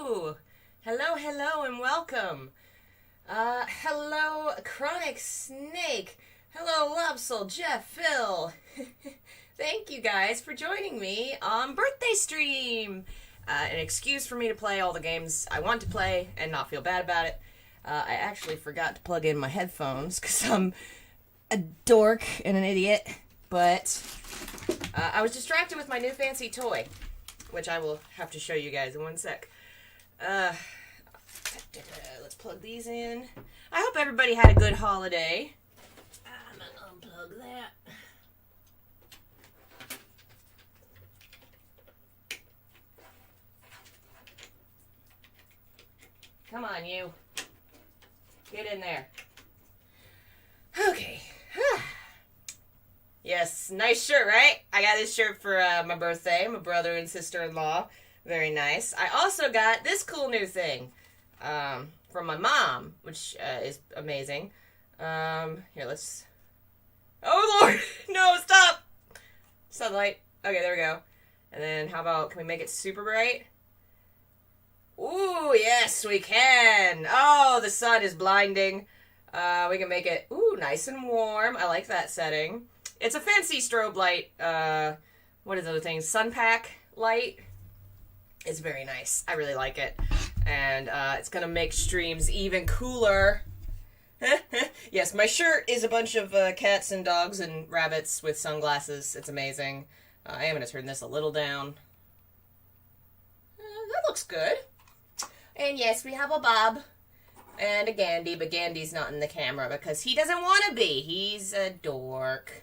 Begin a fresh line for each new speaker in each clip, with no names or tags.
Hello! Hello, and welcome. Hello, Chronic Snake. Hello, Lobsol, Jeff, Phil. Thank you guys for joining me on birthday stream. An excuse for me to play all the games I want to play and not feel bad about it. I actually forgot to plug in my headphones because I'm a dork and an idiot, but I was distracted with my new fancy toy, which I will have to show you guys in one sec. Let's plug these in. I hope everybody had a good holiday. I'm gonna unplug that. Come on, you. Get in there. Okay. Yes, nice shirt, right? I got this shirt for my birthday. My brother and sister-in-law. Very nice. I also got this cool new thing from my mom, which is amazing. Here, let's... Oh, Lord! No, stop! Sunlight. Okay, there we go. And then how about, can we make it super bright? Ooh, yes, we can. Oh, the sun is blinding. We can make it, nice and warm. I like that setting. It's a fancy strobe light. What is the other thing? Sun pack light. It's very nice. I really like it. And it's going to make streams even cooler. Yes, my shirt is a bunch of cats and dogs and rabbits with sunglasses. It's amazing. I am going to turn this a little down. That looks good. And yes, we have a Bob and a Gandhi, but Gandhi's not in the camera because he doesn't want to be. He's a dork.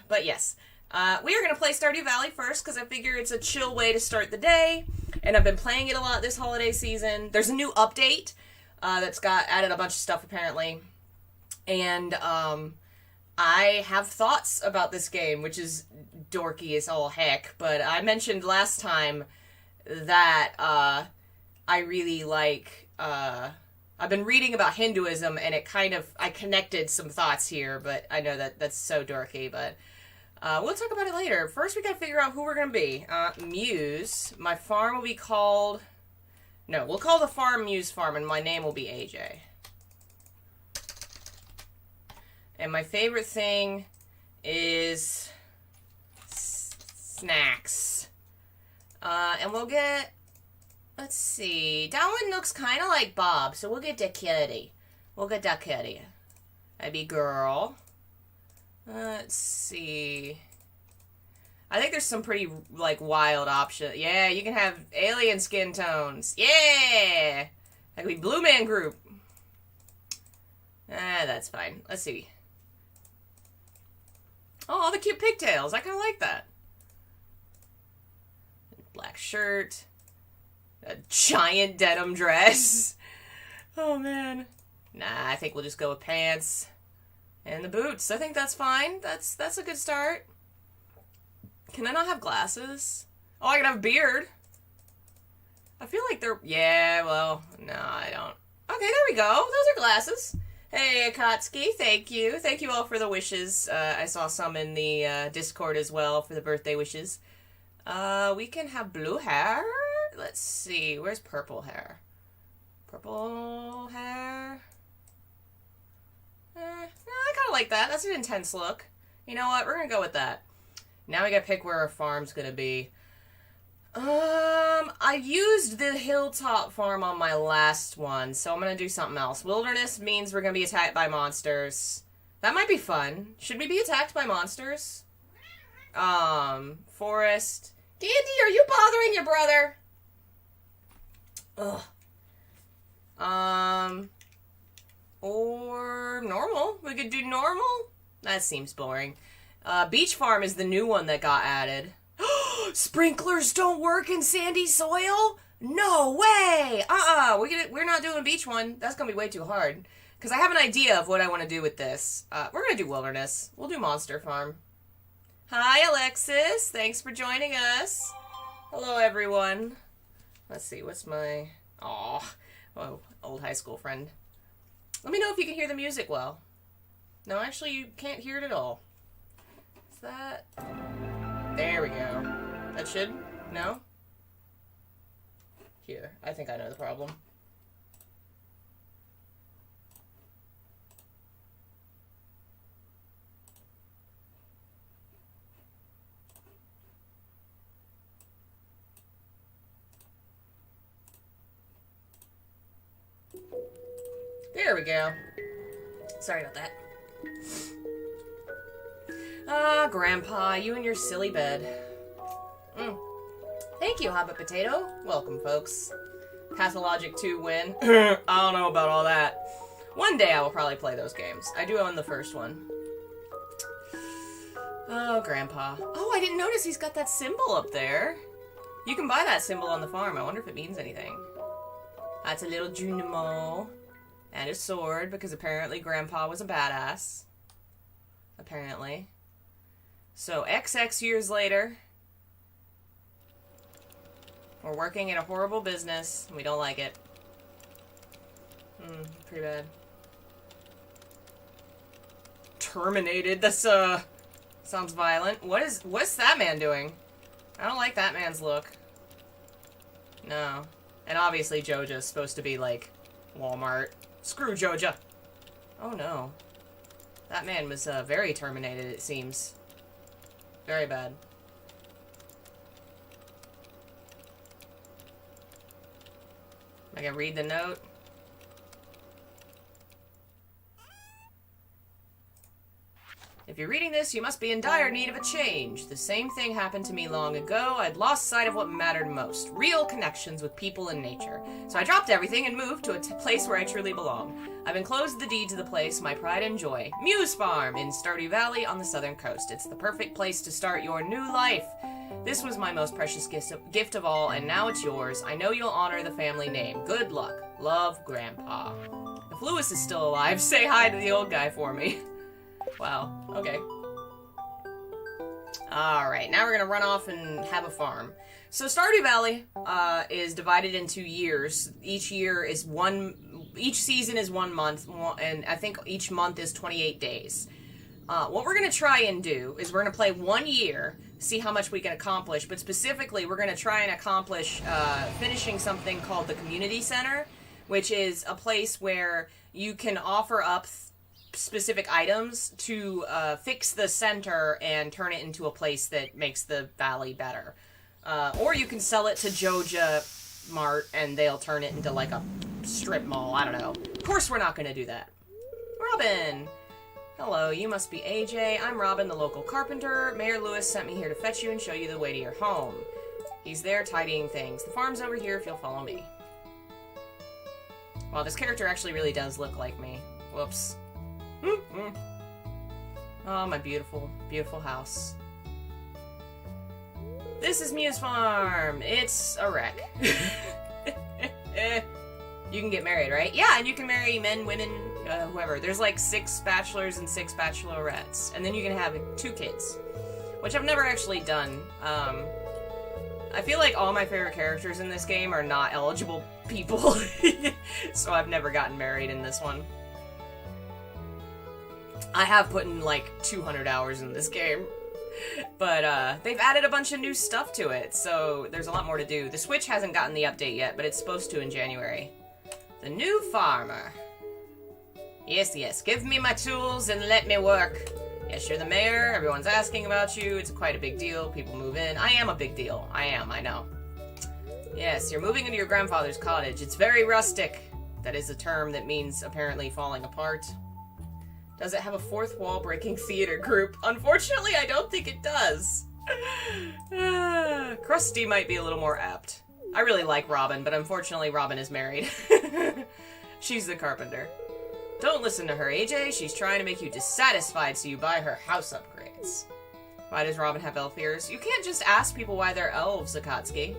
But yes, we are going to play Stardew Valley first because I figure it's a chill way to start the day. And I've been playing it a lot this holiday season. There's a new update that's got added a bunch of stuff apparently. And I have thoughts about this game, which is dorky as all heck. But I mentioned last time that I really like... I've been reading about Hinduism, and I connected some thoughts here, but I know that that's so dorky, but we'll talk about it later. First, we gotta figure out who we're gonna be. Muse. My farm will be called... No, we'll call the farm Muse Farm, and my name will be AJ. And my favorite thing is... snacks. And we'll get... Let's see. That one looks kind of like Bob, so we'll get the kitty. We'll get that kitty. That'd be girl. Let's see. I think there's some pretty, wild options. Yeah, you can have alien skin tones. Yeah! That could be Blue Man Group. That's fine. Let's see. Oh, all the cute pigtails. I kind of like that. Black shirt. A giant denim dress. Oh, man. Nah, I think we'll just go with pants. And the boots. I think that's fine. That's a good start. Can I not have glasses? Oh, I can have a beard. I feel like they're... Yeah, well, no, I don't. Okay, there we go. Those are glasses. Hey, Akatsuki, thank you. Thank you all for the wishes. I saw some in the Discord as well for the birthday wishes. We can have blue hair. Let's see. Where's purple hair? Purple hair? No, I kind of like that. That's an intense look. You know what? We're going to go with that. Now we got to pick where our farm's going to be. I used the hilltop farm on my last one, so I'm going to do something else. Wilderness means we're going to be attacked by monsters. That might be fun. Should we be attacked by monsters? Forest. Dandy, are you bothering your brother? Ugh. Or normal. We could do normal? That seems boring. Beach farm is the new one that got added. Sprinklers don't work in sandy soil? No way! We're not doing a beach one. That's gonna be way too hard. Because I have an idea of what I want to do with this. We're gonna do wilderness. We'll do monster farm. Hi, Alexis. Thanks for joining us. Hello, everyone. Let's see, what's my... Oh, old high school friend. Let me know if you can hear the music well. No, actually, you can't hear it at all. Is that... There we go. That should... No? Here, I think I know the problem. There we go. Sorry about that. Ah, Grandpa, you and your silly bed. Thank you, Hobbit Potato. Welcome, folks. Pathologic 2 win. I don't know about all that. One day I will probably play those games. I do own the first one. Oh, Grandpa. Oh, I didn't notice he's got that symbol up there. You can buy that symbol on the farm. I wonder if it means anything. That's a little Junimo. And a sword, because apparently Grandpa was a badass. Apparently. So, XX years later, we're working in a horrible business. We don't like it. Pretty bad. Terminated. That's, sounds violent. What's that man doing? I don't like that man's look. No. And obviously Joja's supposed to be, like, Walmart. Screw Joja. Oh, no. That man was, very terminated, it seems. Very bad. I can read the note. If you're reading this, you must be in dire need of a change. The same thing happened to me long ago. I'd lost sight of what mattered most. Real connections with people and nature. So I dropped everything and moved to a place where I truly belong. I've enclosed the deed to the place, my pride and joy. Muse Farm in Stardew Valley on the southern coast. It's the perfect place to start your new life. This was my most precious gift of all, and now it's yours. I know you'll honor the family name. Good luck. Love, Grandpa. If Lewis is still alive, say hi to the old guy for me. Wow, okay. Alright, now we're gonna run off and have a farm. So Stardew Valley is divided into years. Each season is 1 month, and I think each month is 28 days. What we're gonna try and do is we're gonna play 1 year, see how much we can accomplish, but specifically we're gonna try and accomplish finishing something called the Community Center, which is a place where you can offer up specific items to fix the center and turn it into a place that makes the valley better. Or you can sell it to Joja Mart and they'll turn it into like a strip mall. I don't know. Of course we're not going to do that. Robin! Hello, you must be AJ. I'm Robin, the local carpenter. Mayor Lewis sent me here to fetch you and show you the way to your home. He's there tidying things. The farm's over here if you'll follow me. Wow, this character actually really does look like me. Whoops. Oh, my beautiful, beautiful house. This is Muse Farm. It's a wreck. You can get married, right? Yeah, and you can marry men, women, whoever. There's like 6 bachelors and 6 bachelorettes. And then you can have 2 kids. Which I've never actually done. I feel like all my favorite characters in this game are not eligible people. So I've never gotten married in this one. I have put in like 200 hours in this game, but they've added a bunch of new stuff to it, so there's a lot more to do. The Switch hasn't gotten the update yet, but it's supposed to in January. The new farmer. Yes, yes, give me my tools and let me work. Yes, you're the mayor, everyone's asking about you, it's quite a big deal, people move in. I am a big deal, I know. Yes, you're moving into your grandfather's cottage. It's very rustic. That is a term that means apparently falling apart. Does it have a fourth wall-breaking theater group? Unfortunately, I don't think it does. Krusty might be a little more apt. I really like Robin, but unfortunately Robin is married. She's the carpenter. Don't listen to her, AJ. She's trying to make you dissatisfied so you buy her house upgrades. Why does Robin have elf ears? You can't just ask people why they're elves, Akatsuki.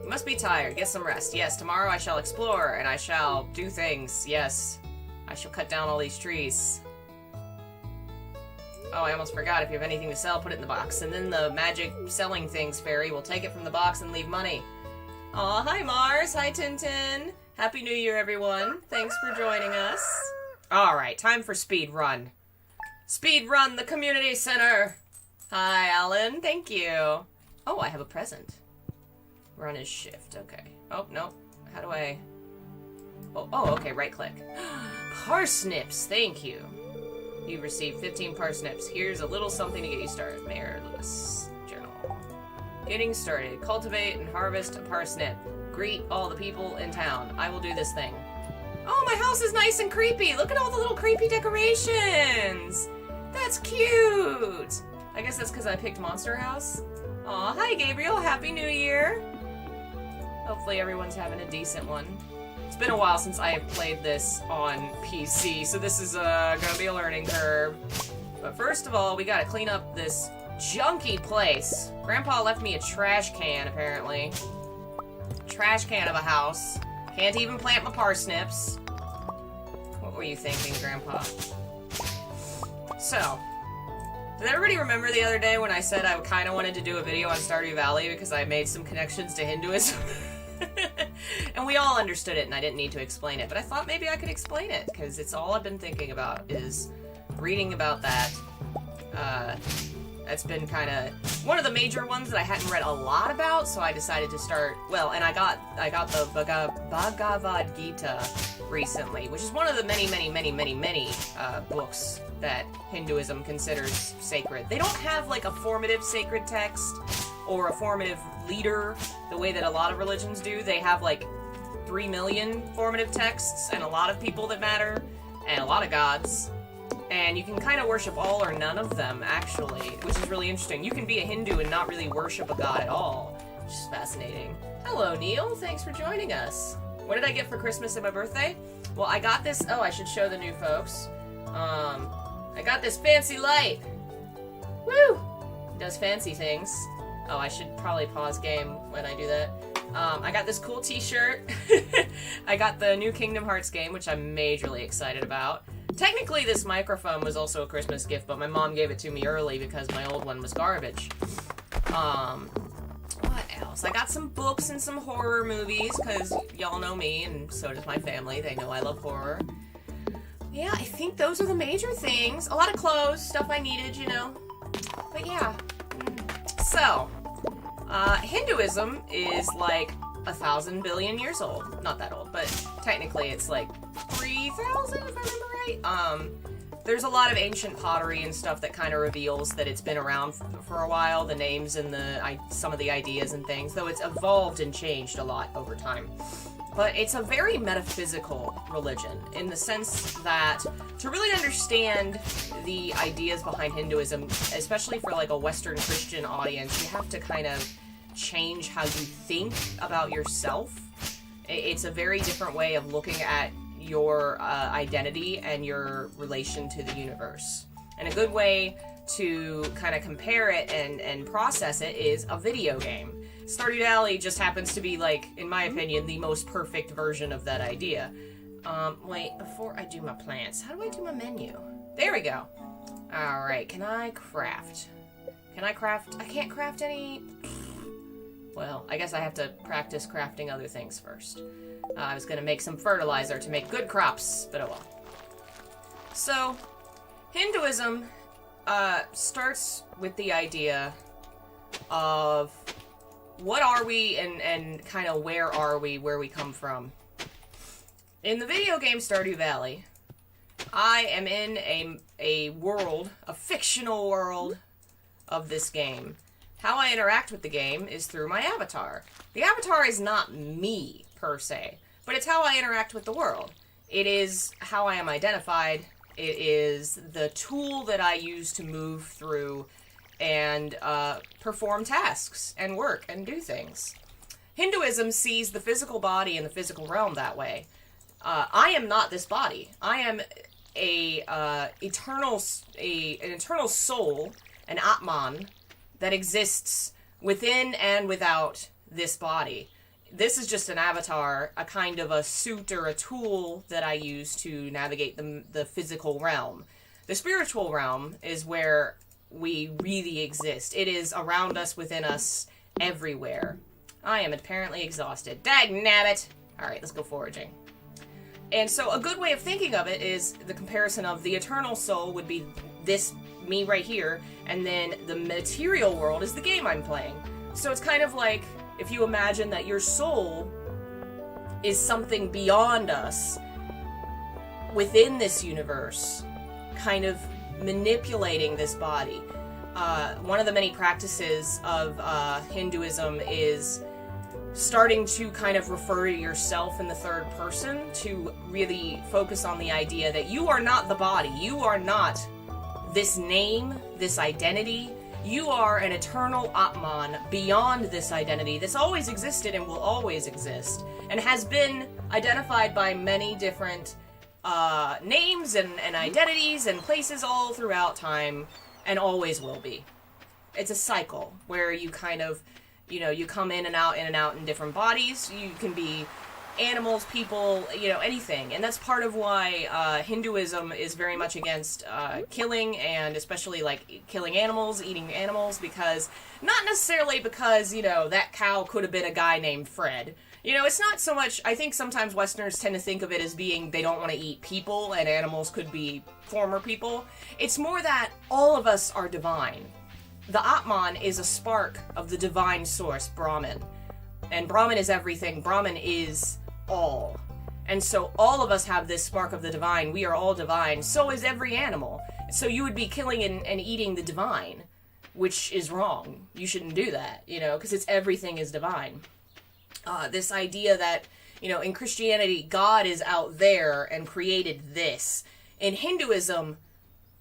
You must be tired. Get some rest. Yes, tomorrow I shall explore, and I shall do things. Yes. I shall cut down all these trees. Oh, I almost forgot. If you have anything to sell, put it in the box. And then the magic selling things fairy will take it from the box and leave money. Aw, hi Mars. Hi Tintin. Happy New Year, everyone. Thanks for joining us. Alright, time for speed run. Speed run the community center. Hi, Alan. Thank you. Oh, I have a present. Run his shift. Okay. Oh, no. How do I... Oh, okay, right-click. Parsnips, thank you. You received 15 parsnips. Here's a little something to get you started. Mayor Lewis Journal. Getting started. Cultivate and harvest a parsnip. Greet all the people in town. I will do this thing. Oh, my house is nice and creepy. Look at all the little creepy decorations. That's cute. I guess that's because I picked Monster House. Aw, hi Gabriel. Happy New Year. Hopefully everyone's having a decent one. It's been a while since I have played this on PC, so this is gonna be a learning curve. But first of all, we gotta clean up this junky place. Grandpa left me a trash can, apparently. Trash can of a house. Can't even plant my parsnips. What were you thinking, Grandpa? So, did everybody remember the other day when I said I kind of wanted to do a video on Stardew Valley because I made some connections to Hinduism? And we all understood it and I didn't need to explain it, but I thought maybe I could explain it because it's all I've been thinking about is reading about that. That's been kind of one of the major ones that I hadn't read a lot about, so I decided to start, well, and I got the Bhagavad Gita recently, which is one of the many books that Hinduism considers sacred. They don't have like a formative sacred text or a formative leader the way that a lot of religions do. They have like 3 million formative texts and a lot of people that matter and a lot of gods. And you can kind of worship all or none of them, actually, which is really interesting. You can be a Hindu and not really worship a god at all, which is fascinating. Hello, Neil. Thanks for joining us. What did I get for Christmas and my birthday? Well, I got this... Oh, I should show the new folks. I got this fancy light. Woo! It does fancy things. Oh, I should probably pause game when I do that. I got this cool t-shirt. I got the new Kingdom Hearts game, which I'm majorly excited about. Technically, this microphone was also a Christmas gift, but my mom gave it to me early because my old one was garbage. What else? I got some books and some horror movies, because y'all know me, and so does my family. They know I love horror. Yeah, I think those are the major things. A lot of clothes, stuff I needed, you know. But yeah. So, Hinduism is like 1,000 billion years old. Not that old, but technically it's like 3,000, if I remember right. There's a lot of ancient pottery and stuff that kind of reveals that it's been around for a while, the names and some of the ideas and things, though it's evolved and changed a lot over time. But it's a very metaphysical religion in the sense that to really understand the ideas behind Hinduism, especially for like a Western Christian audience, you have to kind of change how you think about yourself. It's a very different way of looking at your identity and your relation to the universe. And a good way to kind of compare it and process it is a video game. Stardew Valley just happens to be, like, in my opinion, the most perfect version of that idea. Wait, before I do my plants, how do I do my menu? There we go. Alright, can I craft? Can I craft? I can't craft any... Well, I guess I have to practice crafting other things first. I was gonna make some fertilizer to make good crops, but oh well. So, Hinduism starts with the idea of what are we and kind of where are we, where we come from. In the video game Stardew Valley, I am in a world, a fictional world of this game. How I interact with the game is through my avatar. The avatar is not me, per se, but it's how I interact with the world. It is how I am identified. It is the tool that I use to move through and perform tasks and work and do things. Hinduism sees the physical body and the physical realm that way. I am not this body. I am an eternal soul, an Atman, that exists within and without this body. This is just an avatar, a kind of a suit or a tool that I use to navigate the physical realm. The spiritual realm is where we really exist. It is around us, within us, everywhere. I am apparently exhausted. Dagnabbit! Alright, let's go foraging. And so a good way of thinking of it is the comparison of the eternal soul would be this, me right here, and then the material world is the game I'm playing. So it's kind of like if you imagine that your soul is something beyond us within this universe, kind of manipulating this body. One of the many practices of Hinduism is starting to kind of refer to yourself in the third person, to really focus on the idea that you are not the body, you are not this name, this identity, you are an eternal Atman beyond this identity that's always existed and will always exist, and has been identified by many different names and identities and places all throughout time, and always will be. It's a cycle where you kind of, you come in and out in different bodies. You can be animals, people, anything. And that's part of why Hinduism is very much against killing, and especially, like, killing animals, eating animals, because, not necessarily because, that cow could have been a guy named Fred. It's not so much, I think sometimes Westerners tend to think of it as being they don't want to eat people, and animals could be former people. It's more that all of us are divine. The Atman is a spark of the divine source, Brahman. And Brahman is everything. Brahman is all. And so all of us have this spark of the divine. We are all divine. So is every animal. So you would be killing and eating the divine, which is wrong. You shouldn't do that, because everything is divine. This idea that, in Christianity, God is out there and created this. In Hinduism,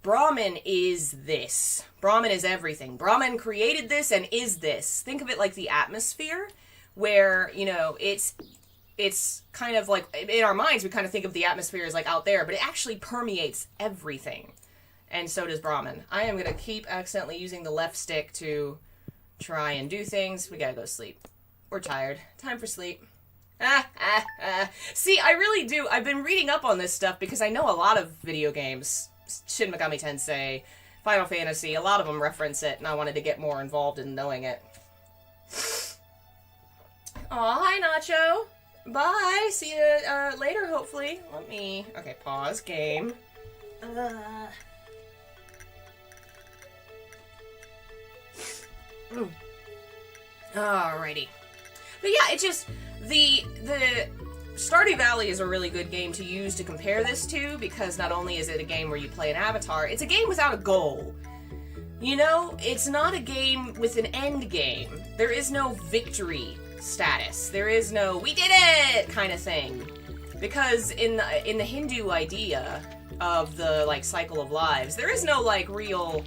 Brahman is this. Brahman is everything. Brahman created this and is this. Think of it like the atmosphere, where, it's kind of like, in our minds, we kind of think of the atmosphere as like out there, but it actually permeates everything. And so does Brahman. I am going to keep accidentally using the left stick to try and do things. We gotta go sleep. We're tired. Time for sleep. See, I really do. I've been reading up on this stuff because I know a lot of video games, Shin Megami Tensei, Final Fantasy, a lot of them reference it, and I wanted to get more involved in knowing it. Aw, hi, Nacho. Bye. See you later, hopefully. Okay, pause. Game. Alrighty. But yeah, it just, the Stardew Valley is a really good game to use to compare this to, because not only is it a game where you play an avatar, it's a game without a goal. It's not a game with an end game. There is no victory status. There is no, we did it kind of thing. Because in the Hindu idea of the, like, cycle of lives, there is no, like, real,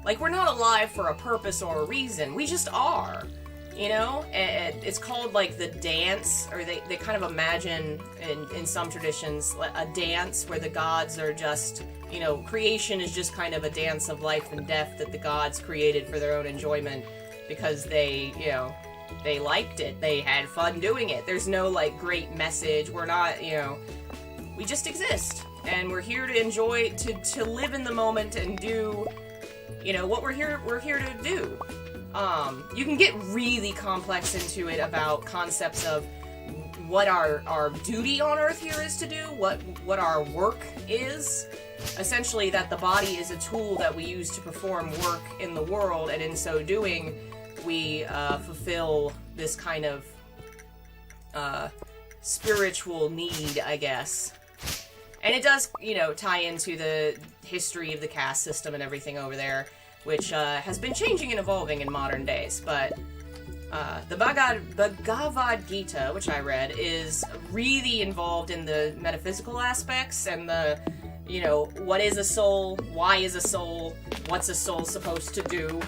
like, we're not alive for a purpose or a reason. We just are. It's called, like, the dance, or they kind of imagine in some traditions a dance where the gods are just, creation is just kind of a dance of life and death that the gods created for their own enjoyment because they liked it. They had fun doing it. There's no, like, great message. We're not, we just exist. And we're here to enjoy, to live in the moment and do, what we're here to do. You can get really complex into it about concepts of what our duty on Earth here is to do, what our work is. Essentially, that the body is a tool that we use to perform work in the world, and in so doing, we fulfill this kind of spiritual need, I guess. And it does, tie into the history of the caste system and everything over there, which has been changing and evolving in modern days. But the Bhagavad Gita, which I read, is really involved in the metaphysical aspects and the, what is a soul, why is a soul, what's a soul supposed to do,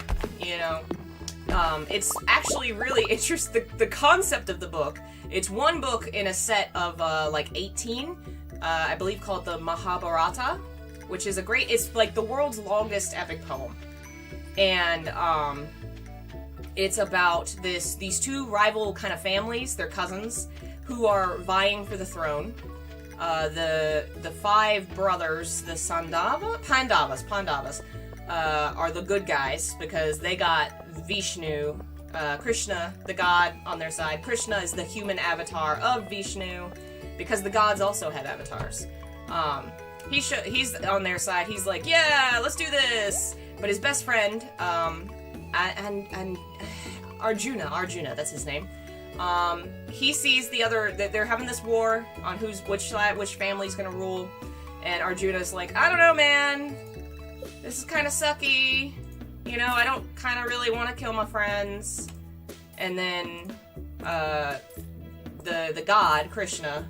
It's actually really interesting, the concept of the book. It's one book in a set of, 18, I believe called the Mahabharata, which is it's like the world's longest epic poem. And, it's about these two rival kind of families, they're cousins, who are vying for the throne. The five brothers, the Pandavas, are the good guys, because they got Vishnu, Krishna, the god, on their side. Krishna is the human avatar of Vishnu, because the gods also have avatars. He's on their side, he's like, yeah, let's do this! But his best friend, and Arjuna, that's his name, He sees that they're having this war on which family's gonna rule, and Arjuna's like, I don't know, man. This is kind of sucky. You know, I don't kind of really want to kill my friends. And then, the god, Krishna,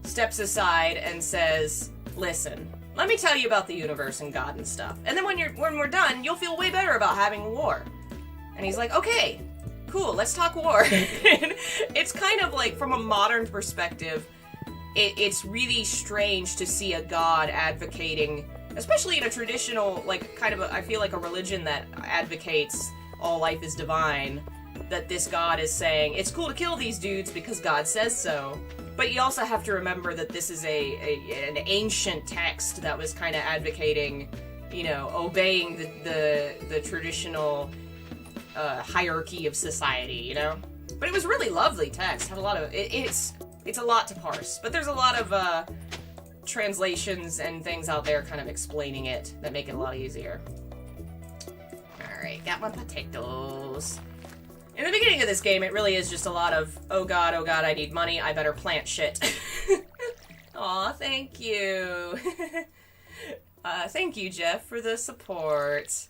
steps aside and says, listen, let me tell you about the universe and God and stuff. And then when we're done, you'll feel way better about having a war. And he's like, okay, cool, let's talk war. It's kind of like, from a modern perspective, it's really strange to see a god advocating, especially in a traditional, like, I feel like a religion that advocates all life is divine, that this god is saying, it's cool to kill these dudes because God says so. But you also have to remember that this is an ancient text that was kind of advocating, you know, obeying the traditional hierarchy of society, you know? But it was really lovely text. Had a lot of it's a lot to parse, but there's a lot of translations and things out there kind of explaining it that make it a lot easier. Alright, got my potatoes. In the beginning of this game, it really is just a lot of, oh god, I need money, I better plant shit. Aw, thank you. Thank you, Jeff, for the support.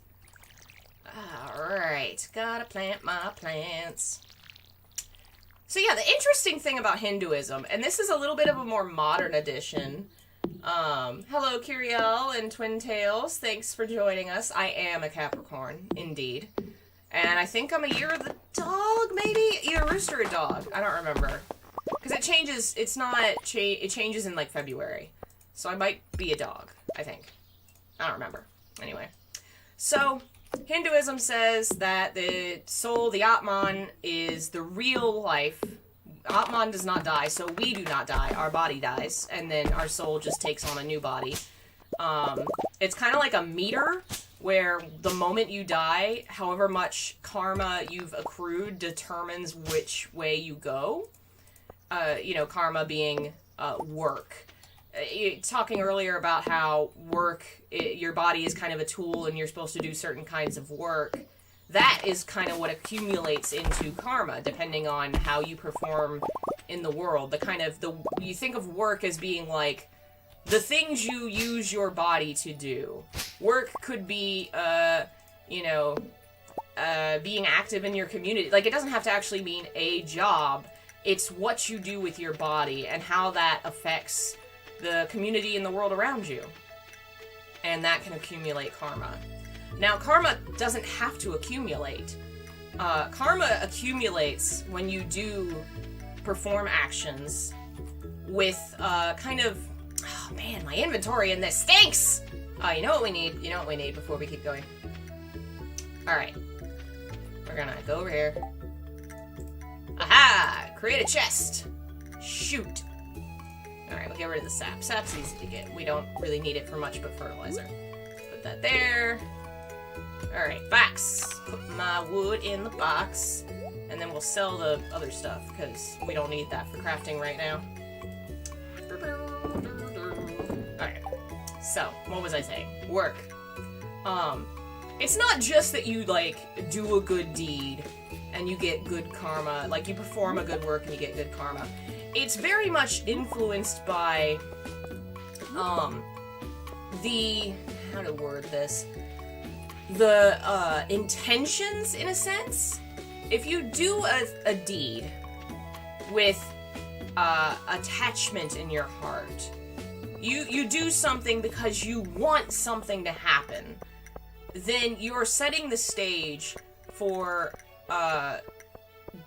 Alright, gotta plant my plants. So yeah, the interesting thing about Hinduism, and this is a little bit of a more modern edition. Hello, Kiriel and Twin Tails, thanks for joining us. I am a Capricorn, indeed. And I think I'm a year of the dog, maybe? Either rooster or dog. I don't remember. Because it changes, it changes in, like, February. So I might be a dog, I think. I don't remember. Anyway. So, Hinduism says that the soul, the Atman, is the real life. Atman does not die, so we do not die. Our body dies, and then our soul just takes on a new body. It's kind of like a meter, where the moment you die, however much karma you've accrued determines which way you go. You know, karma being work. Talking earlier about how work, your body is kind of a tool and you're supposed to do certain kinds of work. That is kind of what accumulates into karma, depending on how you perform in the world. You think of work as being like the things you use your body to do. Work could be, being active in your community. Like, it doesn't have to actually mean a job. It's what you do with your body and how that affects the community and the world around you. And that can accumulate karma. Now, karma doesn't have to accumulate. Karma accumulates when you do perform actions with oh man, my inventory in this stinks! You know what we need? You know what we need before we keep going? Alright. We're gonna go over here. Aha! Create a chest! Shoot! Alright, we'll get rid of the sap. Sap's easy to get. We don't really need it for much but fertilizer. Put that there. Alright, box. Put my wood in the box. And then we'll sell the other stuff, because we don't need that for crafting right now. Alright, so, what was I saying? Work. It's not just that you, like, do a good deed and you get good karma, like, you perform a good work and you get good karma. It's very much influenced by, how to word this? The, intentions, in a sense. If you do a deed with, attachment in your heart, you do something because you want something to happen, then you're setting the stage for,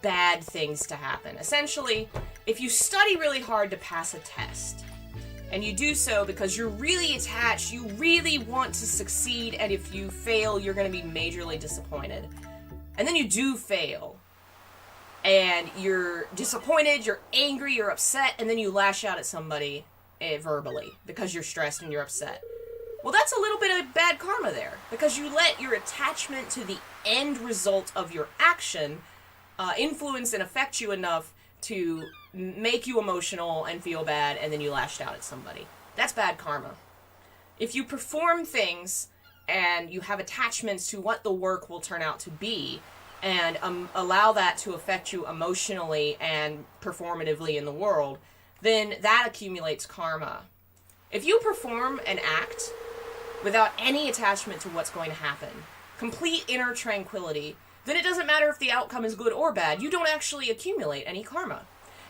bad things to happen. Essentially, if you study really hard to pass a test, and you do so because you're really attached, you really want to succeed, and if you fail, you're going to be majorly disappointed. And then you do fail, and you're disappointed, you're angry, you're upset, and then you lash out at somebody verbally because you're stressed and you're upset. Well, that's a little bit of bad karma there, because you let your attachment to the end result of your action influence and affect you enough to make you emotional and feel bad, and then you lashed out at somebody. That's bad karma. If you perform things and you have attachments to what the work will turn out to be, and allow that to affect you emotionally and performatively in the world, then that accumulates karma. If you perform an act without any attachment to what's going to happen, complete inner tranquility, then it doesn't matter if the outcome is good or bad. You don't actually accumulate any karma.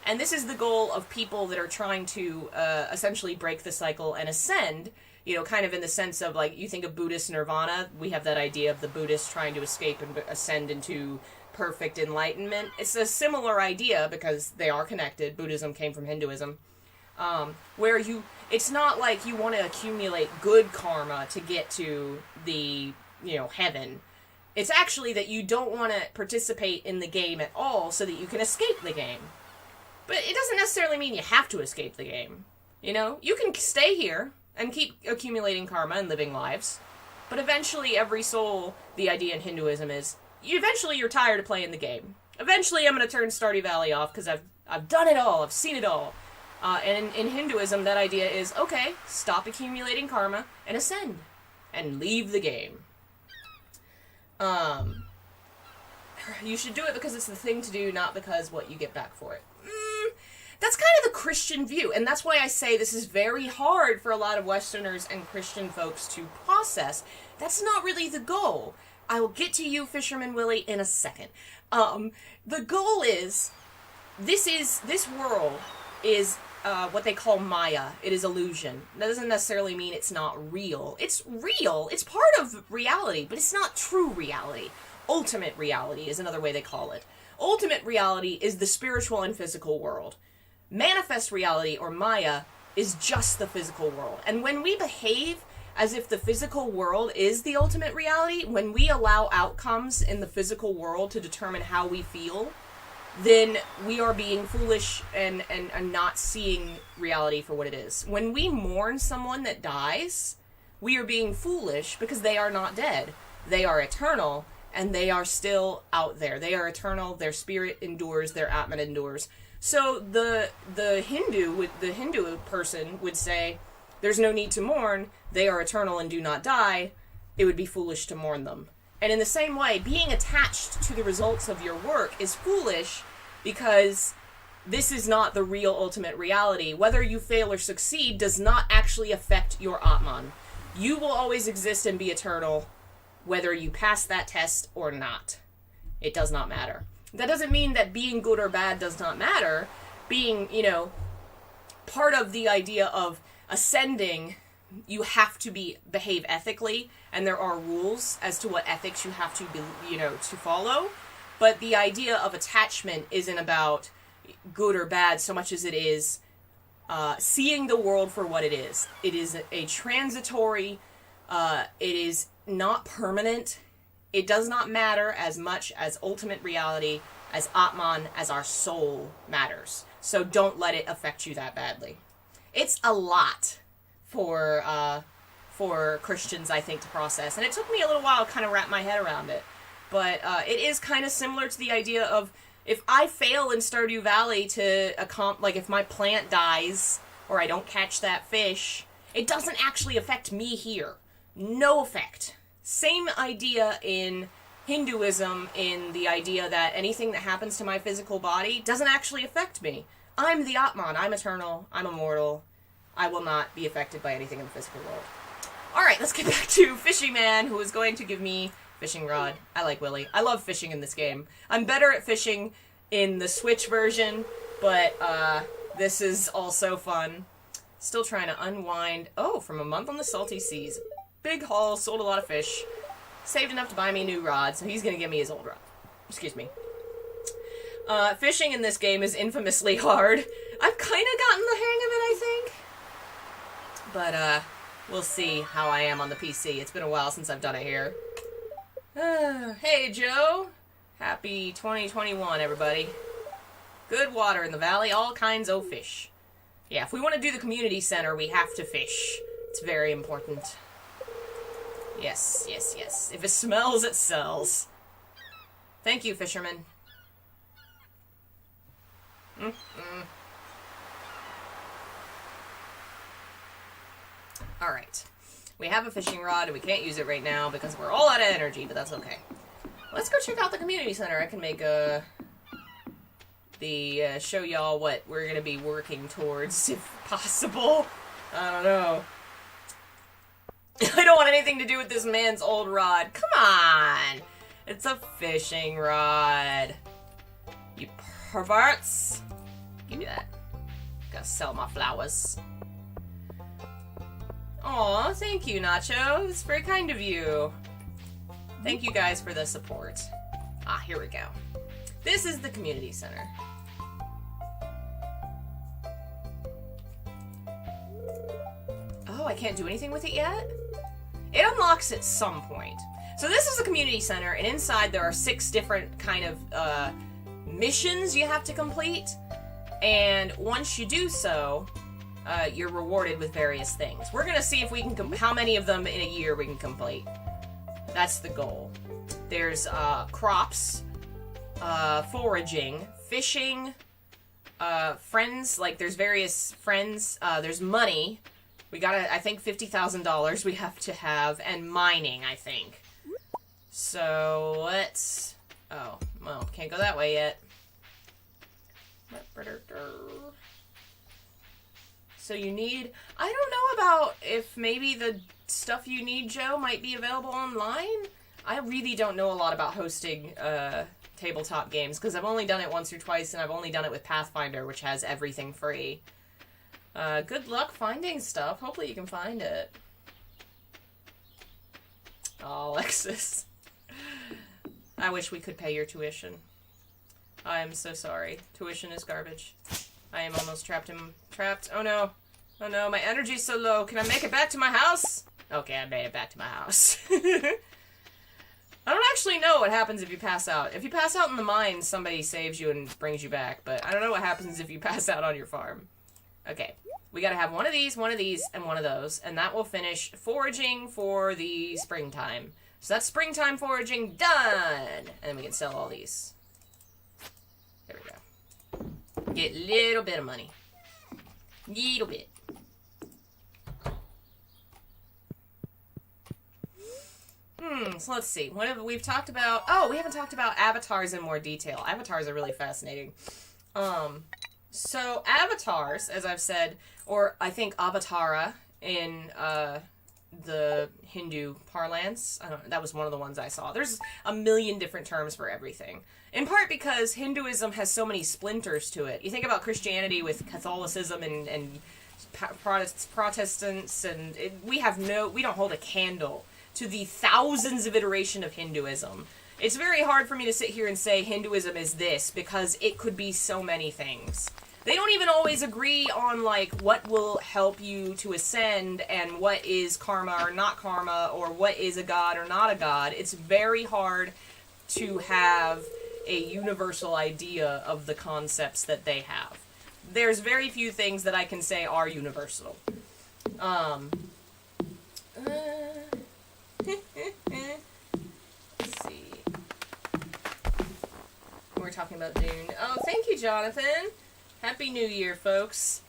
And this is the goal of people that are trying to essentially break the cycle and ascend, you know, kind of in the sense of, like, you think of Buddhist nirvana, we have that idea of the Buddhists trying to escape and ascend into perfect enlightenment. It's a similar idea because they are connected. Buddhism came from Hinduism. Where it's not like you want to accumulate good karma to get to the, you know, heaven. It's actually that you don't want to participate in the game at all so that you can escape the game. But it doesn't necessarily mean you have to escape the game. You know, you can stay here and keep accumulating karma and living lives. But eventually every soul, the idea in Hinduism is, eventually you're tired of playing the game. Eventually I'm going to turn Stardew Valley off because I've done it all, I've seen it all. And in Hinduism, that idea is, okay, stop accumulating karma and ascend. And leave the game. You should do it because it's the thing to do, not because what you get back for it. That's kind of the Christian view, and that's why I say this is very hard for a lot of Westerners and Christian folks to process. That's not really the goal. I will get to you, Fisherman Willie, in a second. The goal is, this world is what they call Maya. It is illusion. That doesn't necessarily mean it's not real. It's real. It's part of reality, but it's not true reality. Ultimate reality is another way they call it. Ultimate reality is the spiritual and physical world. Manifest reality, or Maya, is just the physical world. And when we behave as if the physical world is the ultimate reality, when we allow outcomes in the physical world to determine how we feel, then we are being foolish and not seeing reality for what it is. When we mourn someone that dies, we are being foolish because they are not dead. They are eternal, and they are still out there. They are eternal, their spirit endures, their Atman endures. So the Hindu person would say, there's no need to mourn, they are eternal and do not die, it would be foolish to mourn them. And in the same way, being attached to the results of your work is foolish because this is not the real ultimate reality. Whether you fail or succeed does not actually affect your Atman. You will always exist and be eternal, whether you pass that test or not. It does not matter. That doesn't mean that being good or bad does not matter. Being, you know, part of the idea of ascending, you have to behave ethically, and there are rules as to what ethics you have to be, you know, to follow. But the idea of attachment isn't about good or bad so much as it is seeing the world for what it is. It is a transitory, it is not permanent. It does not matter as much as ultimate reality, as Atman, as our soul matters. So don't let it affect you that badly. It's a lot for Christians, I think, to process. And it took me a little while to kind of wrap my head around it. But it is kind of similar to the idea of, if I fail in Stardew Valley like if my plant dies, or I don't catch that fish, it doesn't actually affect me here. No effect. Same idea in Hinduism, in the idea that anything that happens to my physical body doesn't actually affect me. I'm the Atman. I'm eternal. I'm immortal. I will not be affected by anything in the physical world. Alright, let's get back to Fishy Man, who is going to give me fishing rod. I like Willy. I love fishing in this game. I'm better at fishing in the Switch version, but this is also fun. Still trying to unwind. Oh, from a month on the salty seas. Big haul, sold a lot of fish. Saved enough to buy me a new rod, so he's gonna give me his old rod. Excuse me. Fishing in this game is infamously hard. I've kind of gotten the hang of it, I think. But, we'll see how I am on the PC. It's been a while since I've done it here. Hey, Joe. Happy 2021, everybody. Good water in the valley, all kinds of fish. Yeah, if we want to do the community center, we have to fish. It's very important. Yes, yes, yes. If it smells, it sells. Thank you, fisherman. Alright. We have a fishing rod, and we can't use it right now because we're all out of energy, but that's okay. Let's go check out the community center. I can make show y'all what we're gonna be working towards, if possible. I don't know. I don't want anything to do with this man's old rod. Come on! It's a fishing rod. You perverts! Give me that. Gotta sell my flowers. Aw, thank you, Nacho. It's very kind of you. Thank you guys for the support. Ah, here we go. This is the community center. Oh, I can't do anything with it yet? It unlocks at some point. So this is the community center, and inside there are 6 different kind of missions you have to complete. And once you do so, you're rewarded with various things. We're gonna see if we can how many of them in a year we can complete. That's the goal. There's crops, foraging, fishing, friends, like there's various friends, there's money. We got, I think, $50,000 we have to have, and mining, I think. So, let's... Oh, well, can't go that way yet. So you need... I don't know about if maybe the stuff you need, Joe, might be available online? I really don't know a lot about hosting tabletop games, because I've only done it once or twice, and I've only done it with Pathfinder, which has everything free. Good luck finding stuff. Hopefully you can find it. Oh, Alexis. I wish we could pay your tuition. I'm so sorry. Tuition is garbage. I am almost trapped. Oh no. Oh no, my energy's so low. Can I make it back to my house? Okay, I made it back to my house. I don't actually know what happens if you pass out. If you pass out in the mine, somebody saves you and brings you back. But I don't know what happens if you pass out on your farm. Okay. We gotta have one of these, and one of those. And that will finish foraging for the springtime. So that's springtime foraging done! And then we can sell all these. There we go. Get a little bit of money. Little bit. So let's see. What have we've talked about? Oh, we haven't talked about avatars in more detail. Avatars are really fascinating. So avatars, as I've said, or I think avatara in the Hindu parlance. I don't know, that was one of the ones I saw. There's a million different terms for everything. In part because Hinduism has so many splinters to it. You think about Christianity with Catholicism and Protestants, and we don't hold a candle to the thousands of iteration of Hinduism. It's very hard for me to sit here and say Hinduism is this, because it could be so many things. They don't even always agree on, like, what will help you to ascend and what is karma or not karma, or what is a god or not a god. It's very hard to have a universal idea of the concepts that they have. There's very few things that I can say are universal. Let's see. We're talking about Dune. Oh, thank you, Jonathan. Happy New Year, folks.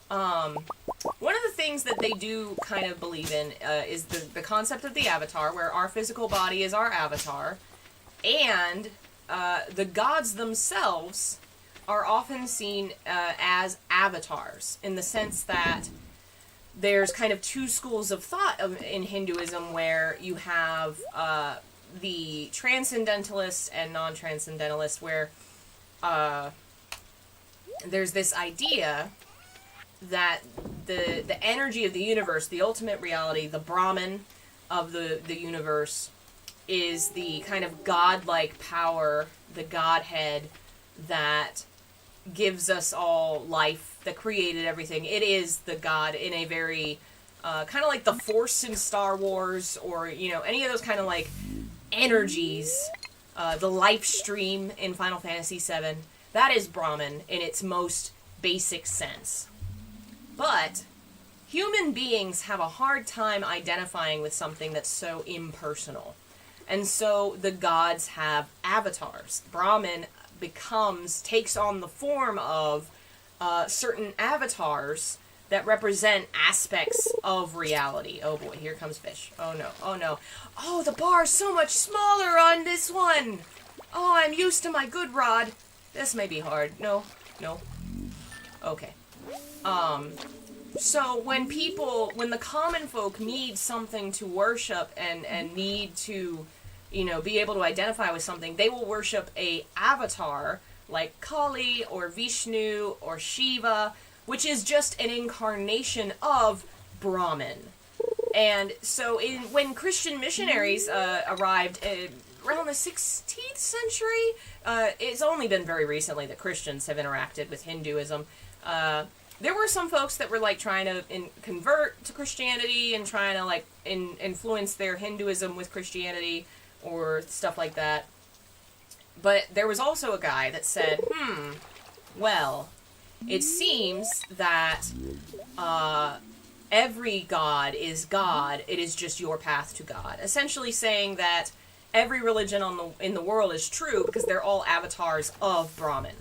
One of the things that they do kind of believe in is the concept of the avatar, where our physical body is our avatar, and the gods themselves are often seen as avatars, in the sense that there's kind of 2 schools of thought in Hinduism, where you have the transcendentalist and non-transcendentalist, where there's this idea that the energy of the universe, the ultimate reality, the Brahman of the universe, is the kind of godlike power, the Godhead, that gives us all life, that created everything. It is the God in a very, kind of like the Force in Star Wars, or, you know, any of those kind of, like, energies, the life stream in Final Fantasy VII. That is Brahman in its most basic sense. But human beings have a hard time identifying with something that's so impersonal. And so the gods have avatars. Brahman takes on the form of certain avatars that represent aspects of reality. Oh boy, here comes fish. Oh no, oh no. Oh, the bar's so much smaller on this one. Oh, I'm used to my good rod. This may be hard. No, no. Okay. So when the common folk need something to worship and need to, be able to identify with something, they will worship a avatar like Kali or Vishnu or Shiva, which is just an incarnation of Brahman. And so when Christian missionaries arrived around the 16th century, it's only been very recently that Christians have interacted with Hinduism. There were some folks that were like trying to convert to Christianity and trying to like influence their Hinduism with Christianity or stuff like that. But there was also a guy that said, well, it seems that every god is God. It is just your path to God. Essentially saying that every religion in the world is true because they're all avatars of Brahman.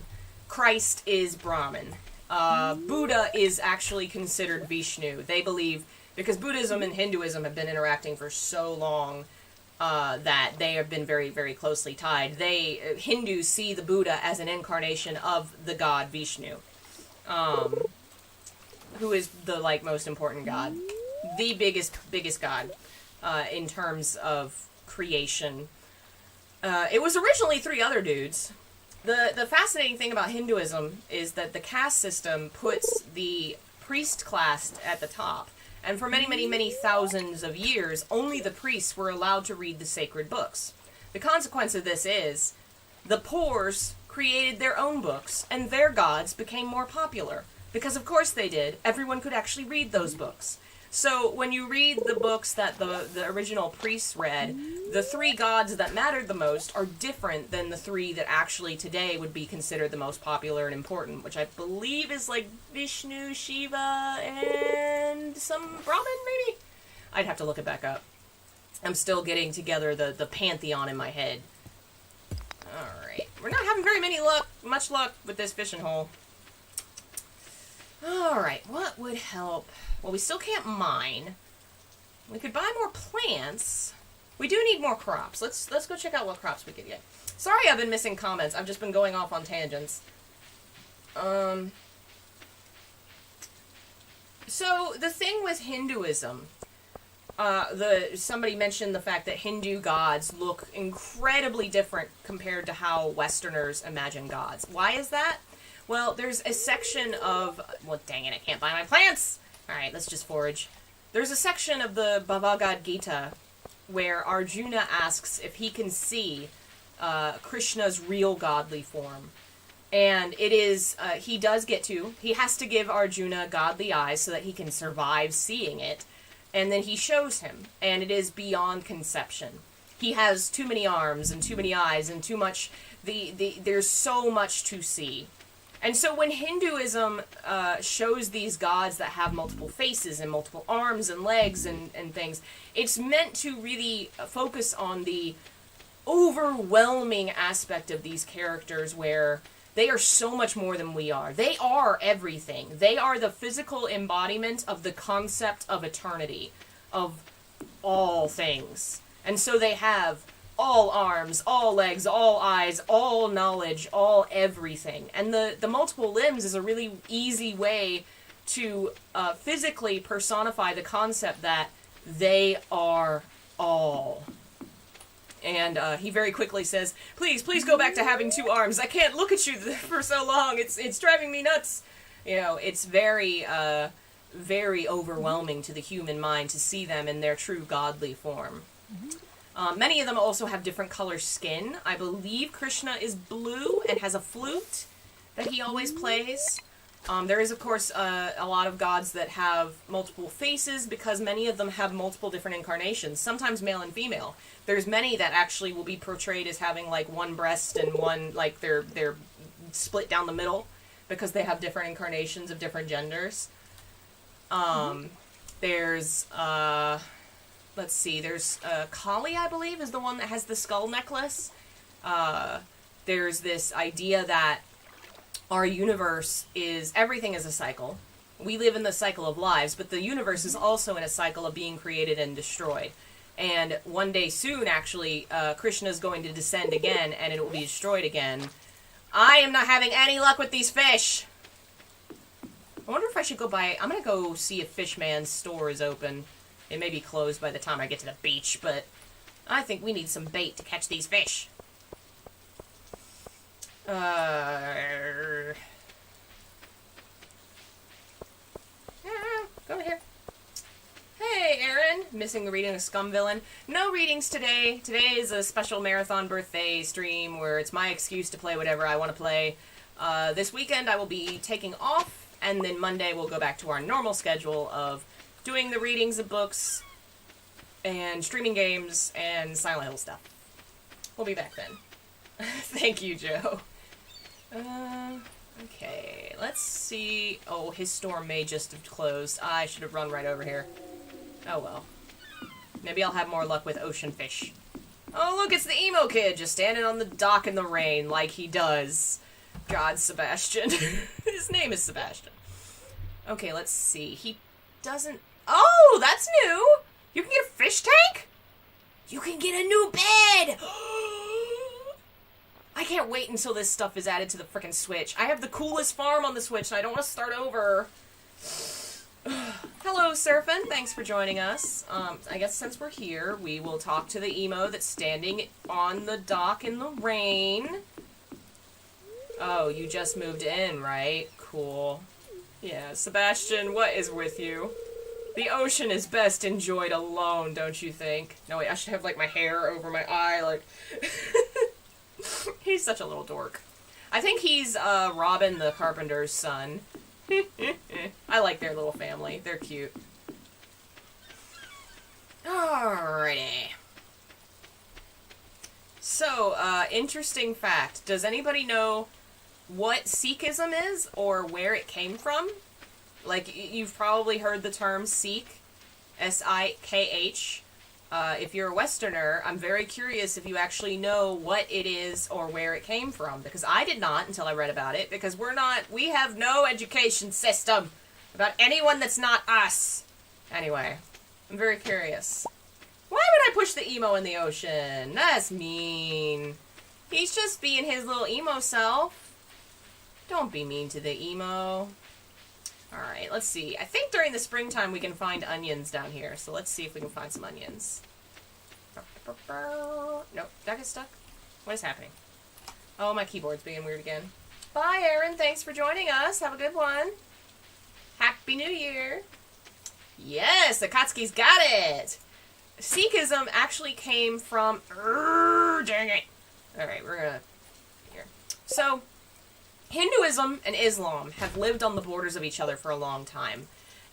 Christ is Brahman. Buddha is actually considered Vishnu. They believe, because Buddhism and Hinduism have been interacting for so long, that they have been very, very closely tied. Hindus see the Buddha as an incarnation of the god Vishnu, who is the most important god, the biggest god, in terms of creation. It was originally 3 other dudes. The fascinating thing about Hinduism is that the caste system puts the priest class at the top. And for many, many, many thousands of years, only the priests were allowed to read the sacred books. The consequence of this is the poors created their own books, and their gods became more popular. Because of course they did. Everyone could actually read those books. So when you read the books that the original priests read, the 3 gods that mattered the most are different than the 3 that actually today would be considered the most popular and important, which I believe is like Vishnu, Shiva, and some Brahman, maybe? I'd have to look it back up. I'm still getting together the pantheon in my head. Alright. We're not having very much luck with this fishing hole. Alright, what would help? Well, we still can't mine. We could buy more plants. We do need more crops. Let's go check out what crops we could get. Sorry I've been missing comments. I've just been going off on tangents. So, the thing with Hinduism, somebody mentioned the fact that Hindu gods look incredibly different compared to how Westerners imagine gods. Why is that? Well, there's a section of... Well, dang it, I can't buy my plants! Alright, let's just forage. There's a section of the Bhagavad Gita where Arjuna asks if he can see Krishna's real godly form. And it is... he has to give Arjuna godly eyes so that he can survive seeing it. And then he shows him. And it is beyond conception. He has too many arms and too many eyes and too much... there's so much to see. And so when Hinduism shows these gods that have multiple faces and multiple arms and legs and things, it's meant to really focus on the overwhelming aspect of these characters where they are so much more than we are. They are everything. They are the physical embodiment of the concept of eternity, of all things. And so they have all arms, all legs, all eyes, all knowledge, all everything. And the multiple limbs is a really easy way to physically personify the concept that they are all. And he very quickly says, please go back to having 2 arms. I can't look at you for so long. It's driving me nuts. It's very, very overwhelming to the human mind to see them in their true godly form. Many of them also have different color skin. I believe Krishna is blue and has a flute that he always plays. There is, of course, a lot of gods that have multiple faces because many of them have multiple different incarnations, sometimes male and female. There's many that actually will be portrayed as having, like, one breast and one, like, they're split down the middle because they have different incarnations of different genders. There's, let's see, there's Kali, I believe, is the one that has the skull necklace. There's this idea that our universe everything is a cycle. we live in the cycle of lives, but the universe is also in a cycle of being created and destroyed. And one day soon, actually, Krishna is going to descend again, and it will be destroyed again. I am not having any luck with these fish. I wonder if I should go buy... I'm going to go see if Fishman's store is open. It may be closed by the time I get to the beach, but I think we need some bait to catch these fish. Go here. Hey, Aaron. Missing the reading of Scum Villain. No readings today. Today is a special marathon birthday stream where it's my excuse to play whatever I want to play. This weekend I will be taking off, and then Monday we'll go back to our normal schedule of doing the readings of books and streaming games and Silent Hill stuff. We'll be back then. Thank you, Joe. Okay, let's see. Oh, his store may just have closed. I should have run right over here. Oh well. Maybe I'll have more luck with ocean fish. Oh, look, it's the emo kid just standing on the dock in the rain like he does. God, Sebastian. His name is Sebastian. Okay, let's see. He doesn't... Oh, that's new! You can get a fish tank? You can get a new bed! I can't wait until this stuff is added to the frickin' Switch. I have the coolest farm on the Switch, and I don't want to start over. Hello, Surfin. Thanks for joining us. I guess since we're here, we will talk to the emo that's standing on the dock in the rain. Oh, you just moved in, right? Cool. Yeah, Sebastian, what is with you? The ocean is best enjoyed alone, don't you think? No, wait, I should have, like, my hair over my eye, like... He's such a little dork. I think he's, Robin the Carpenter's son. I like their little family. They're cute. Alrighty. So, interesting fact. Does anybody know what Sikhism is, or where it came from? Like, you've probably heard the term Sikh. S-I-K-H. If you're a Westerner, I'm very curious if you actually know what it is or where it came from, because I did not until I read about it, because we have no education system about anyone that's not us. Anyway, I'm very curious. Why would I push the emo in the ocean? That's mean. He's just being his little emo self. Don't be mean to the emo. Alright, let's see. I think during the springtime we can find onions down here, so let's see if we can find some onions. Nope, did I get stuck? What is happening? Oh, my keyboard's being weird again. Bye, Aaron. Thanks for joining us. Have a good one. Happy New Year. Yes, Akatsuki's got it. Sikhism actually came from... dang it. Alright, we're gonna... Here. So... Hinduism and Islam have lived on the borders of each other for a long time,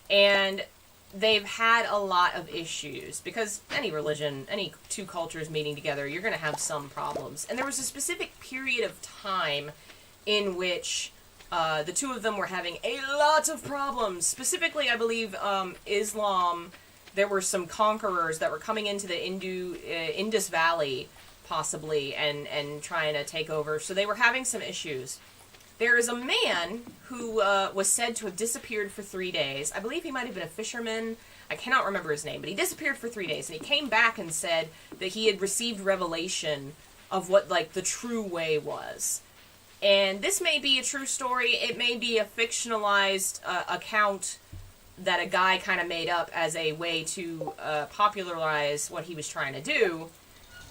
and they've had a lot of issues, because any religion, any two cultures meeting together, you're going to have some problems. And there was a specific period of time in which the two of them were having a lot of problems. Specifically, I believe Islam, there were some conquerors that were coming into the Indus Valley, possibly, and trying to take over, so they were having some issues. There is a man who was said to have disappeared for 3 days. I believe he might have been a fisherman. I cannot remember his name, but he disappeared for 3 days, and he came back and said that he had received revelation of what, like, the true way was. And this may be a true story. It may be a fictionalized account that a guy kind of made up as a way to popularize what he was trying to do.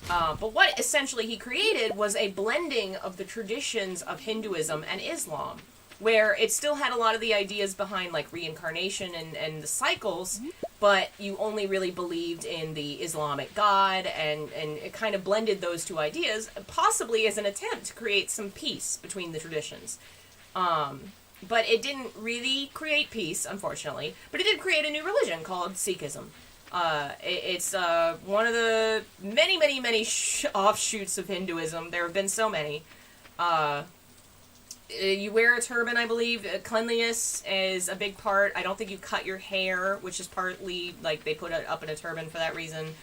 But what essentially he created was a blending of the traditions of Hinduism and Islam, where it still had a lot of the ideas behind, like, reincarnation and the cycles, but you only really believed in the Islamic God, and it kind of blended those two ideas, possibly as an attempt to create some peace between the traditions. But it didn't really create peace, unfortunately, but it did create a new religion called Sikhism. It's one of the many, many, many offshoots of Hinduism. There have been so many. You wear a turban, I believe. Cleanliness is a big part. I don't think you cut your hair, which is partly, like, they put it up in a turban for that reason.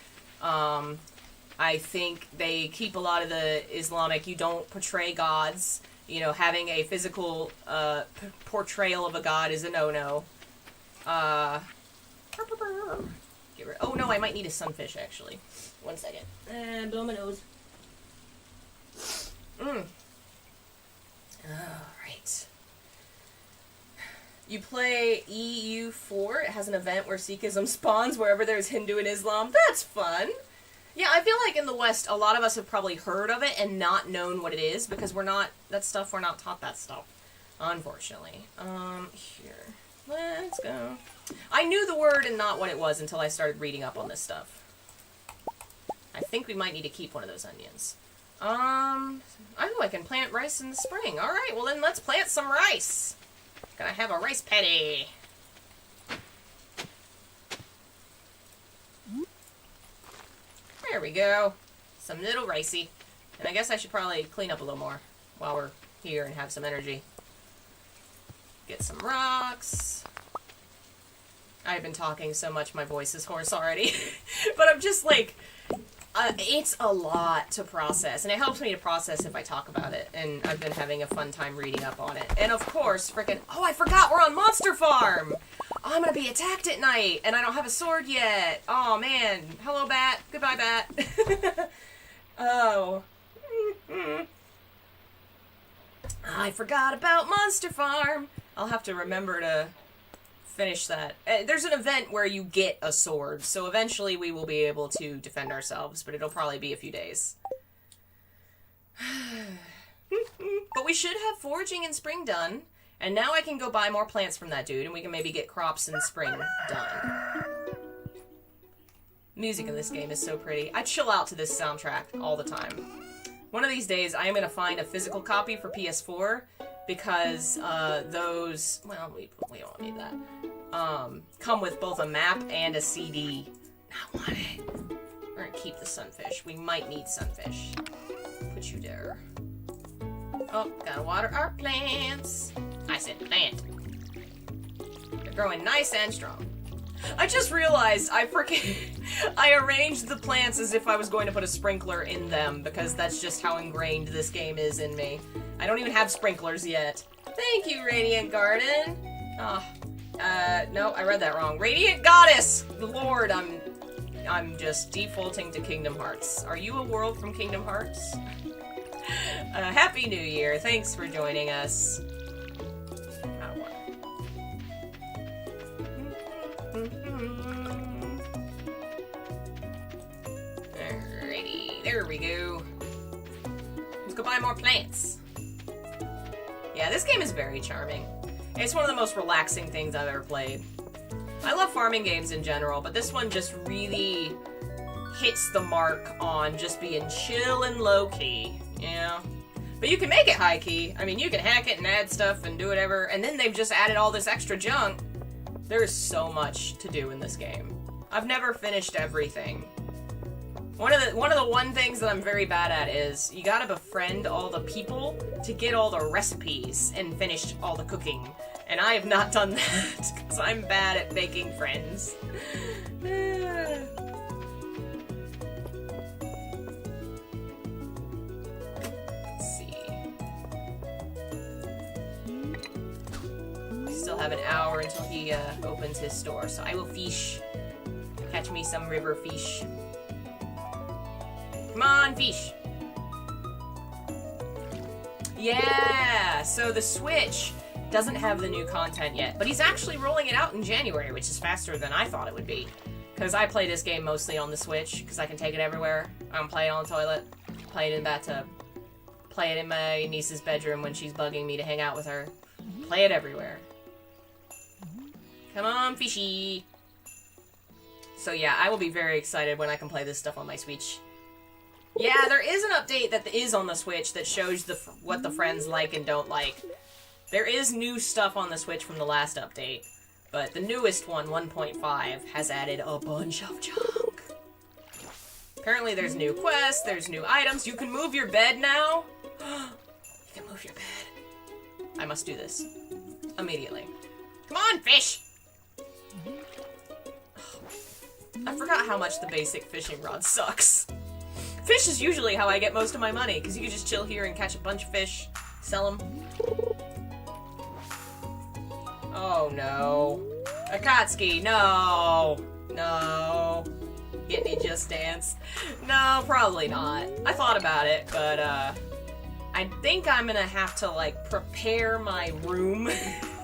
I think they keep a lot of the Islamic, you don't portray gods. You know, having a physical portrayal of a god is a no-no. Get rid. Oh no, I might need a sunfish actually. 1 second. And blow my nose. Alright. You play EU4. It has an event where Sikhism spawns wherever there's Hindu and Islam. That's fun. Yeah, I feel like in the West, a lot of us have probably heard of it and not known what it is because we're not taught that stuff. Unfortunately. Here. Let's go. I knew the word and not what it was until I started reading up on this stuff. I think we might need to keep one of those onions. Oh, I can plant rice in the spring. Alright, well then let's plant some rice. Gonna have a rice patty. There we go. Some little ricey. And I guess I should probably clean up a little more while we're here and have some energy. Get some rocks. I've been talking so much my voice is hoarse already. But I'm just like... it's a lot to process, and it helps me to process if I talk about it, and I've been having a fun time reading up on it. And of course, frickin', oh, I forgot we're on Monster Farm! Oh, I'm gonna be attacked at night, and I don't have a sword yet. Oh, man. Hello, Bat. Goodbye, Bat. Oh. I forgot about Monster Farm. I'll have to remember to finish that. There's an event where you get a sword, so eventually we will be able to defend ourselves, but it'll probably be a few days. But we should have foraging in spring done, and now I can go buy more plants from that dude, and we can maybe get crops in spring done. Music in this game is so pretty. I chill out to this soundtrack all the time. One of these days, I am going to find a physical copy for PS4, because those, well, we don't need that, come with both a map and a CD. I want it. We're gonna keep the sunfish. We might need sunfish. Put you there. Oh, gotta water our plants. I said plant. They're growing nice and strong. I just realized I arranged the plants as if I was going to put a sprinkler in them, because that's just how ingrained this game is in me. I don't even have sprinklers yet. Thank you, Radiant Garden. Oh, no, I read that wrong. Radiant Goddess! Lord, I'm just defaulting to Kingdom Hearts. Are you a world from Kingdom Hearts? Happy New Year. Thanks for joining us. Alrighty, there we go. Let's go buy more plants. Yeah, this game is very charming. It's one of the most relaxing things I've ever played. I love farming games in general, but this one just really hits the mark on just being chill and low-key, you know? But you can make it high-key. I mean, you can hack it and add stuff and do whatever, and then they've just added all this extra junk. There is so much to do in this game. I've never finished everything. One of the things that I'm very bad at is you gotta befriend all the people to get all the recipes and finish all the cooking. And I have not done that, because I'm bad at making friends. Let's see. We still have an hour until he opens his store, so I will fish. Catch me some river fish. Come on, fish! Yeah! So the Switch doesn't have the new content yet, but he's actually rolling it out in January, which is faster than I thought it would be. Because I play this game mostly on the Switch, because I can take it everywhere. I can play it on the toilet, play it in the bathtub, play it in my niece's bedroom when she's bugging me to hang out with her. Play it everywhere. Come on, fishy! So yeah, I will be very excited when I can play this stuff on my Switch. Yeah, there is an update that is on the Switch that shows what the friends like and don't like. There is new stuff on the Switch from the last update, but the newest one, 1.5, has added a bunch of junk. Apparently there's new quests, there's new items. You can move your bed now. You can move your bed. I must do this immediately. Come on, fish! I forgot how much the basic fishing rod sucks. Fish is usually how I get most of my money, because you can just chill here and catch a bunch of fish, sell them. Oh no. Akatsuki, no. No. Get me Just Dance. No, probably not. I thought about it, but, I think I'm gonna have to, like, prepare my room.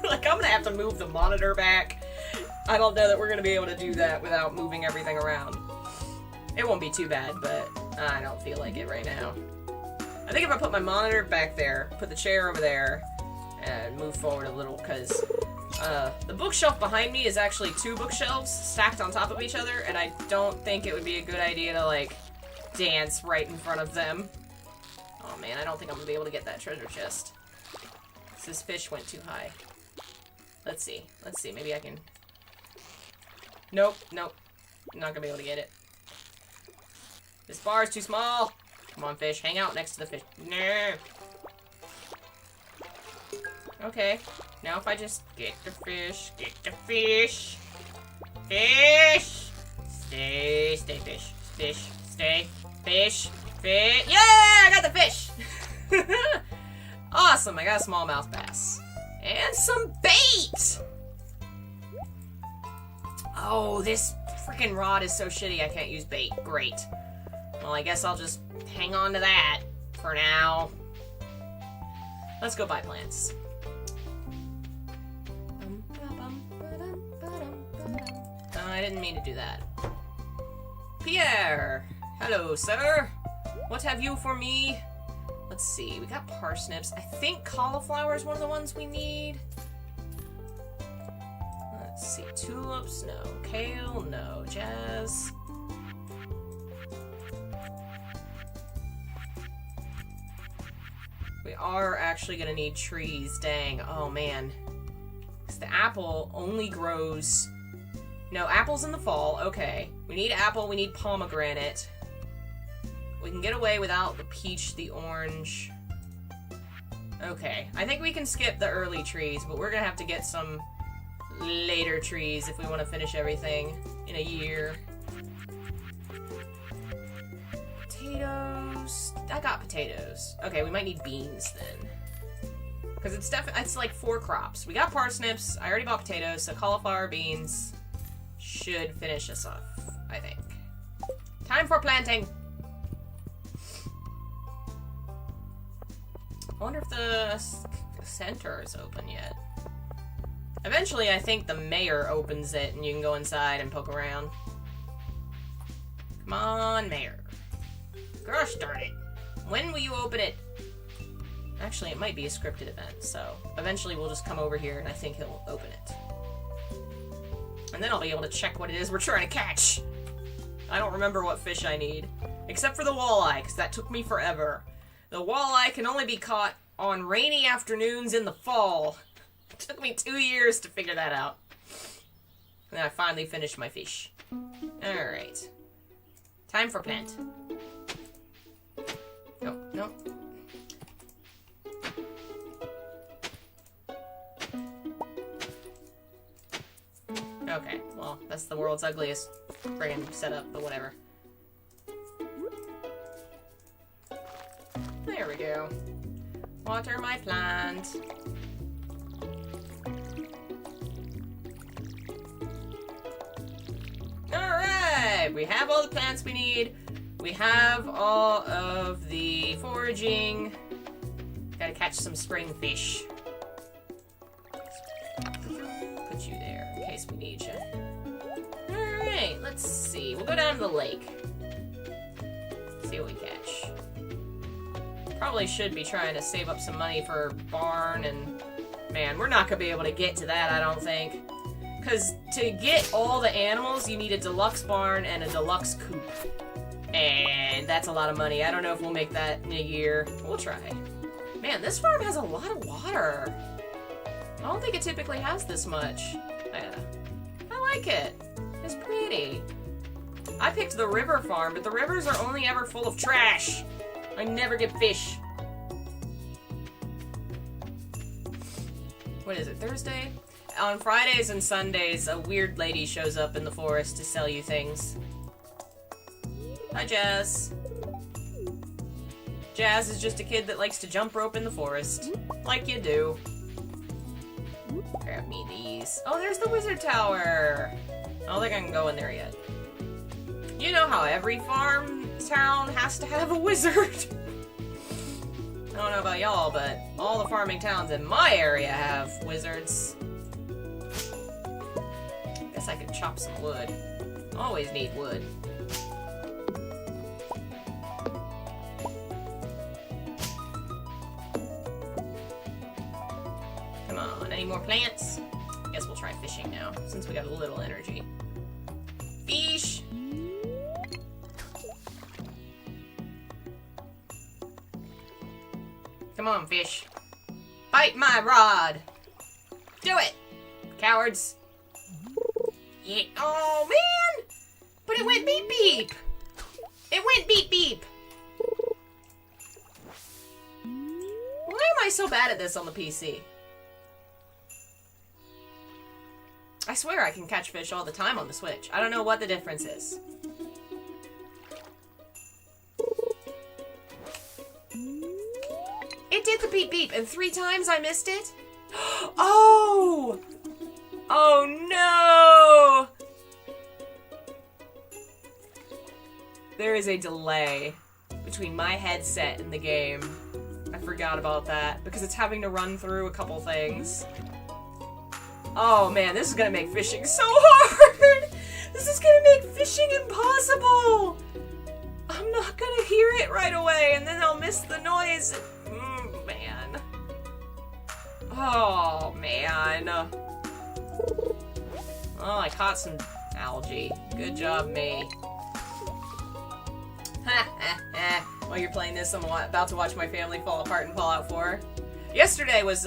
Like, I'm gonna have to move the monitor back. I don't know that we're gonna be able to do that without moving everything around. It won't be too bad, but I don't feel like it right now. I think if I put my monitor back there, put the chair over there, and move forward a little, because the bookshelf behind me is actually 2 bookshelves stacked on top of each other, and I don't think it would be a good idea to, like, dance right in front of them. Oh man, I don't think I'm gonna be able to get that treasure chest. This fish went too high. Let's see. Let's see. Maybe I can... Nope. Nope. I'm not gonna be able to get it. This bar is too small. Come on, fish. Hang out next to the fish. No. Okay. Now if I just get the fish. Get the fish. Fish! Stay. Stay, fish. Fish. Stay. Fish. Fish. Yeah! I got the fish! Awesome. I got a smallmouth bass. And some bait! Oh, this freaking rod is so shitty I can't use bait. Great. Well, I guess I'll just hang on to that for now. Let's go buy plants. I didn't mean to do that. Pierre! Hello, sir. What have you for me? Let's see. We got parsnips. I think cauliflower is one of the ones we need. Let's see. Tulips, no. Kale, no. Jazz. We are actually gonna need trees. Dang. Oh, man. Because the apple only grows... No, apple's in the fall. Okay. We need apple. We need pomegranate. We can get away without the peach, the orange. Okay. I think we can skip the early trees, but we're gonna have to get some later trees if we want to finish everything in a year. Potatoes. I got potatoes. Okay, we might need beans then. Because it's like 4 crops. We got parsnips. I already bought potatoes, so cauliflower, beans should finish us off, I think. Time for planting! I wonder if the center is open yet. Eventually, I think the mayor opens it and you can go inside and poke around. Come on, mayor. Gosh darn it. When will you open it? Actually, it might be a scripted event, so eventually we'll just come over here and I think he'll open it. And then I'll be able to check what it is we're trying to catch. I don't remember what fish I need. Except for the walleye, because that took me forever. The walleye can only be caught on rainy afternoons in the fall. It took me 2 years to figure that out. And then I finally finished my fish. Alright. Time for plant. Nope, nope. Okay, well, that's the world's ugliest friggin' setup, but whatever. There we go. Water my plant. Alright! We have all the plants we need. We have all of the foraging. Gotta catch some spring fish. Put you there in case we need you. Alright, let's see. We'll go down to the lake. See what we catch. Probably should be trying to save up some money for barn and... Man, we're not gonna be able to get to that, I don't think. Because to get all the animals, you need a deluxe barn and a deluxe coop. And that's a lot of money. I don't know if we'll make that in a year. We'll try. Man, this farm has a lot of water. I don't think it typically has this much. I like it. It's pretty. I picked the river farm, but the rivers are only ever full of trash. I never get fish. What is it, Thursday? On Fridays and Sundays, a weird lady shows up in the forest to sell you things. Hi, Jazz. Jazz is just a kid that likes to jump rope in the forest. Like you do. Grab me these. Oh, there's the wizard tower. I don't think I can go in there yet. You know how every farm town has to have a wizard? I don't know about y'all, but all the farming towns in my area have wizards. Guess I could chop some wood. Always need wood. Come on, any more plants? Guess we'll try fishing now, since we got a little energy. Fish! Come on, fish. Bite my rod! Do it! Cowards! Yeah. Oh, man! But it went beep beep! It went beep beep! Why am I so bad at this on the PC? I swear I can catch fish all the time on the Switch. I don't know what the difference is. It did the beep beep, and 3 times I missed it? Oh! Oh no! There is a delay between my headset and the game. I forgot about that, because it's having to run through a couple things. Oh man, this is gonna make fishing so hard! This is gonna make fishing impossible! I'm not gonna hear it right away, and then I'll miss the noise. Man. Oh, man. Oh, I caught some algae. Good job, me. While you're playing this, I'm about to watch my family fall apart in Fallout 4. Yesterday was,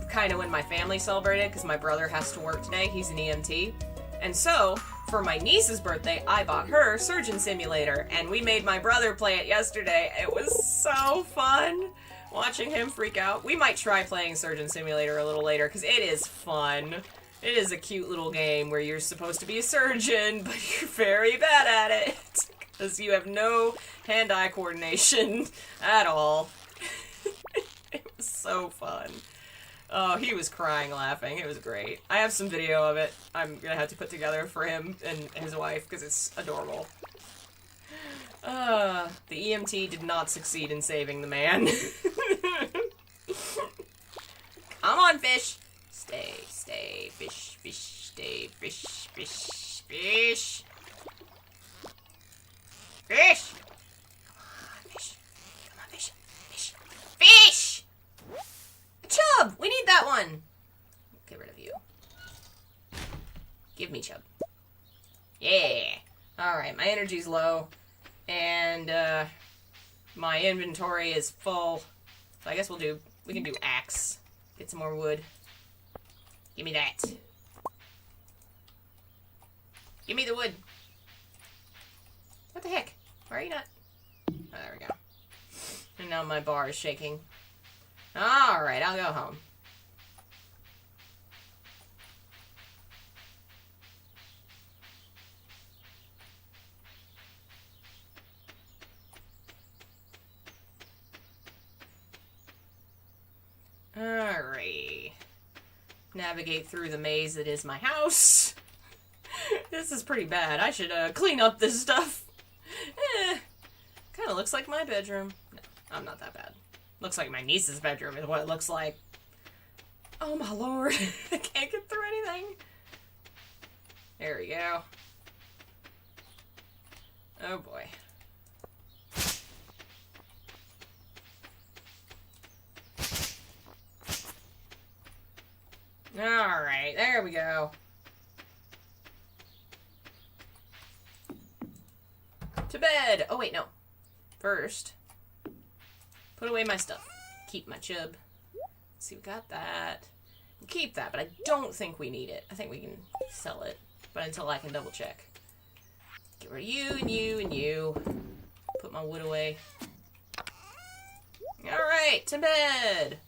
kind of when my family celebrated, because my brother has to work today. He's an EMT. And so, for my niece's birthday, I bought her Surgeon Simulator, and we made my brother play it yesterday. It was so fun watching him freak out. We might try playing Surgeon Simulator a little later, because it is fun. It is a cute little game where you're supposed to be a surgeon, but you're very bad at it, because you have no hand-eye coordination at all. It was so fun. Oh, he was crying laughing. It was great. I have some video of it I'm gonna have to put together for him and his wife, because it's adorable. The EMT did not succeed in saving the man. Come on, fish! Stay, fish, stay, fish. Fish! Come on, fish! Fish! Chub! We need that one! Get rid of you. Give me Chub. Yeah! Alright, my energy's low. And, my inventory is full. So I guess we can do axe. Get some more wood. Give me that. Give me the wood. What the heck? Why are you not? Oh, there we go. And now my bar is shaking. Alright, I'll go home. Alright. Navigate through the maze that is my house. This is pretty bad. I should clean up this stuff. Kind of looks like my bedroom. No, I'm not that bad. Looks like my niece's bedroom is what it looks like. Oh my lord. I can't get through anything. There we go. Oh boy. Alright, there we go. To bed! Oh wait, no. First, put away my stuff. Keep my chub. Let's see, we got that. We'll keep that, but I don't think we need it. I think we can sell it, but until I can double check. Get rid of you and you and you. Put my wood away. Alright, to bed!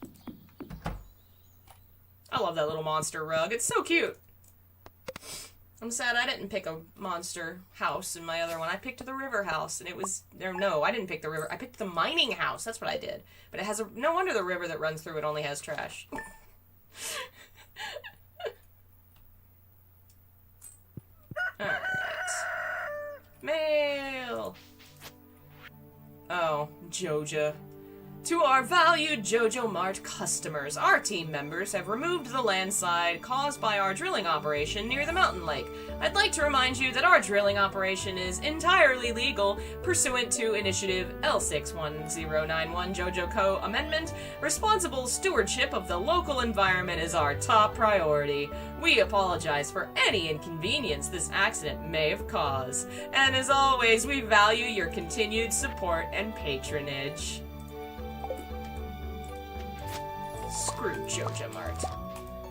I love that little monster rug. It's so cute. I'm sad I didn't pick a monster house in my other one. I picked the river house, and it was... No, I didn't pick the river. I picked the mining house. That's what I did. But it has a... No wonder the river that runs through it only has trash. Alright. Mail! Oh, Joja. To our valued Jojo Mart customers, our team members have removed the landslide caused by our drilling operation near the mountain lake. I'd like to remind you that our drilling operation is entirely legal pursuant to Initiative L61091 Jojo Co. Amendment. Responsible stewardship of the local environment is our top priority. We apologize for any inconvenience this accident may have caused. And as always, we value your continued support and patronage. Screw Joja Mart.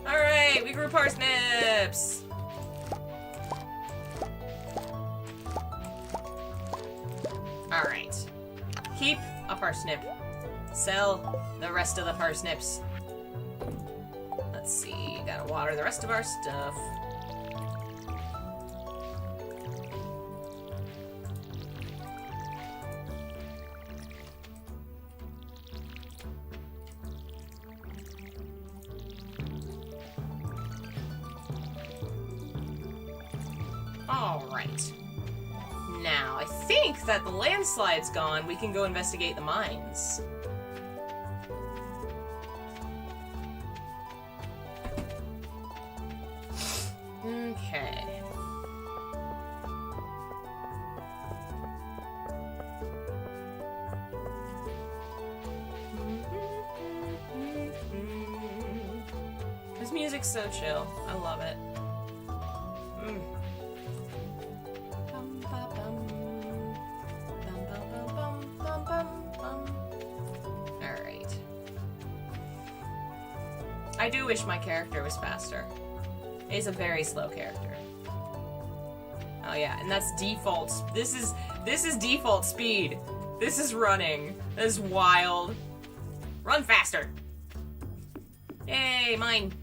Alright, we grew parsnips! Alright. Keep a parsnip. Sell the rest of the parsnips. Let's see, gotta water the rest of our stuff. Alright. Now, I think that the landslide's gone. We can go investigate the mines. Okay. This music's so chill. I love it. Alright. I do wish my character was faster. He's a very slow character. Oh yeah, and that's default. This is default speed. This is running. This is wild. Run faster! Yay, mine.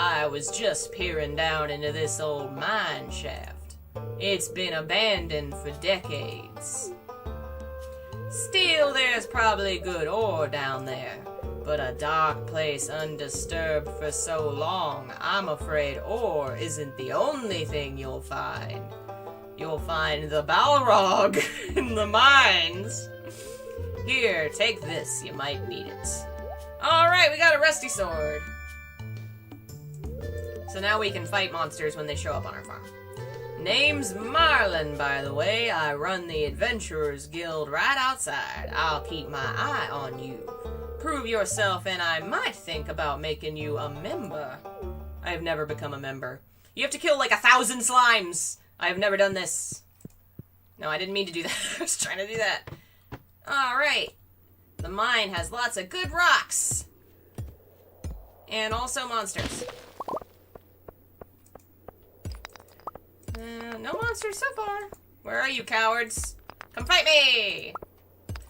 I was just peering down into this old mine shaft. It's been abandoned for decades. Still, there's probably good ore down there, but a dark place undisturbed for so long, I'm afraid ore isn't the only thing you'll find. You'll find the Balrog in the mines. Here, take this, you might need it. Alright, we got a rusty sword. So now we can fight monsters when they show up on our farm. Name's Marlin, by the way. I run the Adventurers Guild right outside. I'll keep my eye on you. Prove yourself and I might think about making you a member. I have never become a member. You have to kill like 1,000 slimes. I have never done this. No, I didn't mean to do that. I was trying to do that. Alright. The mine has lots of good rocks. And also monsters. No monsters so far. Where are you, cowards? Come fight me!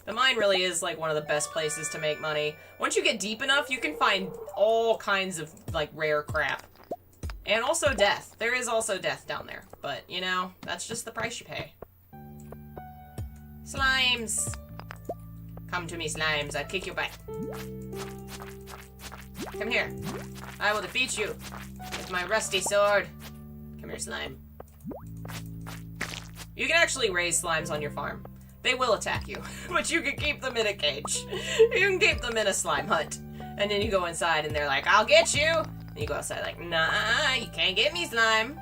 The mine really is, like, one of the best places to make money. Once you get deep enough, you can find all kinds of, like, rare crap. And also death. There is also death down there. But, you know, that's just the price you pay. Slimes! Come to me, slimes. I'll kick your butt. Come here. I will defeat you with my rusty sword. Come here, slime. You can actually raise slimes on your farm. They will attack you, but you can keep them in a cage. You can keep them in a slime hut. And then you go inside and they're like, I'll get you! And you go outside like, nah, you can't get me, slime.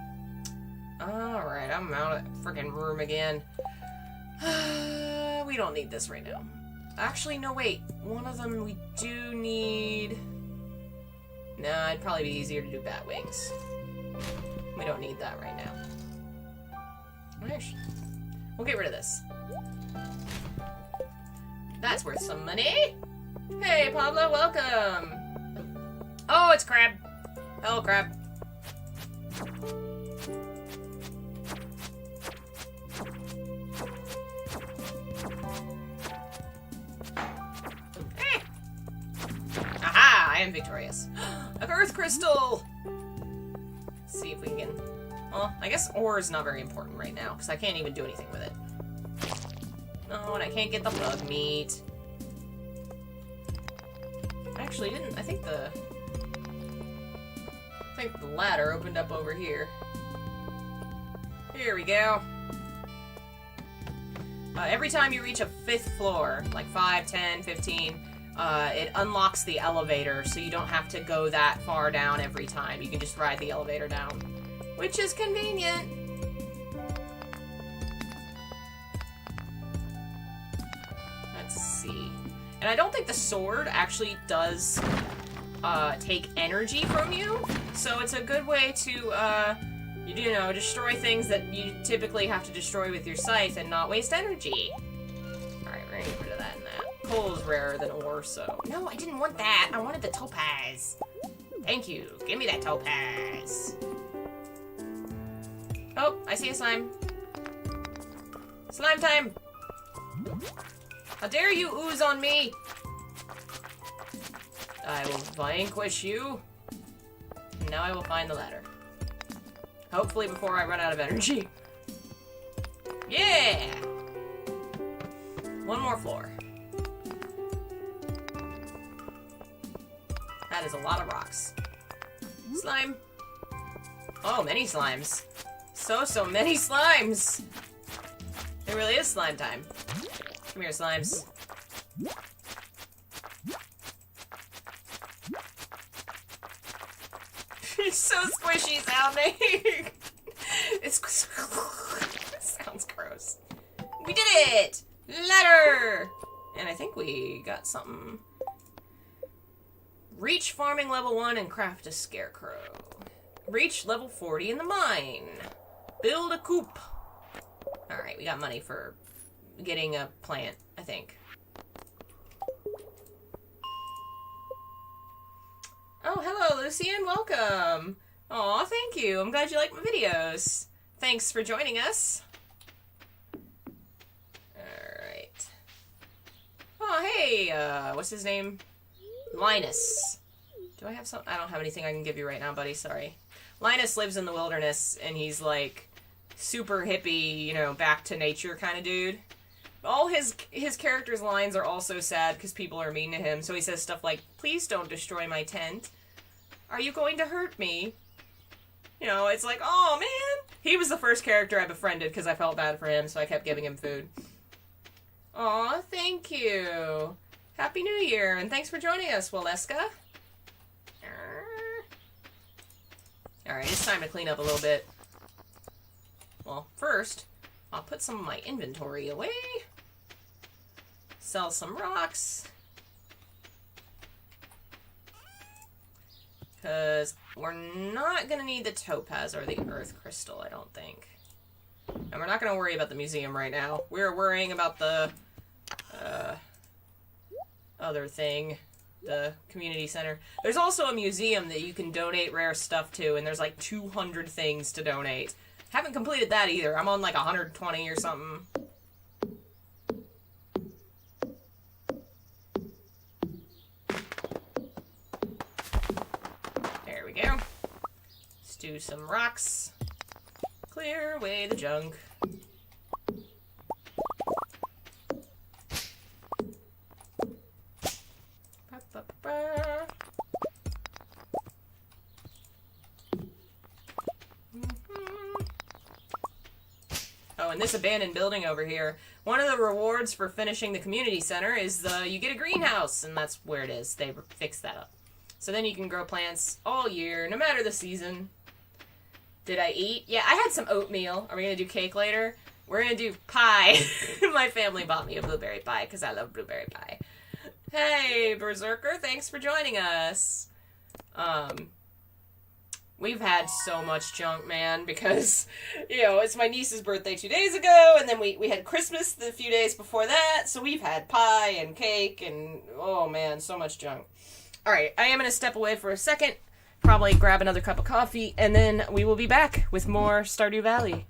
Alright, I'm out of the freaking room again. We don't need this right now. Actually, no, wait. One of them we do need... Nah, it'd probably be easier to do bat wings. We don't need that right now. We'll get rid of this. That's worth some money. Hey, Pablo, welcome. Oh, it's crab. Hello, crab. Aha, I am victorious. An earth crystal. Let's see if we can... Well, I guess ore is not very important right now, because I can't even do anything with it. Oh, and I can't get the bug meat. I actually didn't... I think the ladder opened up over here. Here we go. Every time you reach a 5th floor, like 5, 10, 15, it unlocks the elevator, so you don't have to go that far down every time. You can just ride the elevator down, which is convenient. Let's see. And I don't think the sword actually does take energy from you, so it's a good way to, you know, destroy things that you typically have to destroy with your scythe and not waste energy. Alright, we're gonna get rid of that and that. Coal is rarer than ore, so... No, I didn't want that! I wanted the topaz! Thank you! Give me that topaz! Oh, I see a slime. Slime time! How dare you ooze on me! I will vanquish you. And now I will find the ladder. Hopefully before I run out of energy. Yeah! One more floor. That is a lot of rocks. Slime. Oh, many slimes. So many slimes! It really is slime time. Come here, slimes. It's so squishy sounding. It sounds gross. We did it! Ladder! And I think we got something. Reach farming level 1 and craft a scarecrow. Reach level 40 in the mine. Build a coop. Alright, we got money for getting a plant, I think. Oh, hello, Lucian. Welcome. Aw, thank you. I'm glad you like my videos. Thanks for joining us. Alright. Oh, hey, what's his name? Linus. Do I have some? I don't have anything I can give you right now, buddy. Sorry. Linus lives in the wilderness, and he's, like, super hippie, you know, back to nature kind of dude. All his character's lines are also sad because people are mean to him, so he says stuff like, "Please don't destroy my tent. Are you going to hurt me?" You know, it's like, oh man! He was the first character I befriended because I felt bad for him, so I kept giving him food. Aw, thank you! Happy New Year, and thanks for joining us, Waleska. Alright, it's time to clean up a little bit. Well, first, I'll put some of my inventory away. Sell some rocks. Because we're not going to need the topaz or the earth crystal, I don't think. And we're not going to worry about the museum right now. We're worrying about the other thing, the community center. There's also a museum that you can donate rare stuff to, and there's like 200 things to donate. Haven't completed that either. I'm on like 120 or something. There we go. Let's do some rocks. Clear away the junk. Oh, and this abandoned building over here, one of the rewards for finishing the community center is you get a greenhouse, and that's where it is. They fixed that up. So then you can grow plants all year, no matter the season. Did I eat? Yeah, I had some oatmeal. Are we going to do cake later? We're going to do pie. My family bought me a blueberry pie because I love blueberry pie. Hey, Berserker, thanks for joining us. We've had so much junk, man, because, you know, it's my niece's birthday 2 days ago, and then we had Christmas the few days before that, so we've had pie and cake, and, oh man, so much junk. Alright, I am going to step away for a second, probably grab another cup of coffee, and then we will be back with more Stardew Valley.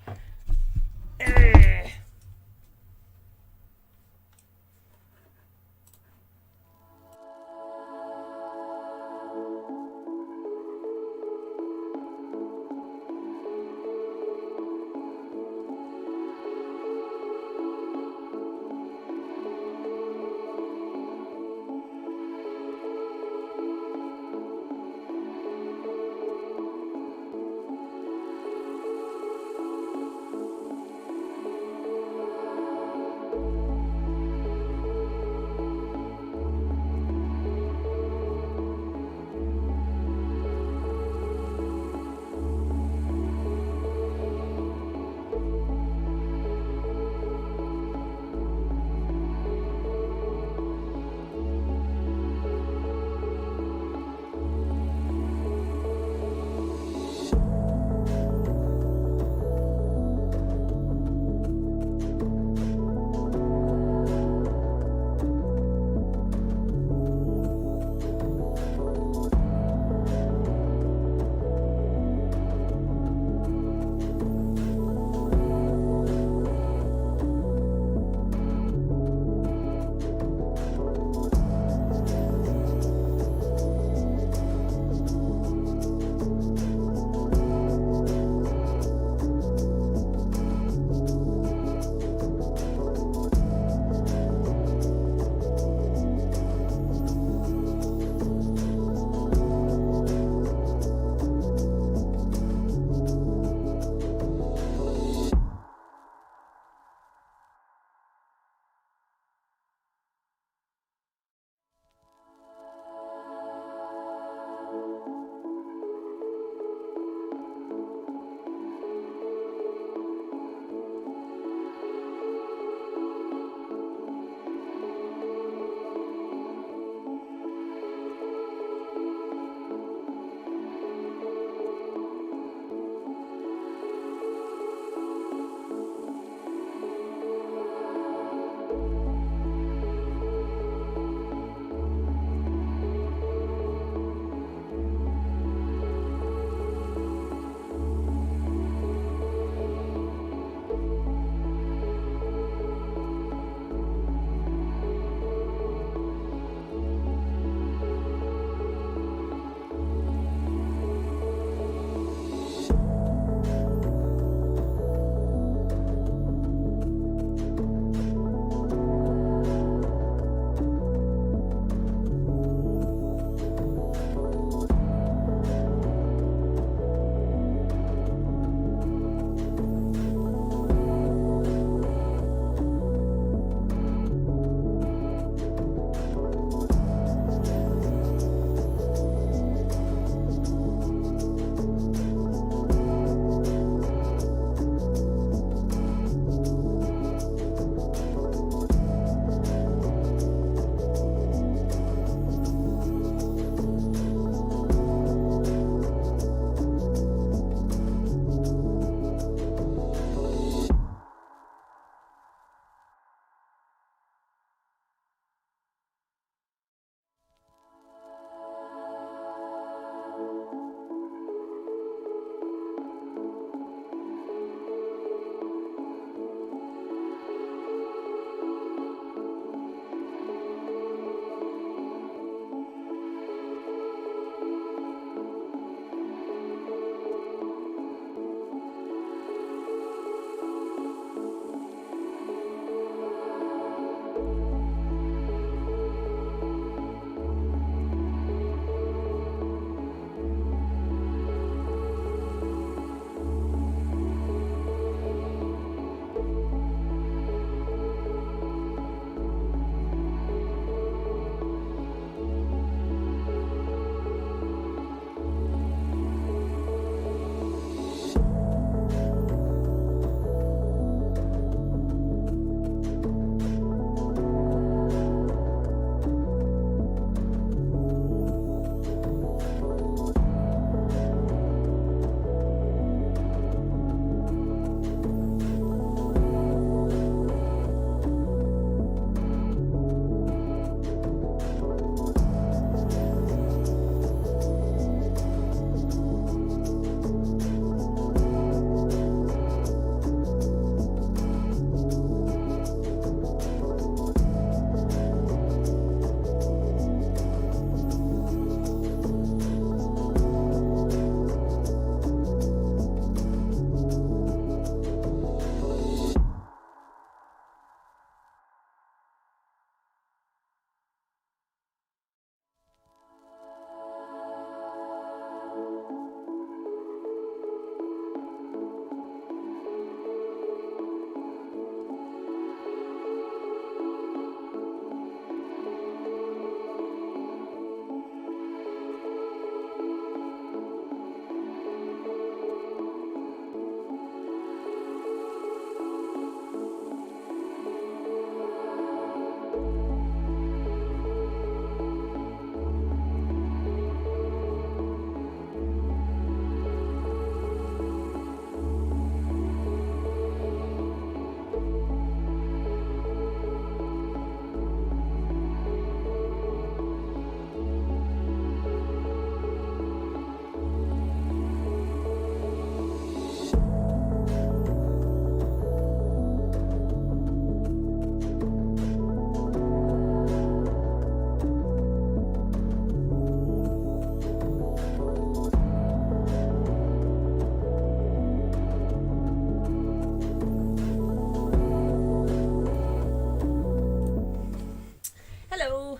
So,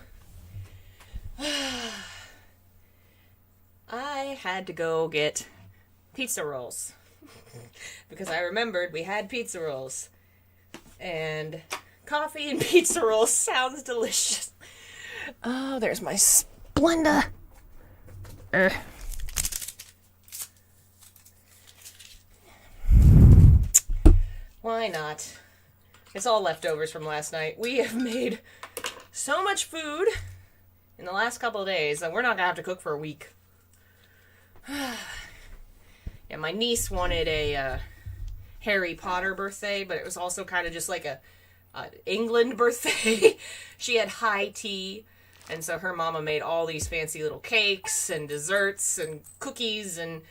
I had to go get pizza rolls. Because I remembered we had pizza rolls. And coffee and pizza rolls sounds delicious. Oh, there's my Splenda. Why not? It's all leftovers from last night. We have made so much food in the last couple of days that we're not gonna have to cook for a week. Yeah, my niece wanted a Harry Potter birthday, but it was also kind of just like a England birthday. She had high tea, and so her mama made all these fancy little cakes and desserts and cookies and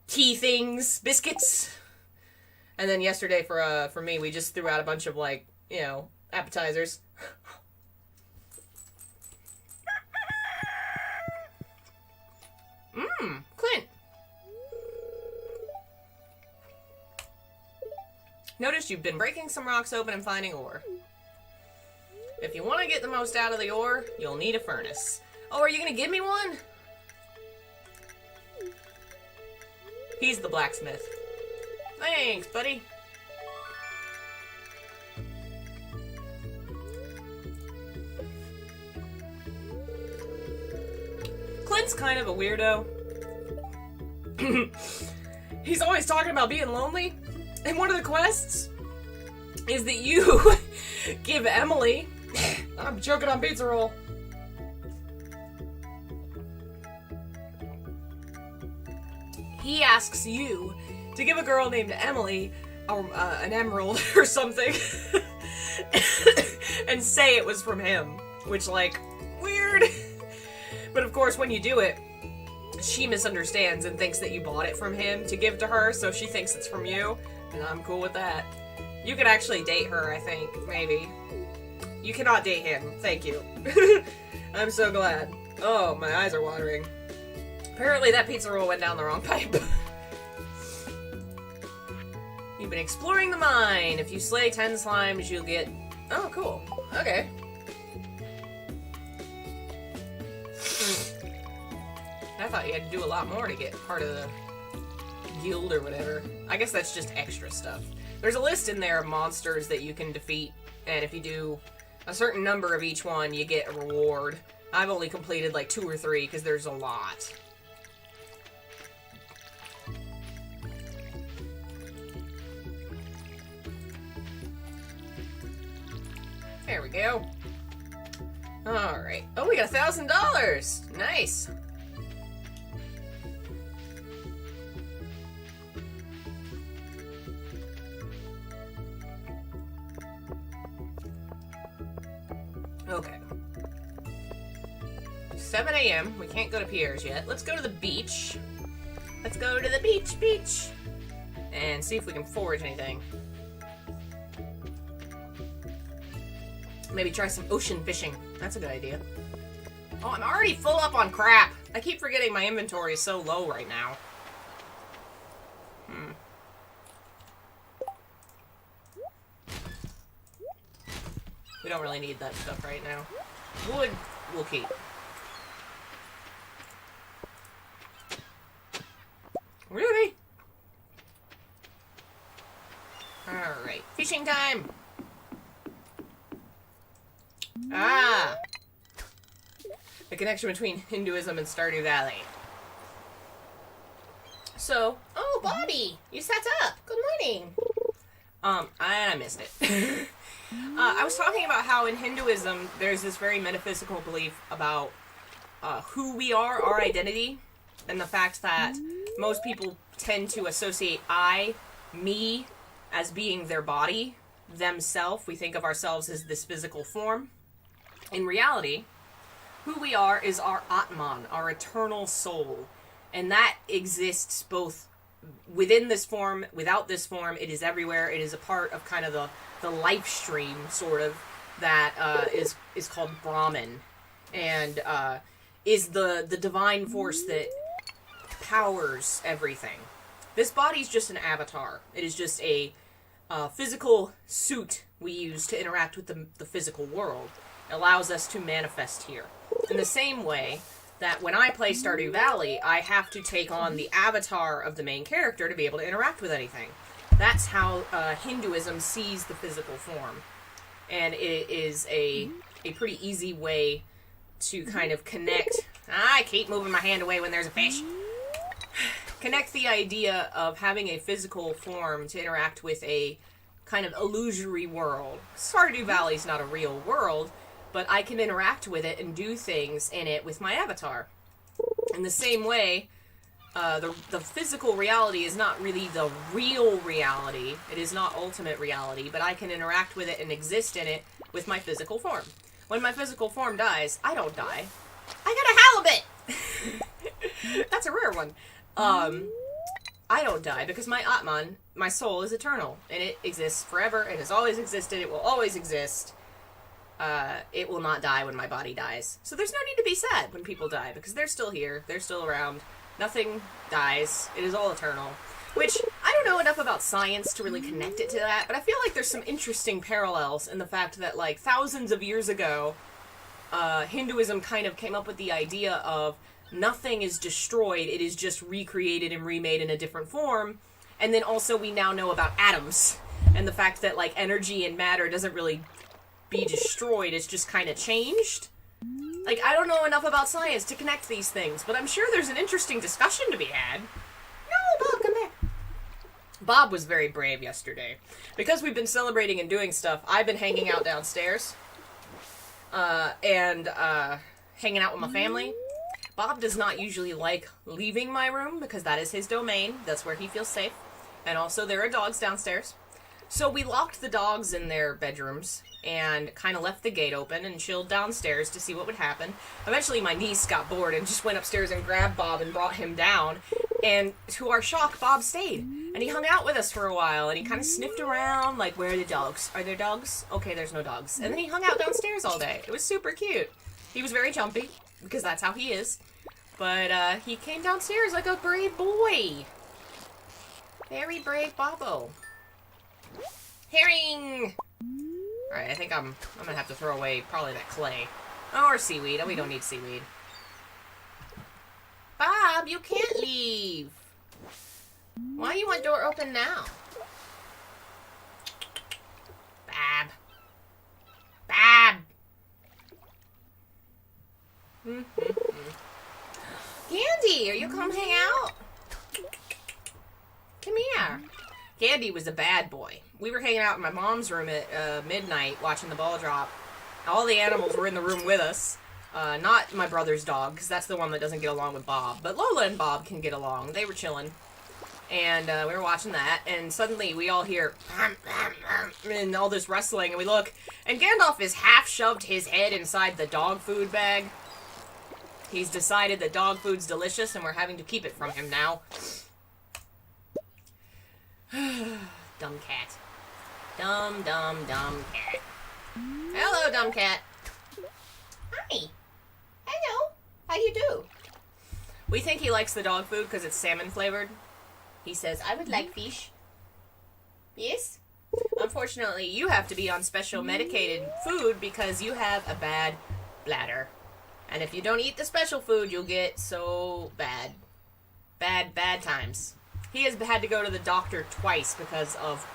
tea things, biscuits. And then yesterday for me, we just threw out a bunch of, like, you know, appetizers. Clint. Notice you've been breaking some rocks open and finding ore. If you want to get the most out of the ore, you'll need a furnace. Oh, are you going to give me one? He's the blacksmith. Thanks, buddy. Clint's kind of a weirdo. He's always talking about being lonely. And one of the quests is that you give Emily... I'm choking on pizza roll. He asks you to give a girl named Emily an emerald or something and say it was from him. Which, like, weird. But of course, when you do it, she misunderstands and thinks that you bought it from him to give to her, so she thinks it's from you. And I'm cool with that. You could actually date her, I think. Maybe. You cannot date him. Thank you. I'm so glad. Oh, my eyes are watering. Apparently that pizza roll went down the wrong pipe. You've been exploring the mine. If you slay 10 slimes, you'll get... Oh, cool. Okay. I thought you had to do a lot more to get part of the guild or whatever. I guess that's just extra stuff. There's a list in there of monsters that you can defeat, and if you do a certain number of each one, you get a reward. I've only completed like 2 or 3 because there's a lot. There we go. Alright. Oh, we got $1,000! Nice! Okay. 7 a.m. We can't go to Pierre's yet. Let's go to the beach. Let's go to the beach. And see if we can forage anything. Maybe try some ocean fishing. That's a good idea. Oh, I'm already full up on crap. I keep forgetting my inventory is so low right now. We don't really need that stuff right now. Wood, we'll keep. Really? Alright, fishing time! Ah! The connection between Hinduism and Stardew Valley. So, oh, Bobby! You sat up! Good morning! I missed it. I was talking about how in Hinduism there's this very metaphysical belief about who we are, our identity, and the fact that most people tend to associate me, as being their body, themself. We think of ourselves as this physical form. In reality, who we are is our Atman, our eternal soul. And that exists both within this form, without this form. It is everywhere. It is a part of kind of the life stream, sort of, that is called Brahman. And is the divine force that powers everything. This body's just an avatar. It is just a physical suit we use to interact with the physical world. allows us to manifest here. In the same way that when I play Stardew Valley, I have to take on the avatar of the main character to be able to interact with anything. That's how Hinduism sees the physical form. And it is a pretty easy way to kind of connect... I keep moving my hand away when there's a fish. Connect the idea of having a physical form to interact with a kind of illusory world. Stardew Valley is not a real world, but I can interact with it and do things in it with my avatar. In the same way, the physical reality is not really the real reality. It is not ultimate reality, but I can interact with it and exist in it with my physical form. When my physical form dies, I don't die. I got a halibut! That's a rare one. I don't die because my Atman, my soul, is eternal. And it exists forever. It has always existed. It will always exist. It will not die when my body dies. So there's no need to be sad when people die because they're still here. They're still around. Nothing dies. It is all eternal. Which, I don't know enough about science to really connect it to that, but I feel like there's some interesting parallels in the fact that, like, thousands of years ago, Hinduism kind of came up with the idea of nothing is destroyed, it is just recreated and remade in a different form. And then also we now know about atoms, and the fact that, like, energy and matter doesn't really be destroyed, it's just kind of changed. Like, I don't know enough about science to connect these things, but I'm sure there's an interesting discussion to be had. No, Bob, come back. Bob was very brave yesterday. Because we've been celebrating and doing stuff, I've been hanging out downstairs. And hanging out with my family. Bob does not usually like leaving my room because that is his domain. That's where he feels safe. And also there are dogs downstairs. So we locked the dogs in their bedrooms and kind of left the gate open and chilled downstairs to see what would happen. Eventually my niece got bored and just went upstairs and grabbed Bob and brought him down. And to our shock, Bob stayed. And he hung out with us for a while and he kind of sniffed around like, where are the dogs? Are there dogs? Okay, there's no dogs. And then he hung out downstairs all day. It was super cute. He was very jumpy because that's how he is. But he came downstairs like a brave boy. Very brave Bobbo. Herring! Alright, I think I'm gonna have to throw away probably that clay. Oh, or seaweed. Oh, we don't need seaweed. Bob, you can't leave. Why do you want door open now? Bob. Bob! Candy, are you come hang out? Come here. Candy was a bad boy. We were hanging out in my mom's room at midnight watching the ball drop. All the animals were in the room with us. Not my brother's dog, because that's the one that doesn't get along with Bob. But Lola and Bob can get along. They were chilling. And we were watching that, and suddenly we all hear and all this rustling, and we look, and Gandalf has half shoved his head inside the dog food bag. He's decided that dog food's delicious, and we're having to keep it from him now. Dumb cat. Dumb cat. Hello, dumb cat. Hi. Hello. How you do? We think he likes the dog food because it's salmon flavored. He says, I would like fish. Yes? Unfortunately, you have to be on special medicated food because you have a bad bladder. And if you don't eat the special food, you'll get so bad. Bad times. He has had to go to the doctor twice because of,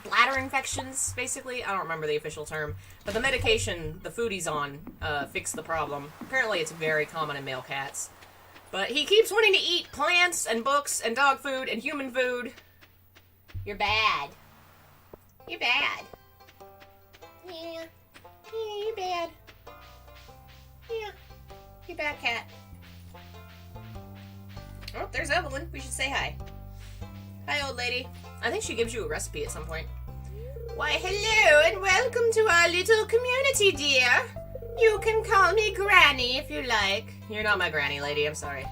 bladder infections, basically? I don't remember the official term. But the medication, the food he's on, fixed the problem. Apparently it's very common in male cats. But he keeps wanting to eat plants and books and dog food and human food. You're bad. You're bad. Yeah. Yeah, you're bad. Yeah. You're bad cat. Oh, there's Evelyn. We should say hi. Hi, old lady. I think she gives you a recipe at some point. Why, hello, and welcome to our little community, dear. You can call me Granny if you like. You're not my granny, lady. I'm sorry.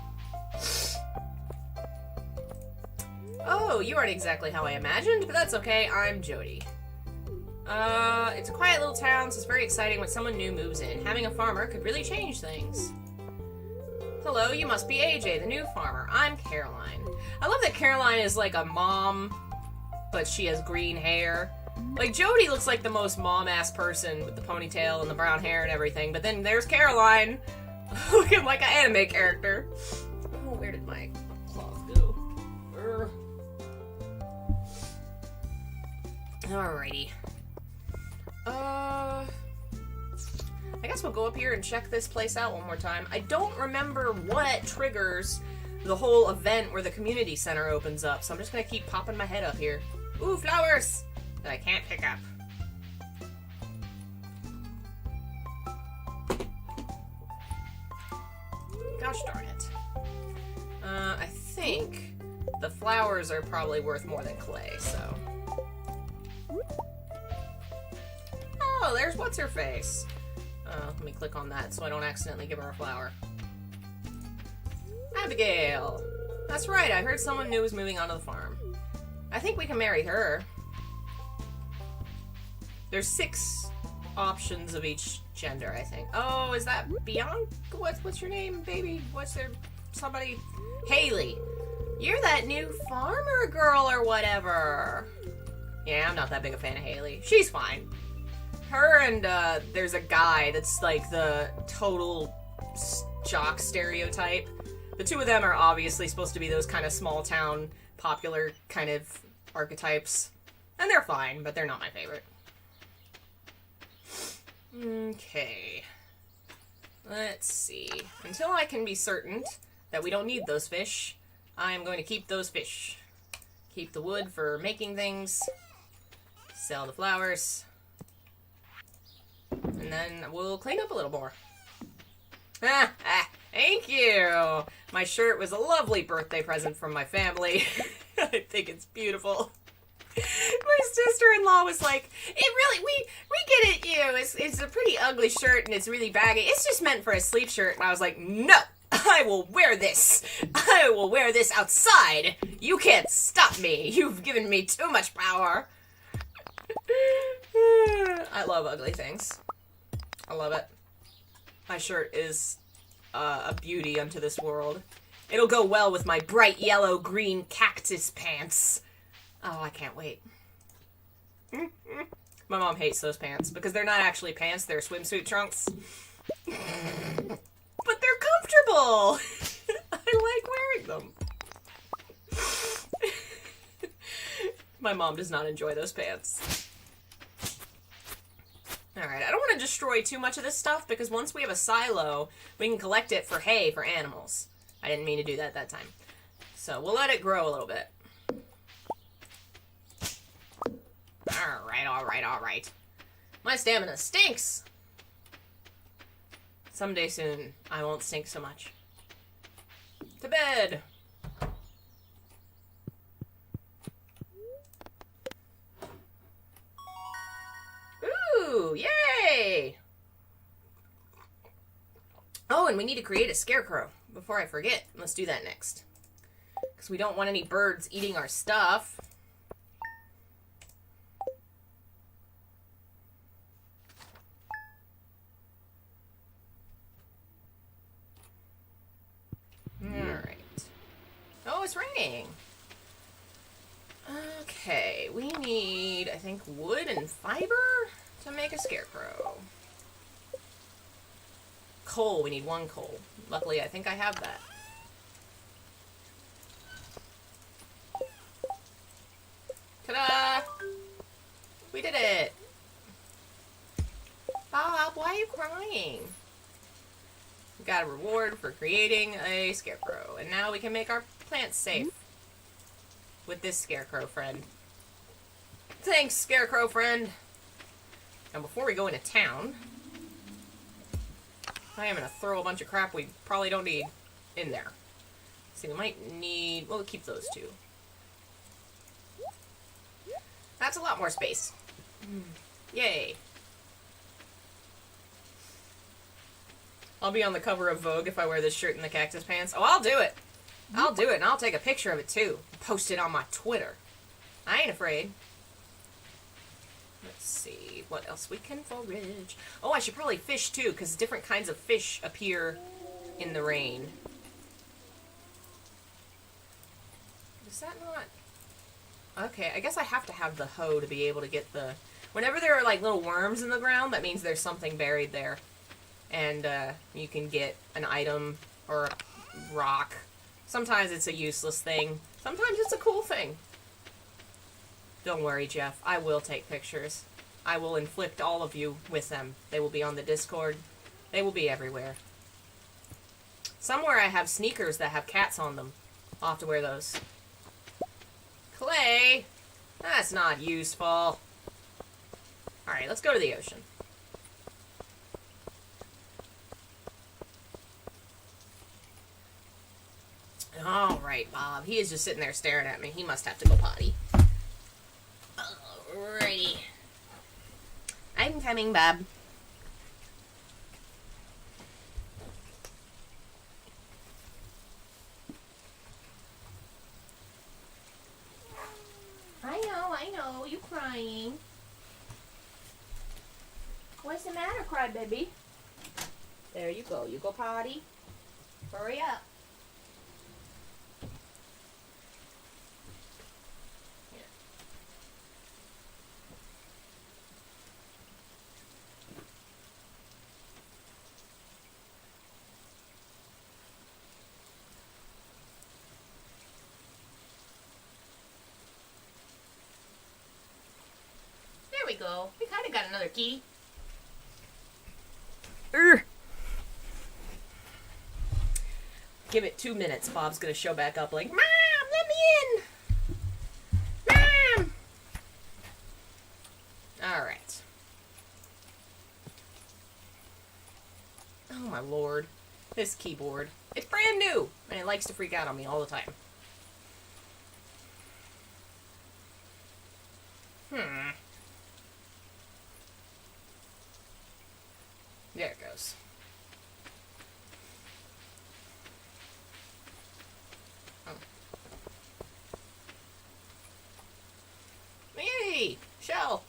Oh, you aren't exactly how I imagined, but that's okay. I'm Jody. It's a quiet little town, so it's very exciting when someone new moves in. Having a farmer could really change things. Hello, you must be AJ, the new farmer. I'm Caroline. I love that Caroline is like a mom, but she has green hair. Like, Jody looks like the most mom-ass person with the ponytail and the brown hair and everything, but then there's Caroline, looking like an anime character. Oh, where did my cloth go? Alrighty. I guess we'll go up here and check this place out one more time. I don't remember what triggers the whole event where the community center opens up, so I'm just gonna keep popping my head up here. Ooh, flowers! That I can't pick up. Gosh darn it. I think the flowers are probably worth more than clay, so... Oh, there's what's-her-face. Let me click on that so I don't accidentally give her a flower. Abigail! That's right, I heard someone new was moving onto the farm. I think we can marry her. There's 6 options of each gender, I think. Oh, is that Bianca? What's your name, baby? What's there? Somebody? Haley. You're that new farmer girl or whatever. Yeah, I'm not that big a fan of Haley. She's fine. Her and, there's a guy that's like the total jock stereotype. The two of them are obviously supposed to be those kind of small town, popular kind of archetypes. And they're fine, but they're not my favorite. Okay. Let's see. Until I can be certain that we don't need those fish, I am going to keep those fish. Keep the wood for making things. Sell the flowers. And then we'll clean up a little more. Thank you! My shirt was a lovely birthday present from my family. I think it's beautiful. My sister-in-law was like, we get it, you. It's a pretty ugly shirt and it's really baggy. It's just meant for a sleep shirt. And I was like, no! I will wear this. I will wear this outside. You can't stop me. You've given me too much power. I love ugly things. I love it. My shirt is a beauty unto this world. It'll go well with my bright yellow-green cactus pants. Oh, I can't wait. My mom hates those pants because they're not actually pants, they're swimsuit trunks. But they're comfortable! I like wearing them. My mom does not enjoy those pants. Alright, I don't want to destroy too much of this stuff because once we have a silo, we can collect it for hay for animals. I didn't mean to do that time. So we'll let it grow a little bit. Alright. My stamina stinks! Someday soon, I won't stink so much. To bed! Ooh, yay! Oh, and we need to create a scarecrow. Before I forget, let's do that next. Because we don't want any birds eating our stuff. Alright. Oh, it's raining. Okay, we need, I think, wood and fiber to make a scarecrow. Coal, we need 1 coal. Luckily, I think I have that. Ta-da! We did it! Bob, why are you crying? We got a reward for creating a scarecrow, and now we can make our plants safe. With this scarecrow friend. Thanks, scarecrow friend! Now before we go into town, I am going to throw a bunch of crap we probably don't need in there. See, we might need... Well, we'll keep those 2. That's a lot more space. Yay. I'll be on the cover of Vogue if I wear this shirt and the cactus pants. Oh, I'll do it. I'll do it, and I'll take a picture of it, too. Post it on my Twitter. I ain't afraid. Let's see what else we can forage. Oh, I should probably fish, too, because different kinds of fish appear in the rain. Is that not... Okay, I guess I have to have the hoe to be able to get the... Whenever there are, like, little worms in the ground, that means there's something buried there. And, you can get an item or a rock. Sometimes it's a useless thing. Sometimes it's a cool thing. Don't worry, Jeff. I will take pictures. I will inflict all of you with them. They will be on the Discord. They will be everywhere. Somewhere I have sneakers that have cats on them. I'll have to wear those. Clay! That's not useful. Alright, let's go to the ocean. Alright, Bob. He is just sitting there staring at me. He must have to go potty. Alrighty. I'm coming, Bob. I know. You crying. What's the matter, crybaby? There you go. You go potty. Hurry up. There we go. We kind of got another key. Give it 2 minutes. Bob's gonna show back up like, Mom, let me in! Mom! Alright. Oh my lord. This keyboard. It's brand new! And it likes to freak out on me all the time. There it goes. Oh. Yay! Shell!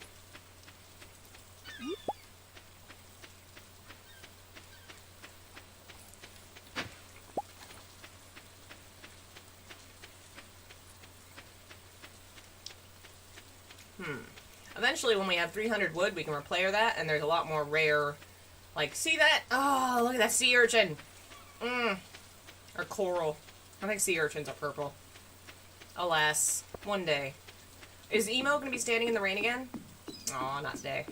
Eventually, when we have 300 wood, we can replayer that, and there's a lot more rare... Like, see that? Oh, look at that sea urchin. Or coral. I think sea urchins are purple. Alas. One day. Is Emo going to be standing in the rain again? Aw, not today.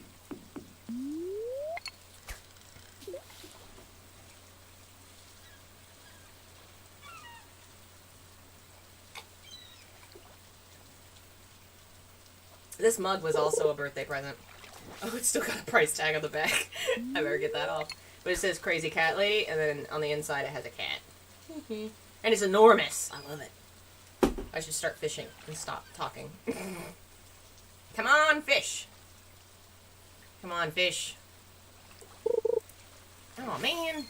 This mug was also a birthday present. Oh, it's still got a price tag on the back. I better get that off. But it says Crazy Cat Lady, and then on the inside it has a cat. And it's enormous. I love it. I should start fishing and stop talking. Come on, fish. Come on, fish. Oh, man.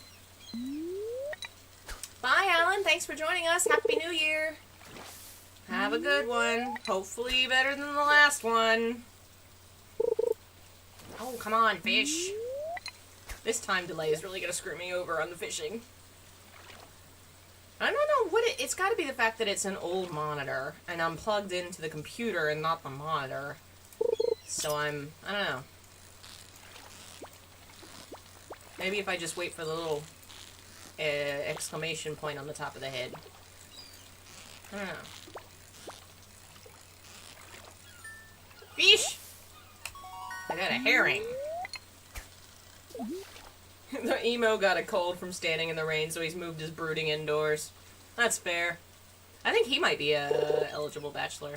Bye, Alan. Thanks for joining us. Happy New Year. Have a good one. Hopefully better than the last one. Oh, come on, fish. This time delay is really going to screw me over on the fishing. I don't know what it's got to be the fact that it's an old monitor, and I'm plugged into the computer and not the monitor. So I don't know. Maybe if I just wait for the little exclamation point on the top of the head. I don't know. Fish! I got a herring. The emo got a cold from standing in the rain, so he's moved his brooding indoors. That's fair. I think he might be a eligible bachelor.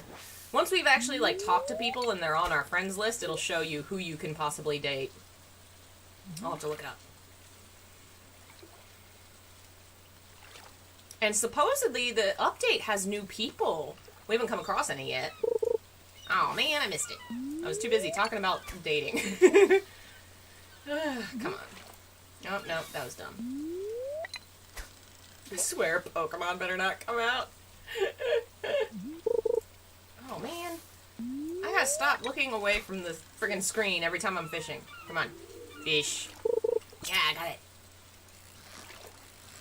Once we've actually, like, talked to people and they're on our friends list, it'll show you who you can possibly date. I'll have to look it up. And supposedly the update has new people. We haven't come across any yet. Oh man, I missed it. I was too busy talking about dating. Come on. Oh, no, that was dumb. I swear Pokemon better not come out. Oh man. I gotta stop looking away from the friggin' screen every time I'm fishing. Come on. Fish. Yeah, I got it.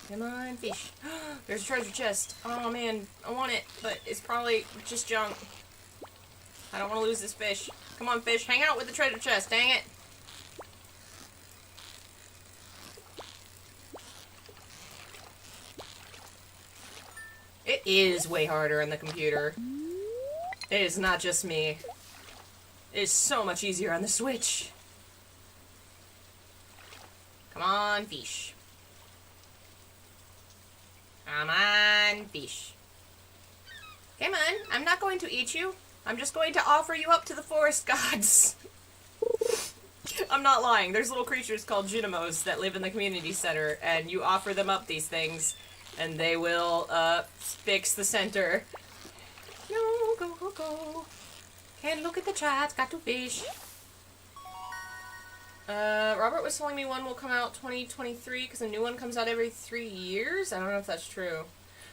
Come on, fish. There's a treasure chest. Oh man, I want it, but it's probably just junk. I don't want to lose this fish. Come on, fish. Hang out with the treasure chest. Dang it. It is way harder in the computer. It is not just me. It is so much easier on the Switch. Come on, fish. Come on, fish. Come on, I'm not going to eat you. I'm just going to offer you up to the forest gods. I'm not lying. There's little creatures called Junimos that live in the community center, and you offer them up these things, and they will, fix the center. No, go, go, go. Can't look at the chat, got to fish. Robert was telling me one will come out 2023, because a new one comes out every 3 years? I don't know if that's true.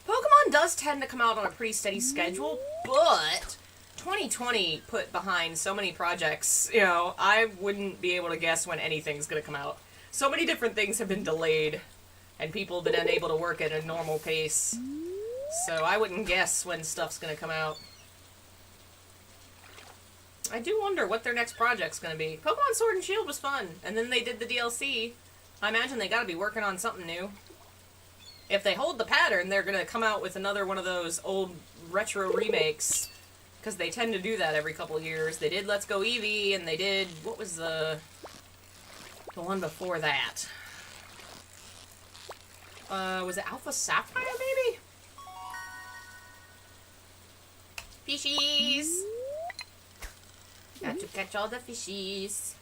Pokemon does tend to come out on a pretty steady schedule, but 2020 put behind so many projects, you know, I wouldn't be able to guess when anything's gonna come out. So many different things have been delayed, and people have been unable to work at a normal pace. So I wouldn't guess when stuff's gonna come out. I do wonder what their next project's gonna be. Pokemon Sword and Shield was fun, and then they did the DLC. I imagine they gotta be working on something new. If they hold the pattern, they're gonna come out with another one of those old retro remakes, because they tend to do that every couple years. They did Let's Go Eevee, and they did, what was the one before that? Was it Alpha Sapphire, maybe? Fishies! Got to catch all the fishies.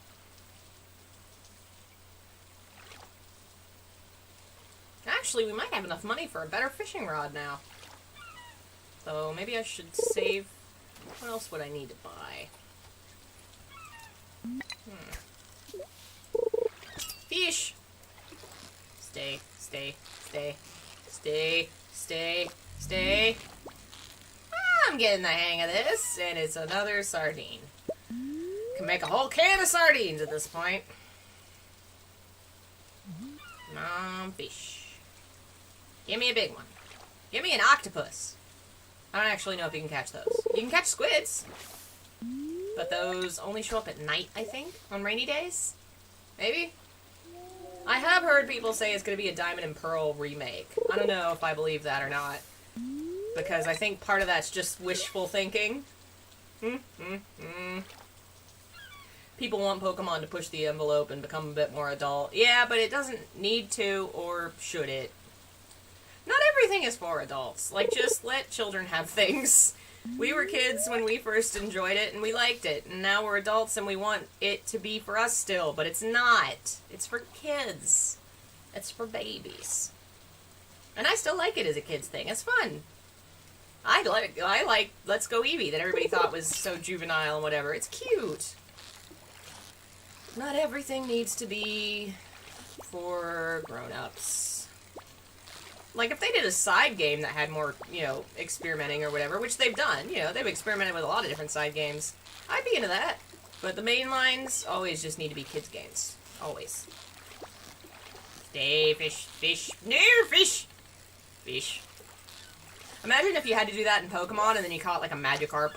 Actually, we might have enough money for a better fishing rod now. So maybe I should save. What else would I need to buy? Fish! Stay, stay, stay, stay, stay, stay. I'm getting the hang of this, and it's another sardine. Can make a whole can of sardines at this point. Fish. Give me a big one. Give me an octopus. I don't actually know if you can catch those. You can catch squids. But those only show up at night, I think, on rainy days. Maybe? I have heard people say it's going to be a Diamond and Pearl remake. I don't know if I believe that or not. Because I think part of that's just wishful thinking. People want Pokemon to push the envelope and become a bit more adult. Yeah, but it doesn't need to, or should it? Not everything is for adults. Like, just let children have things. We were kids when we first enjoyed it, and we liked it. And now we're adults, and we want it to be for us still. But it's not. It's for kids. It's for babies. And I still like it as a kid's thing. It's fun. I like Let's Go Eevee that everybody thought was so juvenile and whatever. It's cute. Not everything needs to be for grown-ups. Like, if they did a side game that had more, you know, experimenting or whatever, which they've done, you know, they've experimented with a lot of different side games, I'd be into that. But the main lines always just need to be kids' games. Always. Stay, fish, fish, no, fish! Fish. Imagine if you had to do that in Pokemon and then you caught, like, a Magikarp.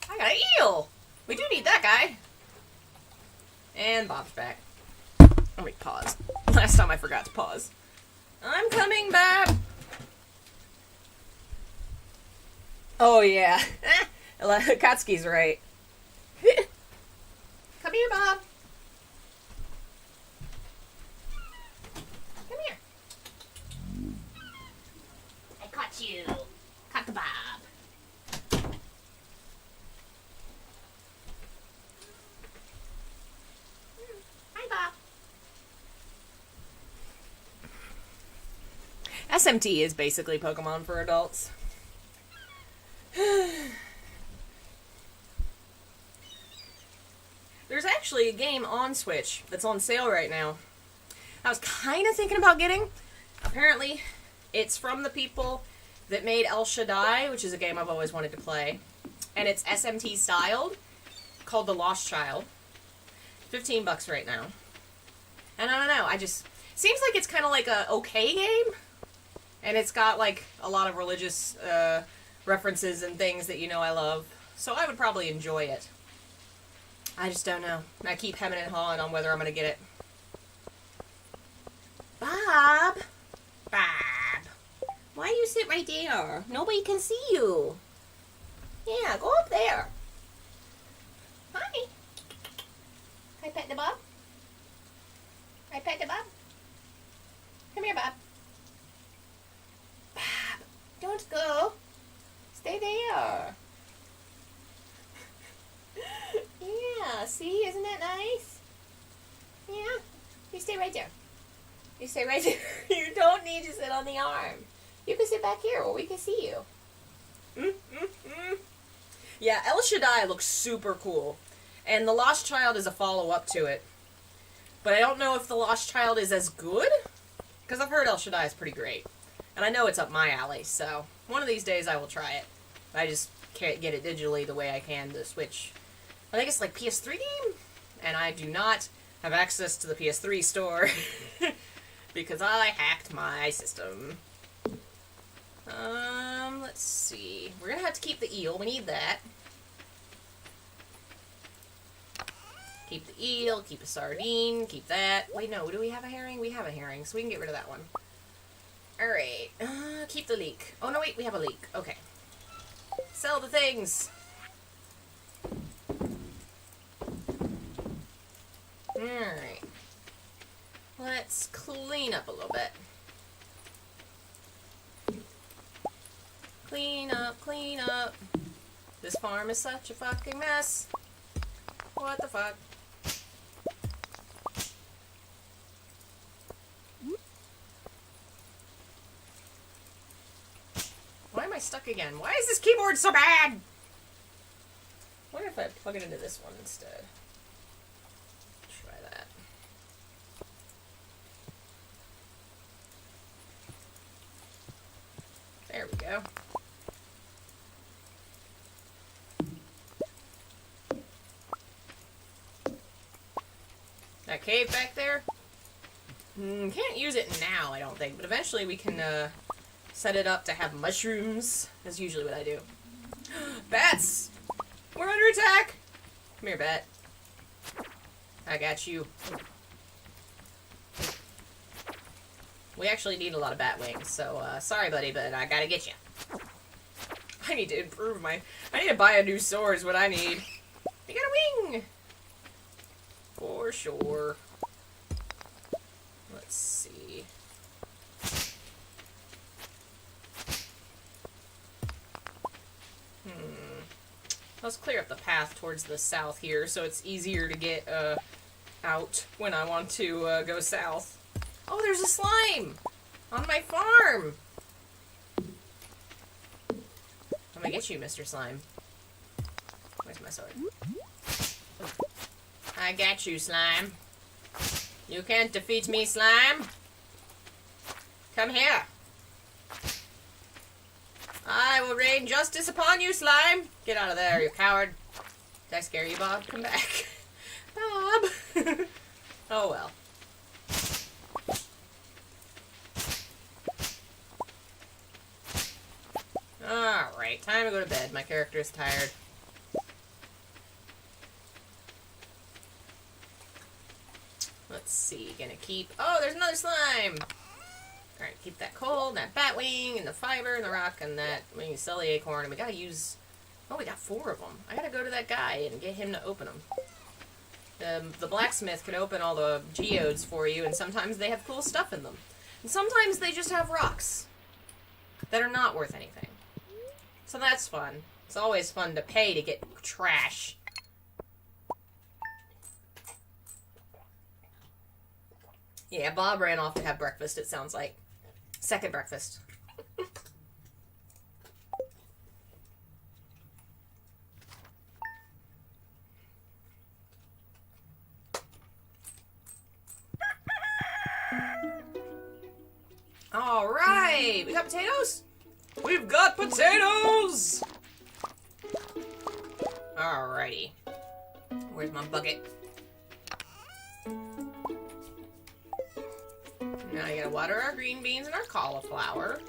I got an eel! We do need that guy. And Bob's back. Let me pause. Last time I forgot to pause. I'm coming back! Oh, yeah. Katsuki's right. Come here, Bob. Come here. I caught you. Caught the Bob. Hi, Bob. SMT is basically Pokemon for adults. There's actually a game on Switch that's on sale right now. I was kind of thinking about getting. Apparently, it's from the people that made El Shaddai, which is a game I've always wanted to play. And it's SMT styled, called The Lost Child. $15 right now. And I don't know, seems like it's kind of like a okay game. And it's got, like, a lot of religious references and things that you know I love. so I would probably enjoy it. I just don't know. I keep hemming and hawing on whether I'm going to get it. Bob! Bob! Why do you sit right there? Nobody can see you. Yeah, go up there. Hi. Can I pet the Bob? Can I pet the Bob? Come here, Bob. Bob, don't go. Stay there. Yeah, see? Isn't that nice? Yeah. You stay right there. You stay right there. You don't need to sit on the arm. You can sit back here where we can see you. Yeah, El Shaddai looks super cool. And The Lost Child is a follow-up to it. But I don't know if The Lost Child is as good. Because I've heard El Shaddai is pretty great. And I know it's up my alley, so one of these days I will try it. I just can't get it digitally the way I can the Switch. I think it's like PS3 game? And I do not have access to the PS3 store. Because I hacked my system. Let's see. We're gonna have to keep the eel. We need that. Keep the eel, keep a sardine, keep that. Wait, no, do we have a herring? We have a herring, so we can get rid of that one. Alright. Keep the leek. Oh, no, wait, we have a leek. Okay. Sell the things. Alright. Let's clean up a little bit. Clean up, clean up. This farm is such a fucking mess. What the fuck? Why am I stuck again? Why is this keyboard so bad? I wonder if I plug it into this one instead. Try that. There we go. That cave back there? Can't use it now, I don't think, but eventually we can set it up to have mushrooms. That's usually what I do. Bats! We're under attack! Come here, bat. I got you. We actually need a lot of bat wings, so sorry, buddy, but I gotta get you. I need to improve my... I need to buy a new sword is what I need. You got a wing! For sure. Let's see. Let's clear up the path towards the south here so it's easier to get out when I want to go south. Oh, there's a slime on my farm. I'm gonna get you, Mr. Slime. Where's my sword? I got you, slime. You can't defeat me, slime. Come here. I will rain justice upon you, slime. Get out of there, you coward. Did I scare you, Bob? Come back. Bob. Oh, well. Alright, time to go to bed. My character is tired. Let's see, gonna keep... Oh, there's another slime! Alright, keep that coal, and that bat wing, and the fiber, and the rock, and that... We can sell the acorn, and we gotta use... Oh, we got 4 of them. I gotta go to that guy and get him to open them. The blacksmith can open all the geodes for you, and sometimes they have cool stuff in them. And sometimes they just have rocks that are not worth anything. So that's fun. It's always fun to pay to get trash. Yeah, Bob ran off to have breakfast, it sounds like. Second breakfast. Alright! We got potatoes? We've got potatoes! Alrighty. Where's my bucket? Now you gotta water our green beans and our cauliflower.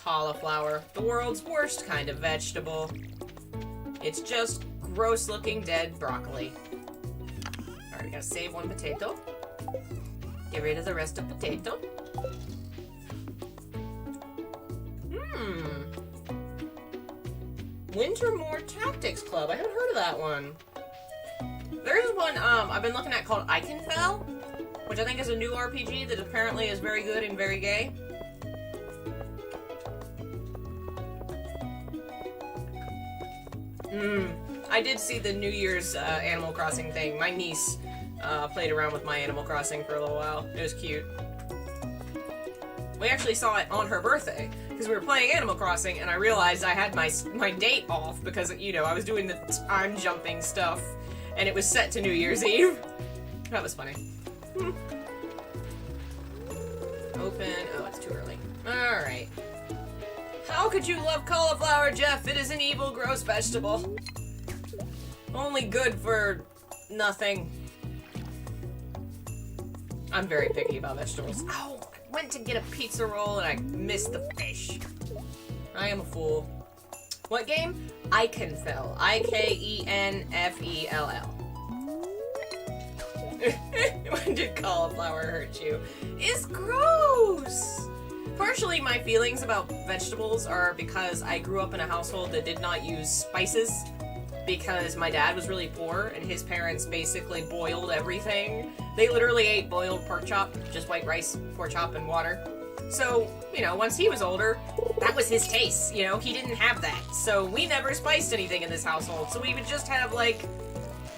Cauliflower, the world's worst kind of vegetable. It's just gross-looking dead broccoli. Alright, we gotta save one potato. Get rid of the rest of potato. Wintermore Tactics Club. I haven't heard of that one. There's one I've been looking at called Iconfell, which I think is a new RPG that apparently is very good and very gay. I did see the New Year's Animal Crossing thing. My niece played around with my Animal Crossing for a little while. It was cute. We actually saw it on her birthday, because we were playing Animal Crossing, and I realized I had my date off, because, you know, I was doing the time-jumping stuff, and it was set to New Year's Eve. That was funny. Open. Oh, it's too early. Alright. How could you love cauliflower, Jeff? It is an evil, gross vegetable. Only good for nothing. I'm very picky about vegetables. Ow! I went to get a pizza roll and I missed the fish. I am a fool. What game? Iconfell. Ikenfell. When did cauliflower hurt you? It's gross! Partially my feelings about vegetables are because I grew up in a household that did not use spices, because my dad was really poor and his parents basically boiled everything. They literally ate boiled pork chop, just white rice, pork chop, and water. So, you know, once he was older, that was his taste, you know? He didn't have that. So we never spiced anything in this household. So we would just have, like,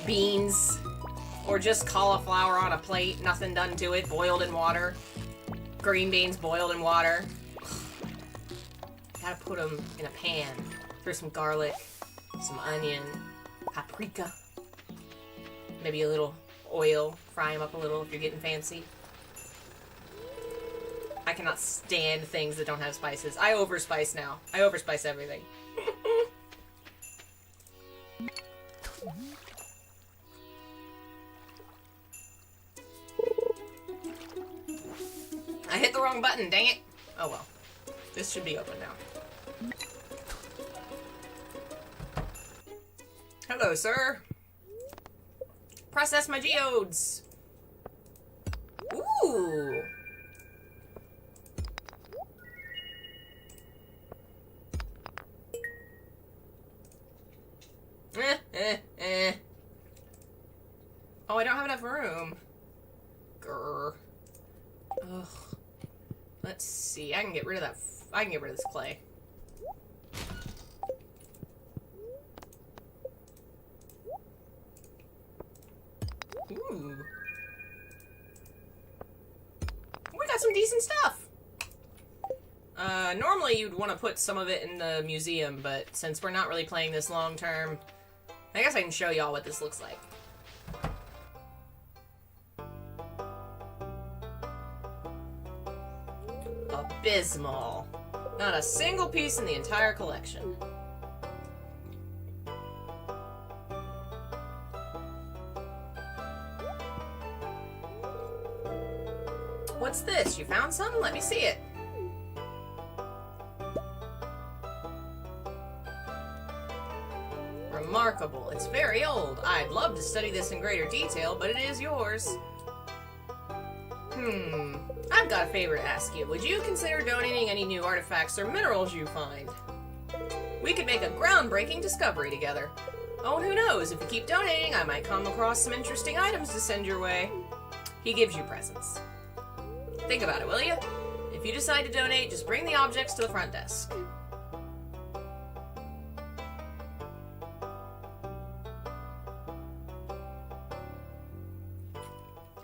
beans or just cauliflower on a plate, nothing done to it, boiled in water. Green beans boiled in water. Gotta put them in a pan. Throw some garlic, some onion, paprika, maybe a little oil. Fry them up a little if you're getting fancy. I cannot stand things that don't have spices. I overspice now. I overspice everything. I hit the wrong button, dang it. Oh well. This should be open now. Hello, sir. Process my geodes. Ooh. Oh, I don't have enough room. Grr. Ugh. Let's see. I can get rid of that. I can get rid of this clay. Ooh. We got some decent stuff. Normally you'd want to put some of it in the museum, but since we're not really playing this long term, I guess I can show y'all what this looks like. Abysmal. Not a single piece in the entire collection. What's this? You found something? Let me see it. Remarkable. It's very old. I'd love to study this in greater detail, but it is yours. I've got a favor to ask you. Would you consider donating any new artifacts or minerals you find? We could make a groundbreaking discovery together. Oh, and who knows? If you keep donating, I might come across some interesting items to send your way. He gives you presents. Think about it, will you? If you decide to donate, just bring the objects to the front desk.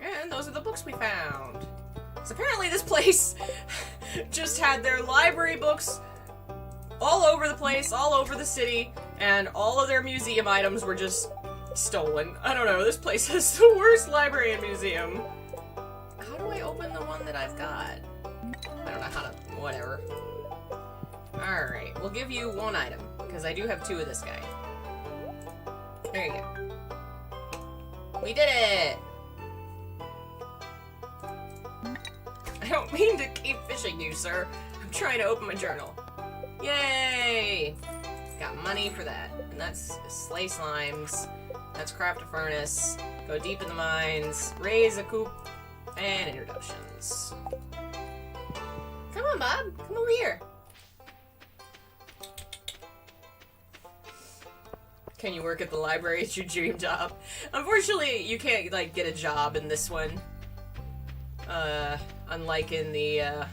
And those are the books we found. So apparently this place just had their library books all over the place, all over the city, and all of their museum items were just stolen. I don't know, this place has the worst library and museum. How do I open the one that I've got? I don't know how to, whatever. Alright, we'll give you one item, because I do have two of this guy. There you go. We did it! I don't mean to keep fishing you, sir. I'm trying to open my journal. Yay! Got money for that. And And that's slay slimes. That's craft a furnace. Go deep in the mines. Raise a coop. And introductions. Come on, Bob. Come over here. Can you work at the library? It's your dream job. Unfortunately, you can't, like, get a job in this one. Unlike in the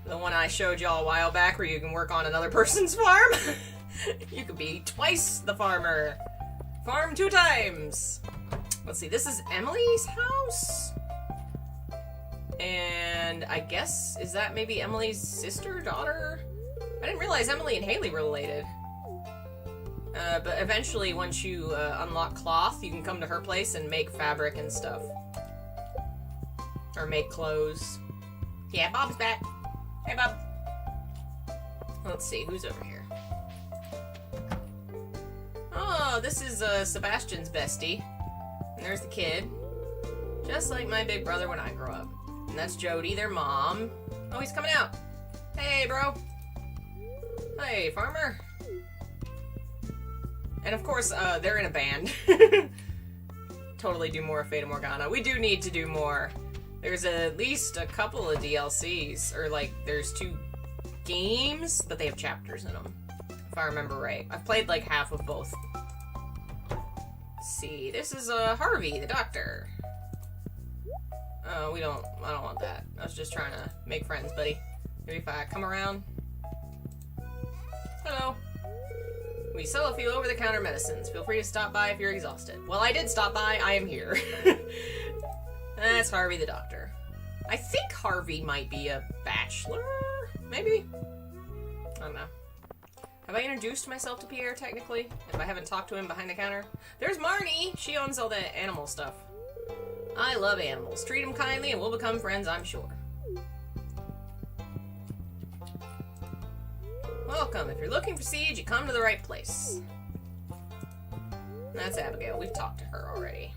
one I showed y'all a while back where you can work on another person's farm. You could be twice the farmer. Farm 2 times. Let's see, this is Emily's house? And I guess, is that maybe Emily's sister, daughter? I didn't realize Emily and Haley were related. But eventually, once you unlock cloth, you can come to her place and make fabric and stuff. Or make clothes. Yeah, Bob's back. Hey, Bob. Let's see, who's over here? Oh, this is Sebastian's bestie. And there's the kid. Just like my big brother when I grew up. And that's Jody, their mom. Oh, he's coming out. Hey, bro. Hey, farmer. And of course, they're in a band. Totally do more Fata Morgana. We do need to do more. There's at least a couple of DLCs. Or, like, there's 2 games, but they have chapters in them. If I remember right. I've played, like, half of both. Let's see. This is, Harvey, the doctor. Oh, I don't want that. I was just trying to make friends, buddy. Maybe if I come around. Hello. We sell a few over-the-counter medicines. Feel free to stop by if you're exhausted. Well, I did stop by. I am here. That's Harvey the doctor. I think Harvey might be a bachelor? Maybe? I don't know. Have I introduced myself to Pierre, technically? If I haven't talked to him behind the counter? There's Marnie! She owns all the animal stuff. I love animals. Treat them kindly and we'll become friends, I'm sure. Welcome. If you're looking for seeds, you come to the right place. That's Abigail. We've talked to her already.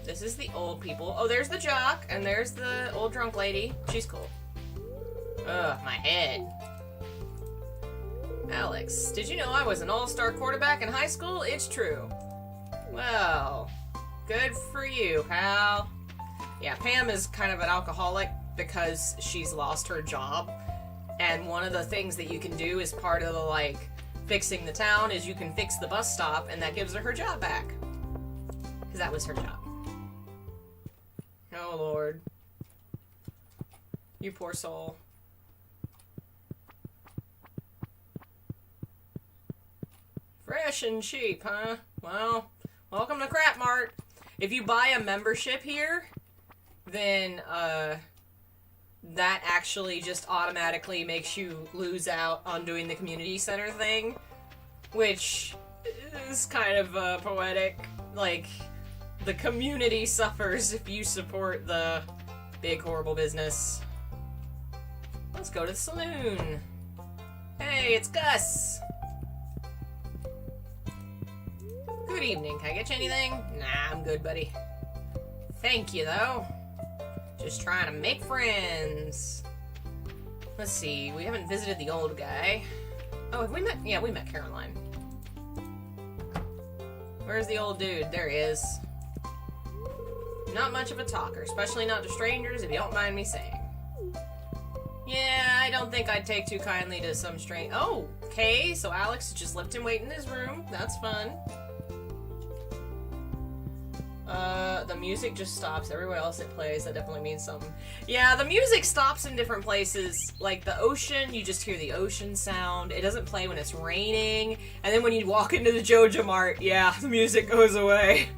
This is the old people. Oh, there's the jock, and there's the old drunk lady. She's cool. Ugh, my head. Alex, did you know I was an all-star quarterback in high school? It's true. Well, good for you, pal. Yeah, Pam is kind of an alcoholic because she's lost her job. And one of the things that you can do as part of the, like, fixing the town is you can fix the bus stop, and that gives her job back. Because that was her job. Oh, Lord. You poor soul. Fresh and cheap, huh? Well, welcome to Crap Mart. If you buy a membership here, then, that actually just automatically makes you lose out on doing the community center thing, which is kind of, poetic. Like, the community suffers if you support the big horrible business. Let's go to the saloon. Hey, it's Gus. Good evening. Can I get you anything? Nah, I'm good, buddy. Thank you, though. Just trying to make friends. Let's see. We haven't visited the old guy. Oh, have we met? Yeah, we met Caroline. Where's the old dude? There he is. Not much of a talker, especially not to strangers, if you don't mind me saying. Yeah, I don't think I'd take too kindly to some strange... Oh, okay, so Alex just left him wait in his room. That's fun. The music just stops. Everywhere else it plays, that definitely means something. Yeah, the music stops in different places. Like the ocean, you just hear the ocean sound. It doesn't play when it's raining. And then when you walk into the Joja Mart, yeah, the music goes away.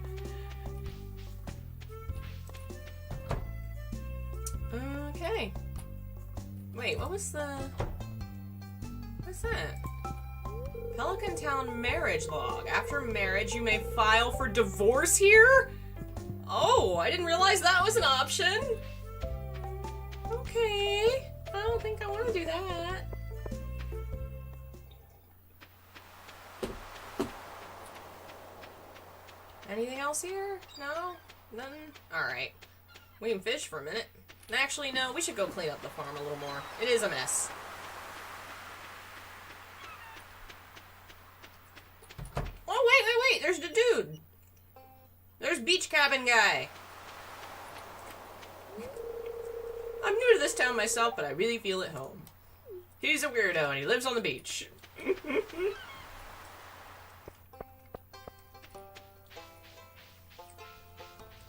Okay. Wait, what's that? Pelican Town marriage log. After marriage, you may file for divorce here? Oh, I didn't realize that was an option. Okay. I don't think I want to do that. Anything else here? No? Nothing? Alright. We can fish for a minute. Actually, no, we should go clean up the farm a little more. It is a mess. dude. There's beach cabin guy. I'm new to this town myself, but I really feel at home. He's a weirdo and he lives on the beach.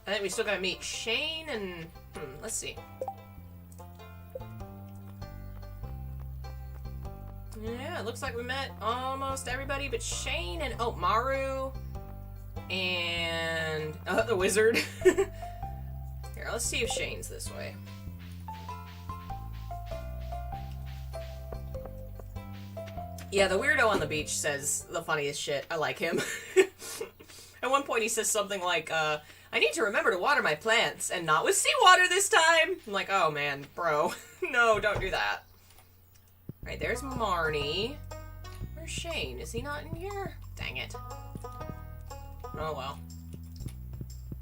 I think we still gotta meet Shane and... let's see. Yeah, it looks like we met almost everybody but Shane and... oh, Maru. And... the wizard. Here, let's see if Shane's this way. Yeah, the weirdo on the beach says the funniest shit. I like him. At one point he says something like, I need to remember to water my plants, and not with seawater this time! I'm like, oh man, bro. No, don't do that. Alright, there's Marnie. Where's Shane? Is he not in here? Dang it. Oh well.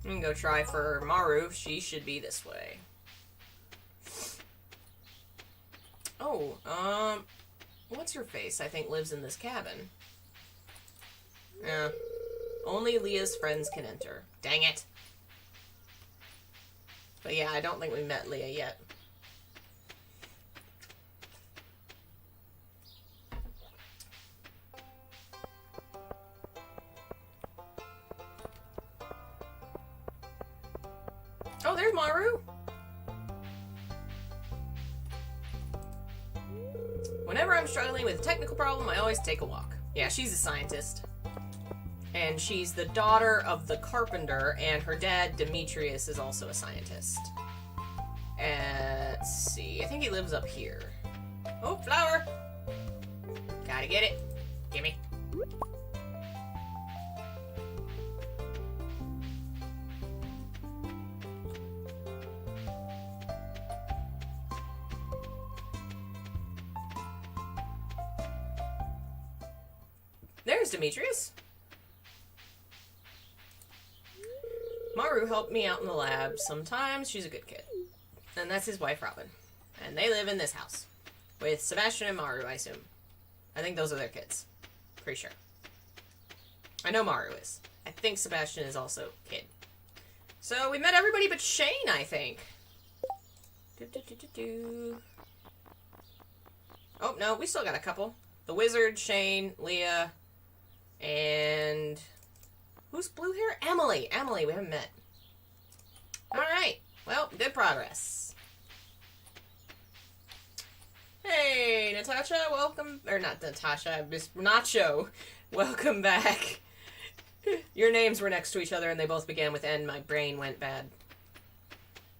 I'm gonna go try for Maru. She should be this way. Oh, what's her face? I think lives in this cabin. Yeah. Only Leah's friends can enter. Dang it. But yeah, I don't think we met Leah yet. Oh, there's Maru. Whenever I'm struggling with a technical problem, I always take a walk. Yeah, she's a scientist. And she's the daughter of the carpenter, and her dad, Demetrius, is also a scientist. And let's see, I think he lives up here. Oh, flower! Gotta get it. Gimme. There's Demetrius. Maru helped me out in the lab sometimes. She's a good kid. And that's his wife, Robin. And they live in this house. With Sebastian and Maru, I assume. I think those are their kids. Pretty sure. I know Maru is. I think Sebastian is also a kid. So we met everybody but Shane, I think. Oh, no, we still got a couple. The wizard, Shane, Leah, and... who's blue hair? Emily. Emily, we haven't met. Alright. Well, good progress. Hey, Natasha, welcome... or not Natasha, Miss Nacho. Welcome back. Your names were next to each other and they both began with N. My brain went bad.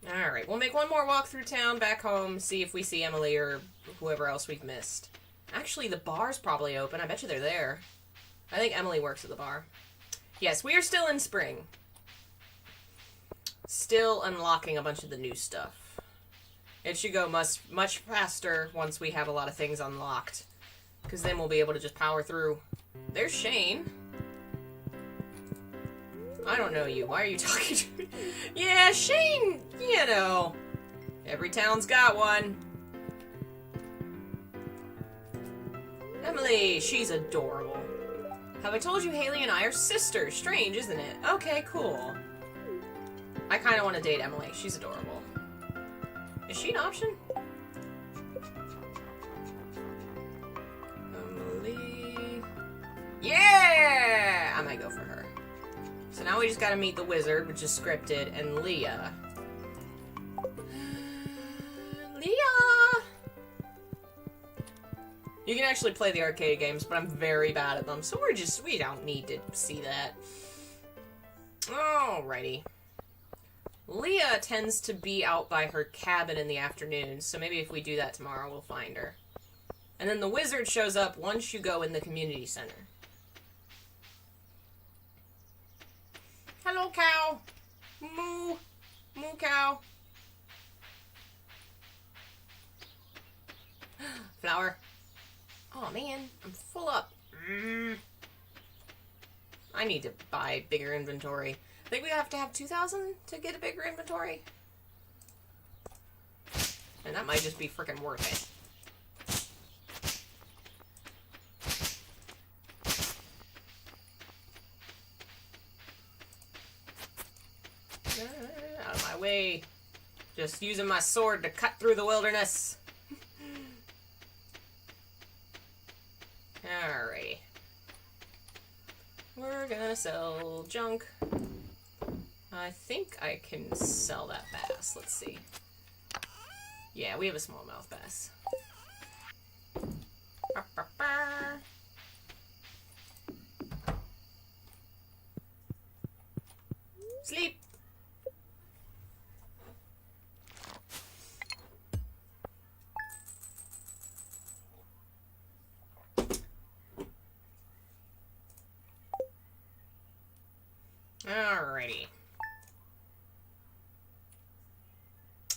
Alright, we'll make one more walk through town, back home, see if we see Emily or whoever else we've missed. Actually, the bar's probably open. I bet you they're there. I think Emily works at the bar. Yes, we are still in spring. Still unlocking a bunch of the new stuff. It should go much faster once we have a lot of things unlocked. Because then we'll be able to just power through. There's Shane. I don't know you. Why are you talking to me? Yeah, Shane, you know. Every town's got one. Emily, she's adorable. Have I told you Haley and I are sisters? Strange, isn't it? Okay, cool. I kind of want to date Emily. She's adorable. Is she an option? Emily... yeah! I might go for her. So now we just gotta meet the wizard, which is scripted, and Leah. Leah! You can actually play the arcade games, but I'm very bad at them, so we don't need to see that. Alrighty. Leah tends to be out by her cabin in the afternoon, so maybe if we do that tomorrow, we'll find her. And then the wizard shows up once you go in the community center. Hello, cow. Moo. Moo, cow. Flower. Oh, man. I'm full up. I need to buy bigger inventory. I think we have to have 2,000 to get a bigger inventory. And that might just be freaking worth it. Out of my way. Just using my sword to cut through the wilderness. Alrighty. We're gonna sell junk. I think I can sell that bass. Let's see. Yeah, we have a smallmouth bass. Sleep! Alrighty.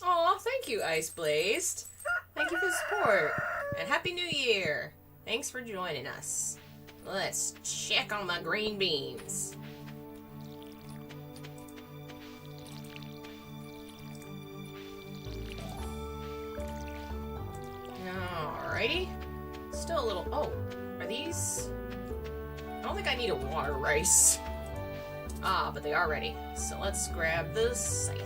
Aw, thank you, Ice Blazed. Thank you for the support. And Happy New Year. Thanks for joining us. Let's check on my green beans. Alrighty. Still a little... Oh, are these... I don't think I need a water rice. Ah, but they are ready. So let's grab the scythe.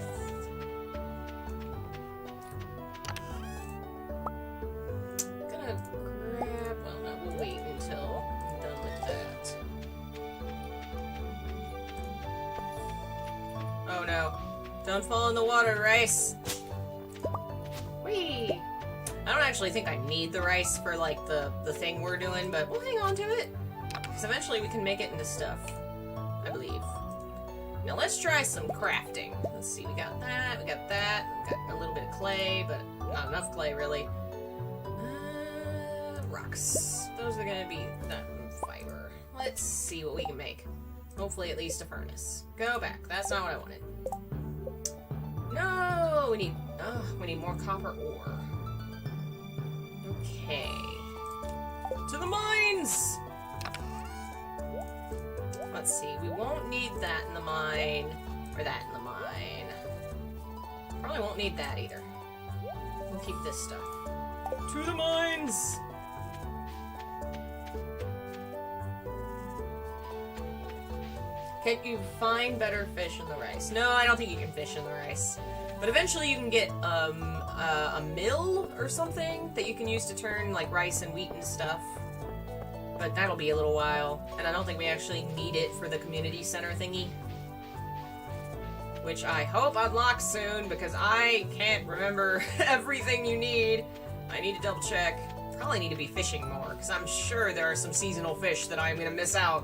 Gonna grab... Well, no, we'll wait until I'm done with that. Oh no. Don't fall in the water, rice. Whee! I don't actually think I need the rice for, like, the thing we're doing, but we'll hang on to it. Because eventually we can make it into stuff. I believe. Now let's try some crafting. Let's see, we got that, we got a little bit of clay, but not enough clay, really. Rocks. Those are gonna be fiber. Let's see what we can make. Hopefully at least a furnace. Go back. That's not what I wanted. No! We need more copper ore. Okay. To the mines! Let's see, we won't need that in the mine, or that in the mine. Probably won't need that either. We'll keep this stuff. To the mines! Can you find better fish in the rice? No, I don't think you can fish in the rice. But eventually you can get a mill or something that you can use to turn like rice and wheat and stuff. But that'll be a little while, and I don't think we actually need it for the community center thingy. Which I hope unlocks soon, because I can't remember everything you need. I need to double check. Probably need to be fishing more, because I'm sure there are some seasonal fish that I'm going to miss out.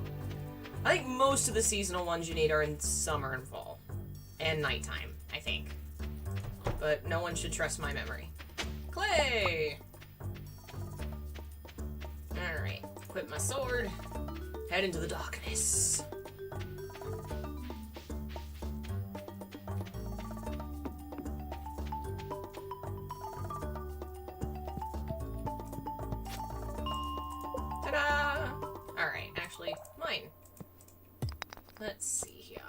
I think most of the seasonal ones you need are in summer and fall. And nighttime, I think. But no one should trust my memory. Clay! Alright. Equip my sword. Head into the darkness. Ta-da! Alright, actually, mine. Let's see here.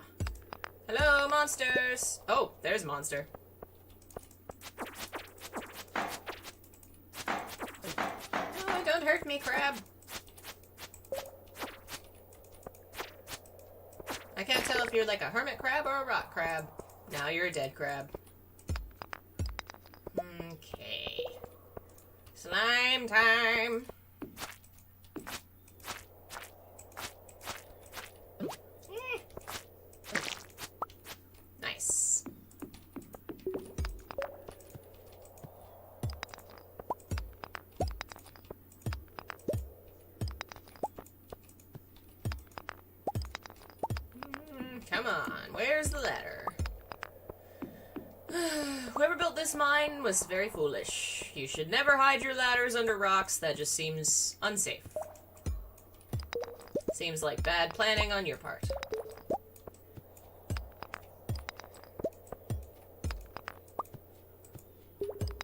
Hello, monsters! Oh, there's a monster. Oh, don't hurt me, crab. I can't tell if you're like a hermit crab or a rock crab. Now you're a dead crab. Okay. Slime time! Nice. Come on, where's the ladder? Whoever built this mine was very foolish. You should never hide your ladders under rocks. That just seems unsafe. Seems like bad planning on your part.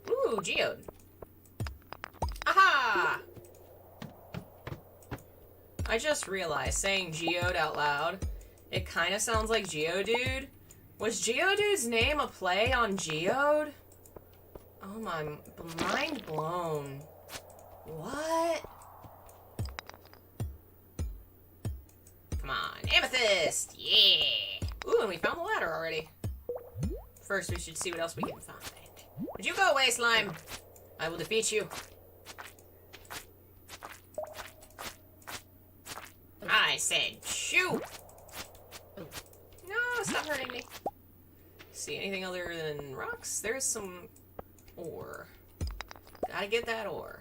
Ooh, geode. Aha! I just realized saying geode out loud, it kind of sounds like Geodude. Was Geodude's name a play on Geode? Oh my, mind blown. What? Come on, amethyst! Yeah! Ooh, and we found the ladder already. first we should see what else we can find. Would you go away, slime? I will defeat you. I said shoot! No, stop hurting me. See anything other than rocks? There's some ore. Gotta get that ore.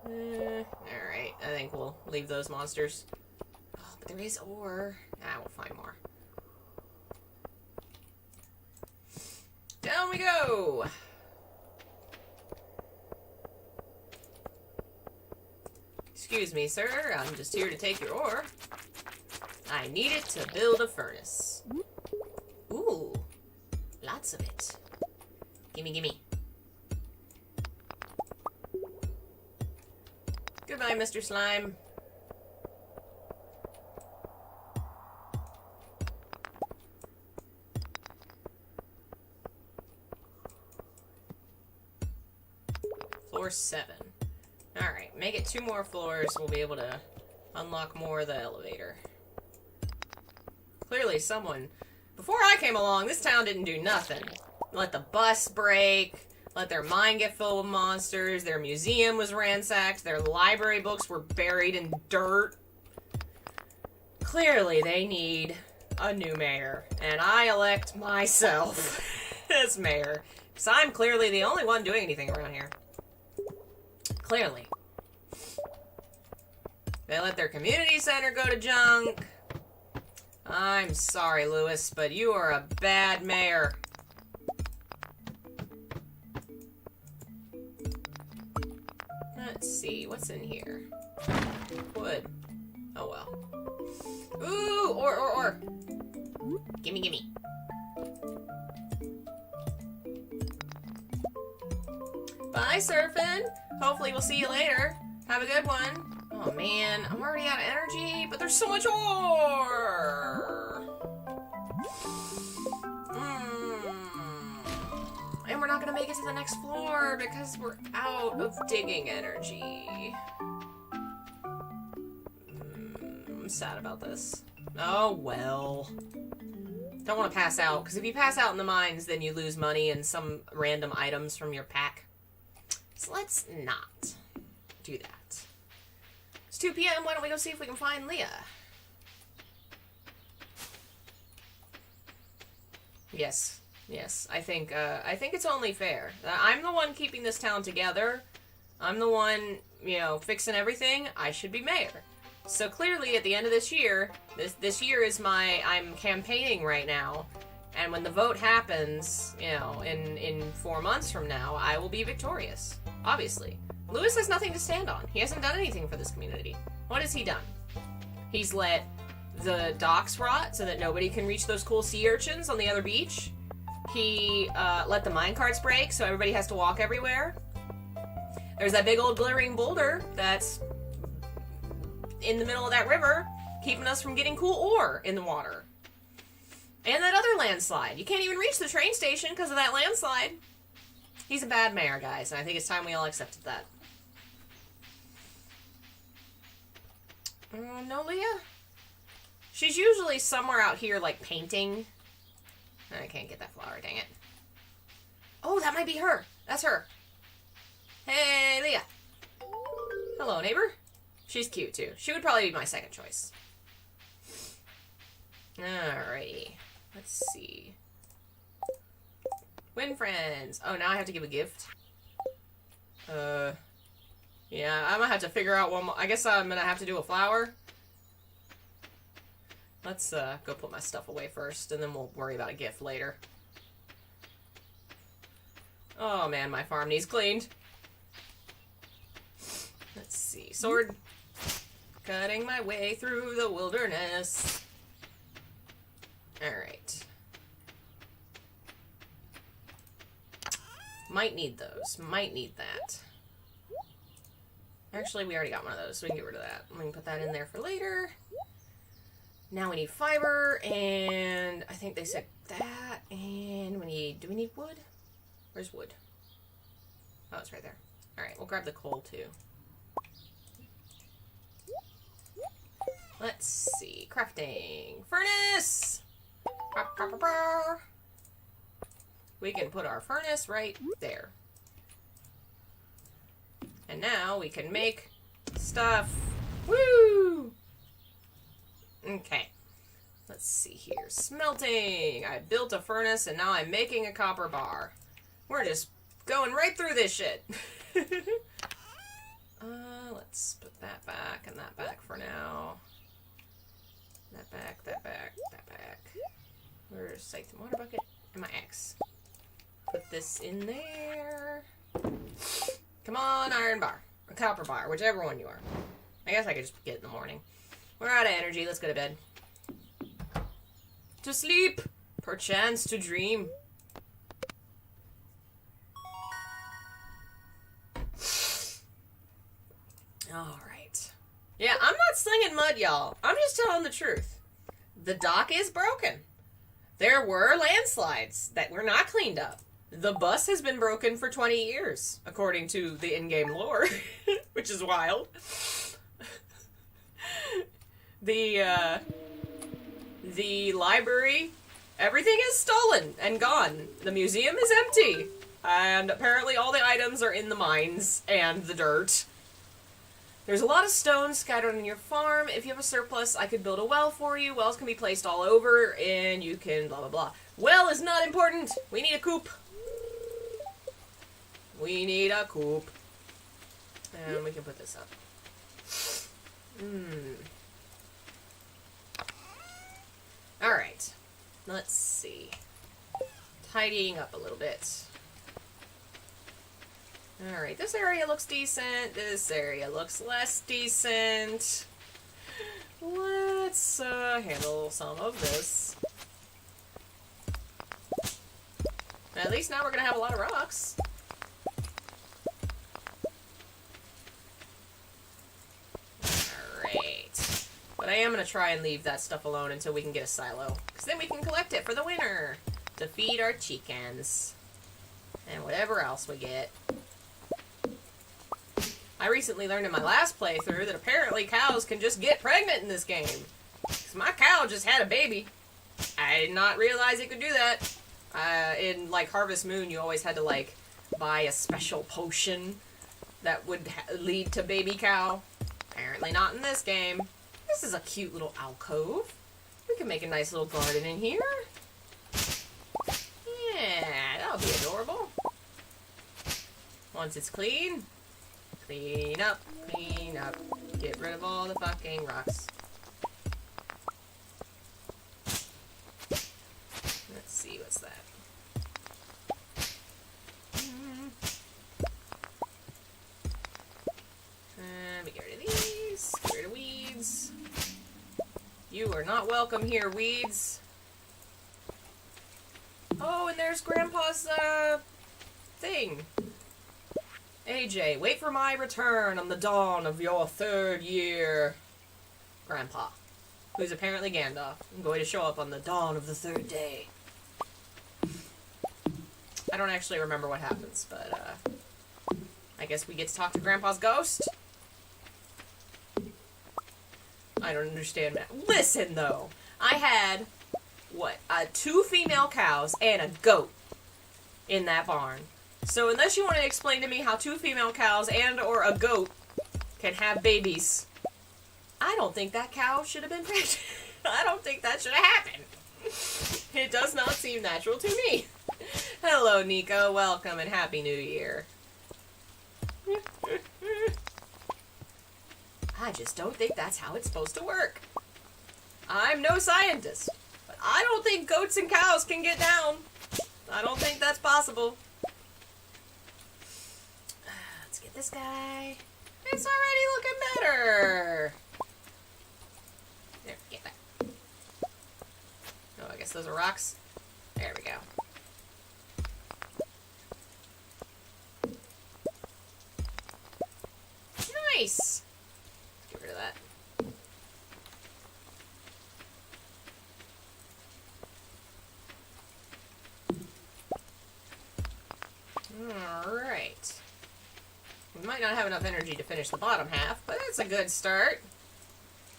Alright, I think we'll leave those monsters. Oh, but there is ore. Ah, we'll find more. Down we go! Excuse me, sir. I'm just here to take your ore. I need it to build a furnace. Ooh, lots of it. Gimme, gimme. Goodbye, Mr. Slime. Floor 7. Alright, make it 2 more floors. We'll be able to unlock more of the elevator. Clearly someone... Before I came along, this town didn't do nothing. Let the bus break, let their mine get filled with monsters, their museum was ransacked, their library books were buried in dirt. Clearly they need a new mayor, and I elect myself as mayor. Because I'm clearly the only one doing anything around here. Clearly. They let their community center go to junk. I'm sorry, Lewis, but you are a bad mayor. Let's see, what's in here? Wood. Oh well. Ooh, ore. Gimme, gimme. Bye, Surfin'. Hopefully we'll see you later. Have a good one. Oh man, I'm already out of energy, but there's so much ore! And we're not gonna make it to the next floor because we're out of digging energy. I'm sad about this. Oh well. Don't want to pass out, because if you pass out in the mines, then you lose money and some random items from your pack. So let's not do that. It's 2 p.m. Why don't we go see if we can find Leah? Yes. I think it's only fair. I'm the one keeping this town together. I'm the one, fixing everything. I should be mayor. So clearly, at the end of this year, this year is I'm campaigning right now, and when the vote happens, in 4 months from now, I will be victorious. Obviously. Lewis has nothing to stand on. He hasn't done anything for this community. What has he done? He's let the docks rot so that nobody can reach those cool sea urchins on the other beach. He let the minecarts break so everybody has to walk everywhere. There's that big old glittering boulder that's in the middle of that river, keeping us from getting cool ore in the water. And that other landslide. You can't even reach the train station because of that landslide. He's a bad mayor, guys, and I think it's time we all accepted that. No, Leah? She's usually somewhere out here, like, painting. I can't get that flower, dang it. Oh, that might be her. That's her. Hey, Leah. Hello, neighbor. She's cute, too. She would probably be my second choice. Alrighty. Let's see. Win friends. Oh, now I have to give a gift. Yeah, I'm gonna have to figure out one more. I guess I'm gonna have to do a flower. Let's, go put my stuff away first, and then we'll worry about a gift later. Oh, man, my farm needs cleaned. Let's see. Sword. Cutting my way through the wilderness. Alright. Might need those. Might need that. Actually, we already got one of those, so we can get rid of that. We can put that in there for later. Now we need fiber, and I think they said that, and we need... Do we need wood? Where's wood? Oh, it's right there. Alright, we'll grab the coal, too. Let's see. Crafting. Furnace! We can put our furnace right there. And now we can make stuff. Woo! Okay. Let's see here. Smelting. I built a furnace and now I'm making a copper bar. We're just going right through this shit. Let's put that back and that back for now. That back, that back, that back. Where's Sanctum Water Bucket and my axe? Put this in there. Come on, iron bar. Or copper bar, whichever one you are. I guess I could just get it in the morning. We're out of energy. Let's go to bed. To sleep. Perchance to dream. Alright. Yeah, I'm not slinging mud, y'all. I'm just telling the truth. The dock is broken. There were landslides that were not cleaned up. The bus has been broken for 20 years, according to the in-game lore, which is wild. The library, everything is stolen and gone. The museum is empty. And apparently all the items are in the mines and the dirt. There's a lot of stones scattered on your farm. If you have a surplus, I could build a well for you. Wells can be placed all over, and you can blah, blah, blah. Well is not important. We need a coop. We need a coop. And we can put this up. Alright. Let's see. Tidying up a little bit. Alright, this area looks decent. This area looks less decent. Let's handle some of this. At least now we're gonna have a lot of rocks. Alright. But I am gonna try and leave that stuff alone until we can get a silo. Because then we can collect it for the winter. To feed our chickens. And whatever else we get. I recently learned in my last playthrough that apparently cows can just get pregnant in this game. 'Cause my cow just had a baby. I did not realize it could do that. In, like, Harvest Moon, you always had to, like, buy a special potion that would lead to baby cow. Apparently not in this game. This is a cute little alcove. We can make a nice little garden in here. Yeah, that'll be adorable. Once it's clean. Clean up, clean up. Get rid of all the fucking rocks. Let's see, what's that? Let me get rid of these. Get rid of weeds. You are not welcome here, weeds. Oh, and there's Grandpa's, thing. AJ, wait for my return on the dawn of your 3rd year. Grandpa, who's apparently Gandalf, I'm going to show up on the dawn of the 3rd day. I don't actually remember what happens, but, I guess we get to talk to Grandpa's ghost? I don't understand that. Listen, though. I had, 2 female cows and a goat in that barn. So unless you want to explain to me how 2 female cows and or a goat can have babies, I don't think that cow should have been pregnant. I don't think that should have happened. It does not seem natural to me. Hello, Nico. Welcome and Happy New Year. I just don't think that's how it's supposed to work. I'm no scientist, but I don't think goats and cows can get down. I don't think that's possible. Let's get this guy. It's already looking better. There, get that. Oh, I guess those are rocks. There we go. Nice. Let's get rid of that. Alright. We might not have enough energy to finish the bottom half, but it's a good start.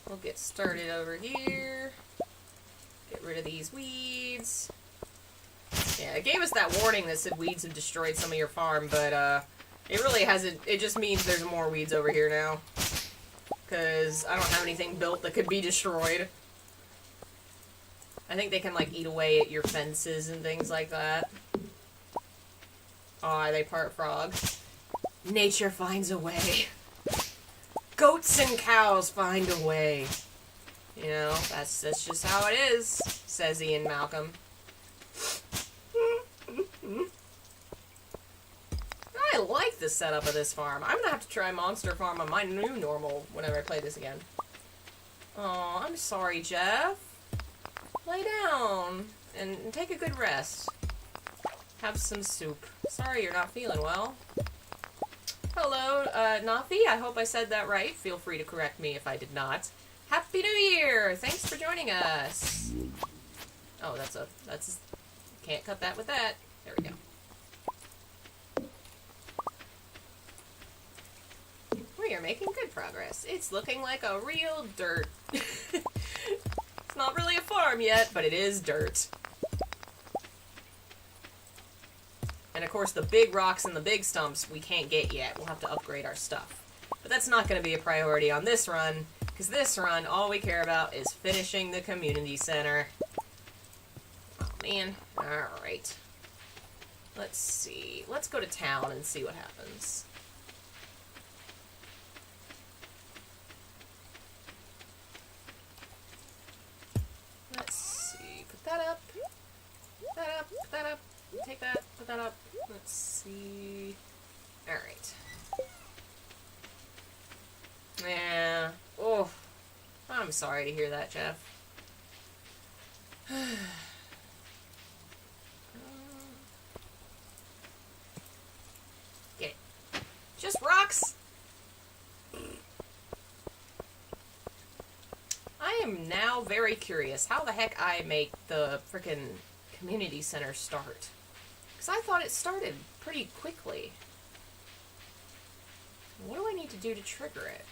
We'll get started over here. Get rid of these weeds. Yeah, it gave us that warning that said weeds have destroyed some of your farm, but, it really hasn't. It just means there's more weeds over here now. Because I don't have anything built that could be destroyed. I think they can, like, eat away at your fences and things like that. Oh, are they part frog? Nature finds a way. Goats and cows find a way. You know, that's just how it is, says Ian Malcolm. I like the setup of this farm. I'm gonna have to try Monster Farm on my new normal whenever I play this again. Oh, I'm sorry, Jeff. Lay down and take a good rest. Have some soup. Sorry you're not feeling well. Hello, Nafi. I hope I said that right. Feel free to correct me if I did not. Happy New Year! Thanks for joining us. Oh, that's can't cut that with that. There we go. We are making good progress. It's looking like a real dirt. It's not really a farm yet, but it is dirt. And of course the big rocks and the big stumps we can't get yet. We'll have to upgrade our stuff. But that's not going to be a priority on this run, because this run, all we care about is finishing the community center. Oh man. Alright. Let's see. Let's go to town and see what happens. Let's see. Put that up. Put that up. Put that up. Take that. Put that up. Let's see. Alright. Yeah. Oh. I'm sorry to hear that, Jeff. Get it. Just rocks! I am now very curious how the heck I make the frickin' community center start. Because I thought it started pretty quickly. What do I need to do to trigger it?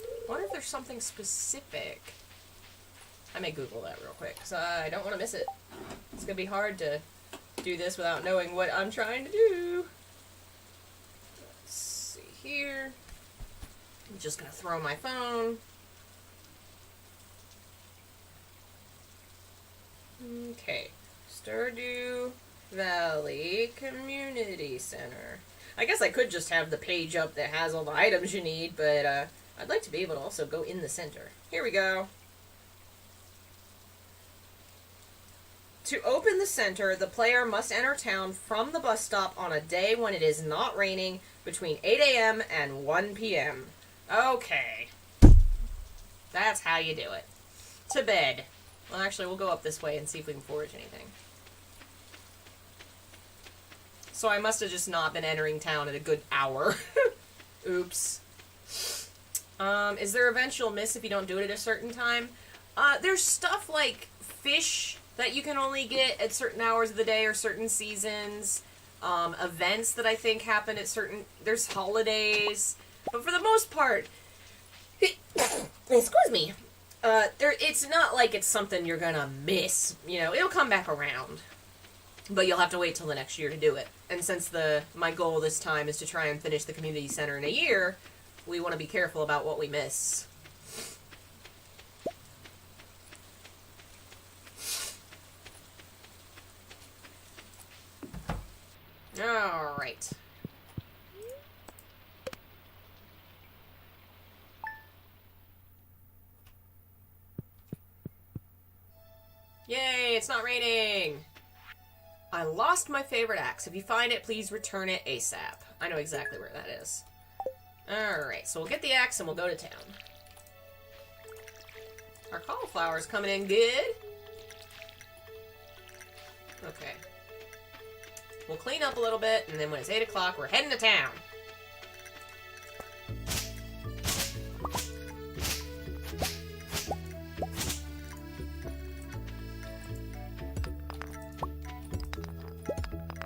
I wonder if there's something specific. I may Google that real quick, because I don't want to miss it. It's going to be hard to do this without knowing what I'm trying to do. Let's see here. I'm just going to throw my phone. Okay. Stardew Valley Community Center. I guess I could just have the page up that has all the items you need, but I'd like to be able to also go in the center. Here we go. To open the center, the player must enter town from the bus stop on a day when it is not raining between 8 a.m. and 1 p.m. Okay. That's how you do it. To bed. Well, actually, we'll go up this way and see if we can forage anything. So I must have just not been entering town at a good hour. Oops. Is there eventual miss if you don't do it at a certain time? There's stuff like fish that you can only get at certain hours of the day or certain seasons. Events that I think happen at certain... There's holidays. But for the most part... Excuse me. It's not like it's something you're gonna miss. You know, it'll come back around. But you'll have to wait till the next year to do it. And since my goal this time is to try and finish the community center in a year, we want to be careful about what we miss. Alright. Yay, it's not raining! I lost my favorite axe. If you find it, please return it ASAP. I know exactly where that is. Alright, so we'll get the axe and we'll go to town. Our cauliflower's coming in good. Okay. We'll clean up a little bit, and then when it's 8 o'clock, we're heading to town.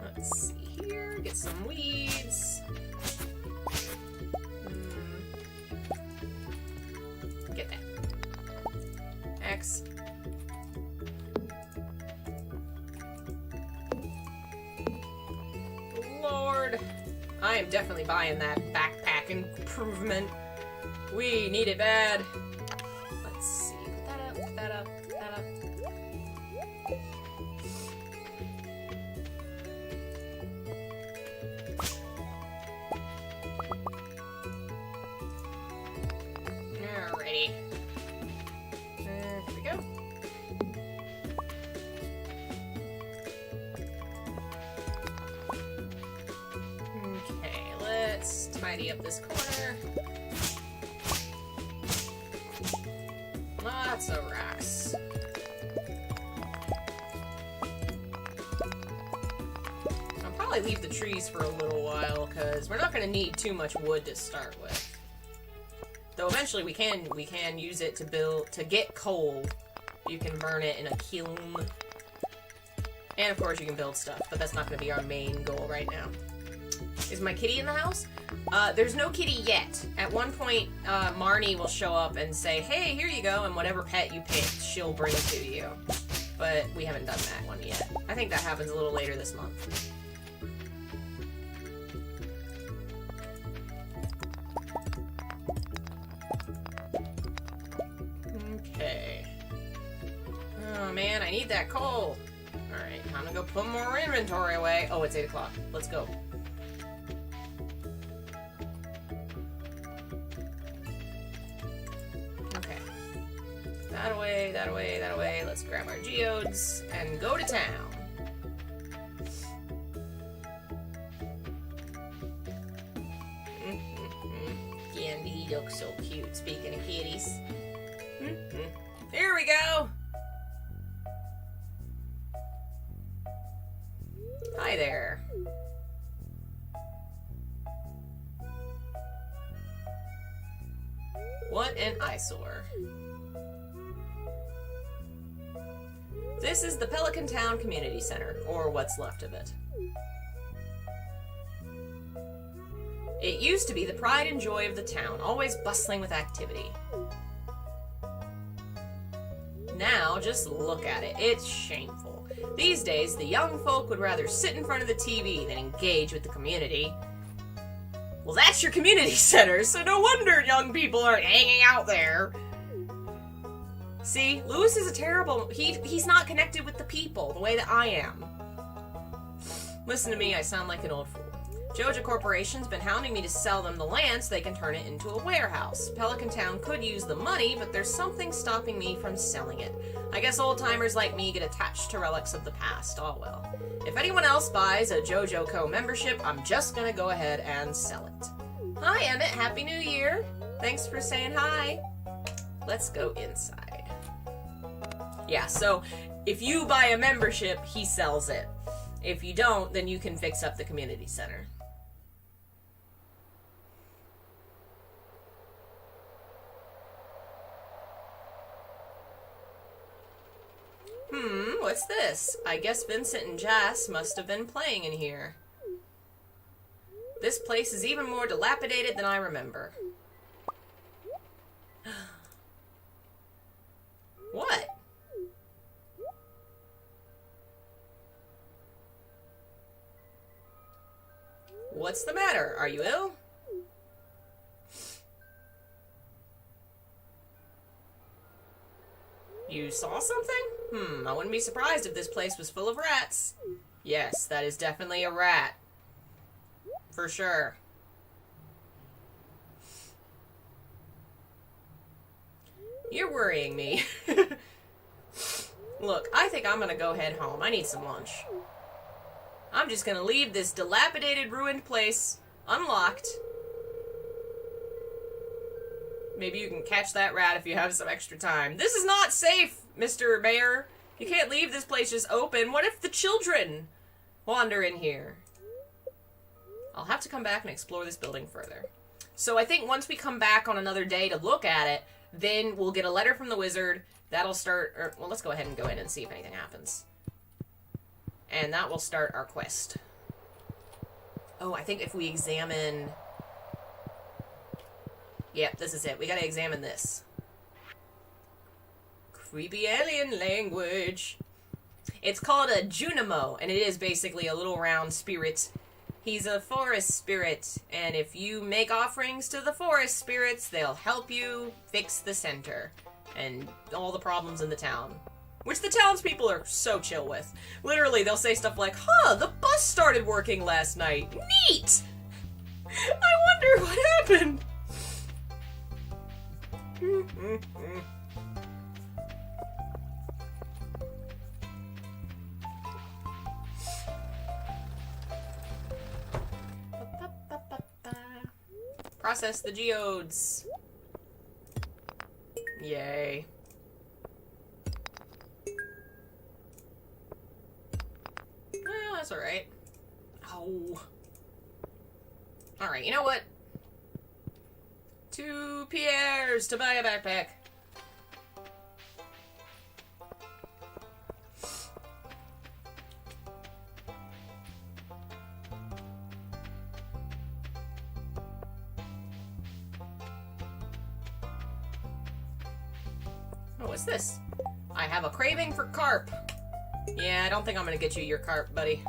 Let's see here. Get some weeds. Get that. bored. I am definitely buying that backpack improvement. We need it bad. Let's see. Put that up, put that up, put that up. Alrighty. Here we go. Okay, let's tidy up this corner. Lots of racks. I'll probably leave the trees for a little while, because we're not going to need too much wood to start with. Though eventually we can use it to get coal. You can burn it in a kiln. And of course you can build stuff, but that's not going to be our main goal right now. Is my kitty in the house? There's no kitty yet. At one point, Marnie will show up and say, hey, here you go, and whatever pet you picked, she'll bring to you. But we haven't done that one yet. I think that happens a little later this month. Okay. Oh man, I need that coal. Alright, time to go put more inventory away. Oh, it's 8 o'clock. Let's go. Okay. That away, that away, that away. Let's grab our geodes and go to town. Candy looks so cute, speaking of kitties. Here we go! Hi there. What an eyesore. This is the Pelican Town Community Center, or what's left of it. It used to be the pride and joy of the town, always bustling with activity. Now, just look at it. It's shameful. These days, the young folk would rather sit in front of the TV than engage with the community. Well, that's your community center, so no wonder young people aren't hanging out there. See, Lewis is a terrible... He's not connected with the people the way that I am. Listen to me, I sound like an old fool. Joja Corporation's been hounding me to sell them the land so they can turn it into a warehouse. Pelican Town could use the money, but there's something stopping me from selling it. I guess old-timers like me get attached to relics of the past. Oh well. If anyone else buys a JoJo Co. membership, I'm just gonna go ahead and sell it. Hi, Emmett. Happy New Year. Thanks for saying hi. Let's go inside. Yeah, so if you buy a membership, he sells it. If you don't, then you can fix up the community center. What's this? I guess Vincent and Jas must have been playing in here. This place is even more dilapidated than I remember. What? What's the matter? Are you ill? You saw something? I wouldn't be surprised if this place was full of rats. Yes, that is definitely a rat. For sure. You're worrying me. Look, I think I'm gonna go head home. I need some lunch. I'm just gonna leave this dilapidated, ruined place unlocked. Maybe you can catch that rat if you have some extra time. This is not safe, Mr. Mayor. You can't leave this place just open. What if the children wander in here? I'll have to come back and explore this building further. So I think once we come back on another day to look at it, then we'll get a letter from the wizard. That'll start... well, let's go ahead and go in and see if anything happens. And that will start our quest. Oh, I think if we examine... Yep, this is it. We gotta examine this. Creepy alien language. It's called a Junimo, and it is basically a little round spirit He's a forest spirit, and if you make offerings to the forest spirits, they'll help you fix the center and all the problems in the town. Which the townspeople are so chill with. Literally, they'll say stuff like, huh, the bus started working last night. Neat! I wonder what happened. Process the geodes. Yay. Well, that's alright. Oh. Alright, you know what? 2 Pierres to buy a backpack. Oh, what's this? I have a craving for carp. Yeah, I don't think I'm gonna get you your carp, buddy.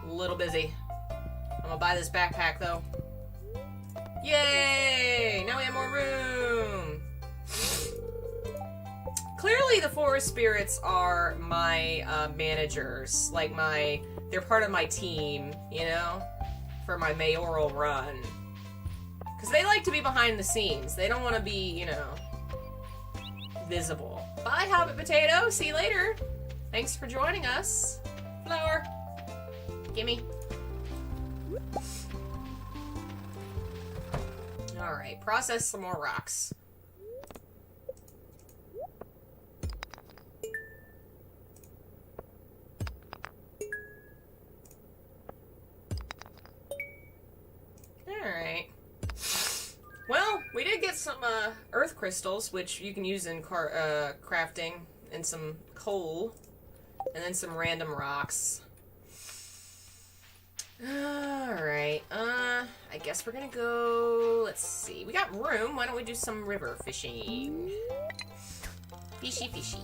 A little busy. I'm gonna buy this backpack, though. Yay! Now we have more room! Clearly the forest spirits are my managers. Like they're part of my team, you know? For my mayoral run. Because they like to be behind the scenes. They don't want to be, you know, visible. Bye, Hobbit Potato! See you later! Thanks for joining us. Flower. Gimme. Alright, process some more rocks. Alright. Well, we did get some earth crystals, which you can use in crafting, and some coal, and then some random rocks. Alright, I guess we're gonna go, let's see, we got room, why don't we do some river fishing? Fishy, fishy.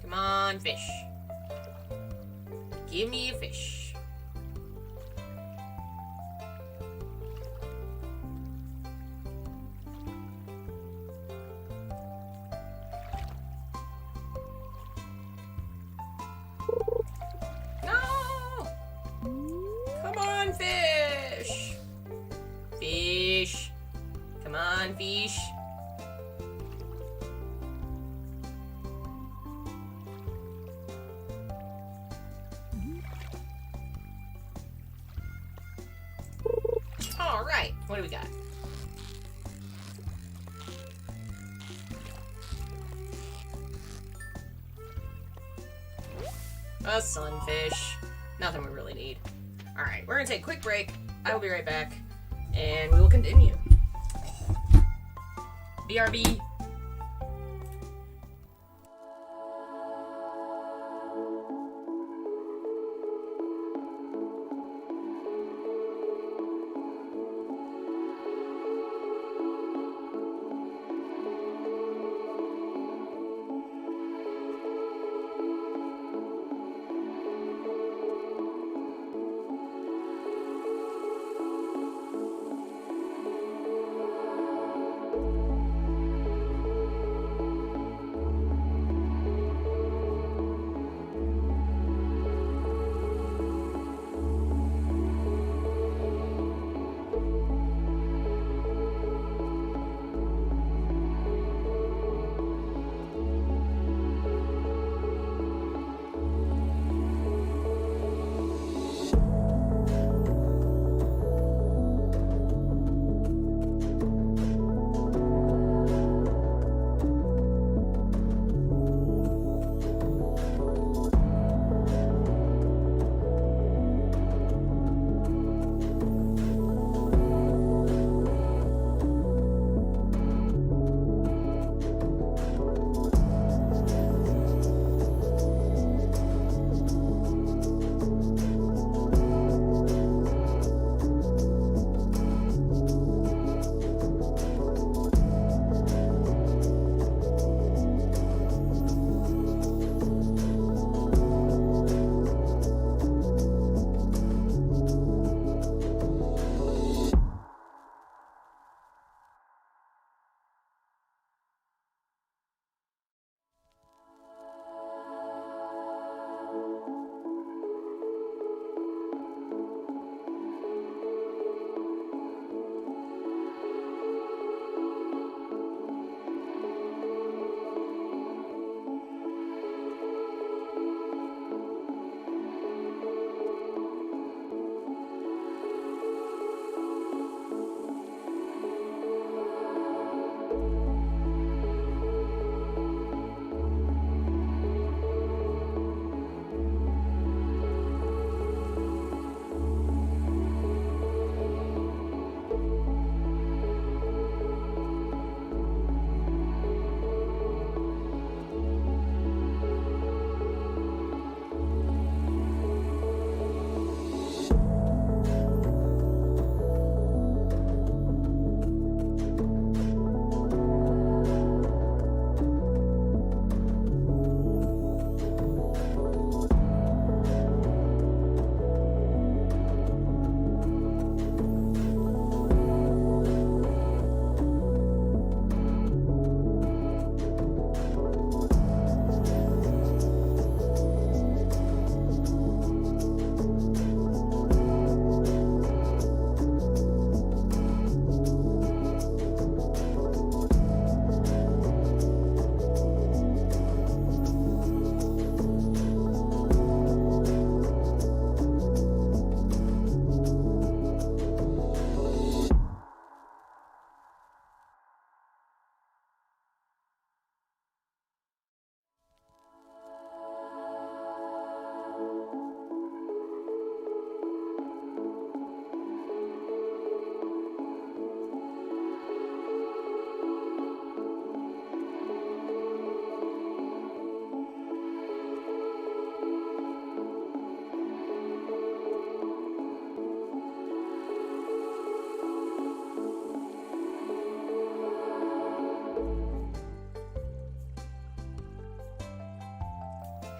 Come on, fish. Give me a fish. No! Come on, fish! Fish. Come on, fish. Alright, what do we got? A sunfish. Nothing we really need. Alright, we're gonna take a quick break. I will be right back. And we will continue. BRB.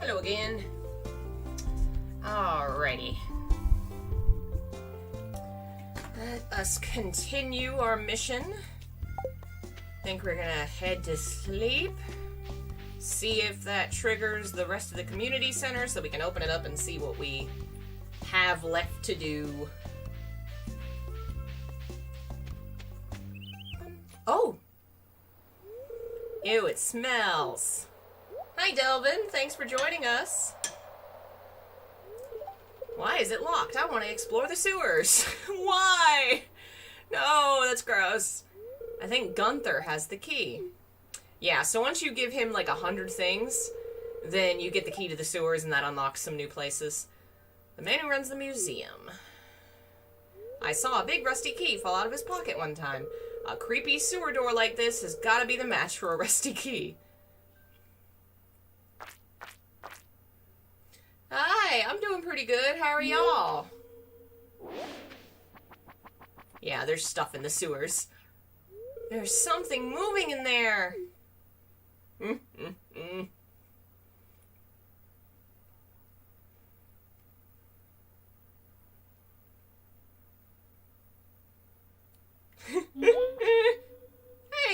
Hello again. Alrighty. Let us continue our mission. Think we're gonna head to sleep. See if that triggers the rest of the community center so we can open it up and see what we have left to do. Oh! Ew, it smells. Hi, Delvin. Thanks for joining us. Why is it locked? I want to explore the sewers. Why? No, that's gross. I think Gunther has the key. Yeah, so once you give him like 100 things, then you get the key to the sewers and that unlocks some new places. The man who runs the museum. I saw a big rusty key fall out of his pocket one time. A creepy sewer door like this has got to be the match for a rusty key. Hi, I'm doing pretty good. How are y'all? Yeah, there's stuff in the sewers. There's something moving in there. Hey,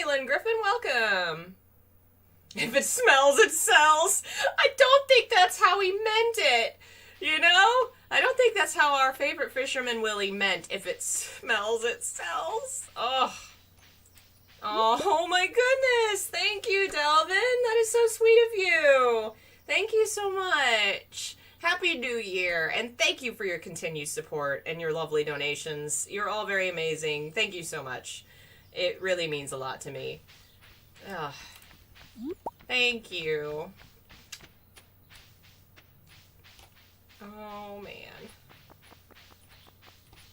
Lynn Griffin, welcome. If it smells, it sells. I don't think that's how he meant it. You know? I don't think that's how our favorite fisherman Willie meant. If it smells, it sells. Oh. Oh my goodness. Thank you, Delvin. That is so sweet of you. Thank you so much. Happy New Year. And thank you for your continued support and your lovely donations. You're all very amazing. Thank you so much. It really means a lot to me. Ugh. Thank you. Oh, man.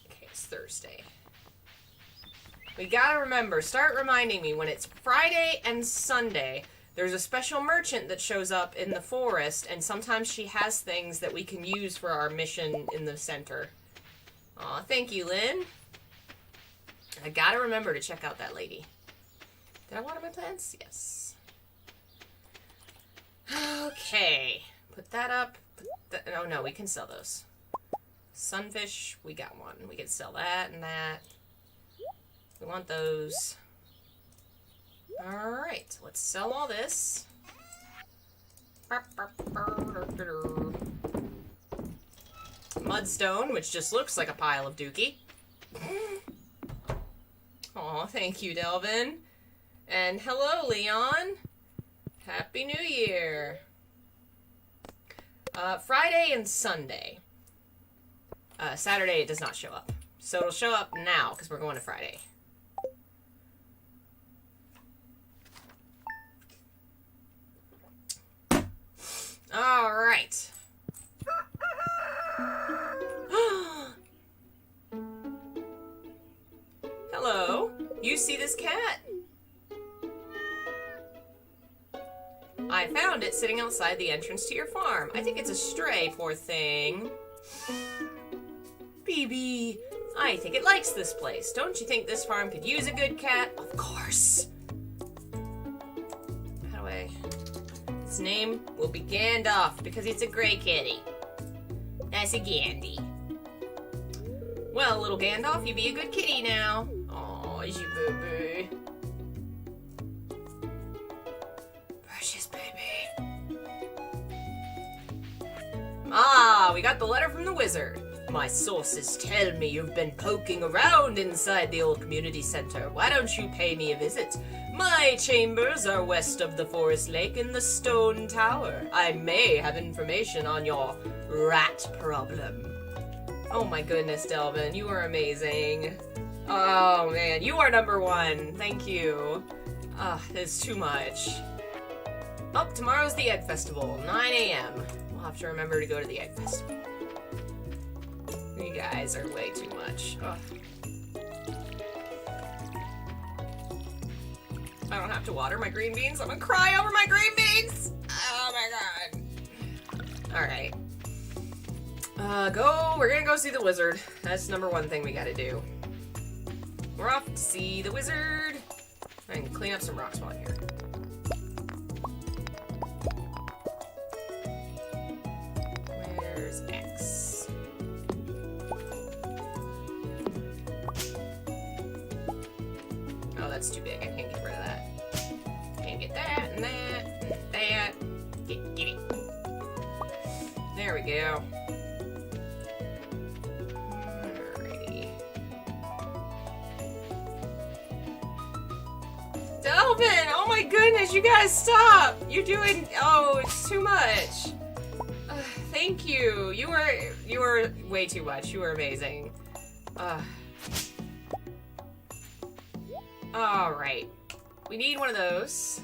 Okay, it's Thursday. We gotta remember, start reminding me when it's Friday and Sunday, there's a special merchant that shows up in the forest, and sometimes she has things that we can use for our mission in the center. Aw, thank you, Lynn. I gotta remember to check out that lady. Did I water my plants? Yes. Okay. Put that up. Oh, no, we can sell those. Sunfish, we got one. We can sell that and that. We want those. Alright, let's sell all this. Mudstone, which just looks like a pile of dookie. Aw, thank you, Delvin. And hello, Leon. Happy New Year. Friday and Sunday. Saturday it does not show up. So it'll show up now, because we're going to Friday. Alright. Hello. You see this cat? I found it sitting outside the entrance to your farm. I think it's a stray, poor thing. BB, I think it likes this place. Don't you think this farm could use a good cat? Of course. How do I... Its name will be Gandalf because it's a gray kitty. That's a Gandy. Well, little Gandalf, you be a good kitty now. Aw, is you boo-boo. Precious baby. Ah, we got the letter from the wizard. My sources tell me you've been poking around inside the old community center. Why don't you pay me a visit? My chambers are west of the forest lake in the stone tower. I may have information on your rat problem. Oh my goodness, Delvin, you are amazing. Oh man, you are #1. Thank you. It's too much. Oh, tomorrow's the Egg Festival, 9 a.m. We'll have to remember to go to the Egg Festival. You guys are way too much. Ugh. I don't have to water my green beans. I'm gonna cry over my green beans! Oh my god. Alright. We're gonna go see the wizard. That's #1 thing we gotta do. We're off to see the wizard. I can clean up some rocks while I'm here. that's too big. I can't get rid of that. Can't get that and that and that. Get it. There we go. Alrighty. Delvin! Oh my goodness, you guys stop! You're doing... Oh, it's too much. Thank you. You were way too much. You were amazing. Alright. We need one of those.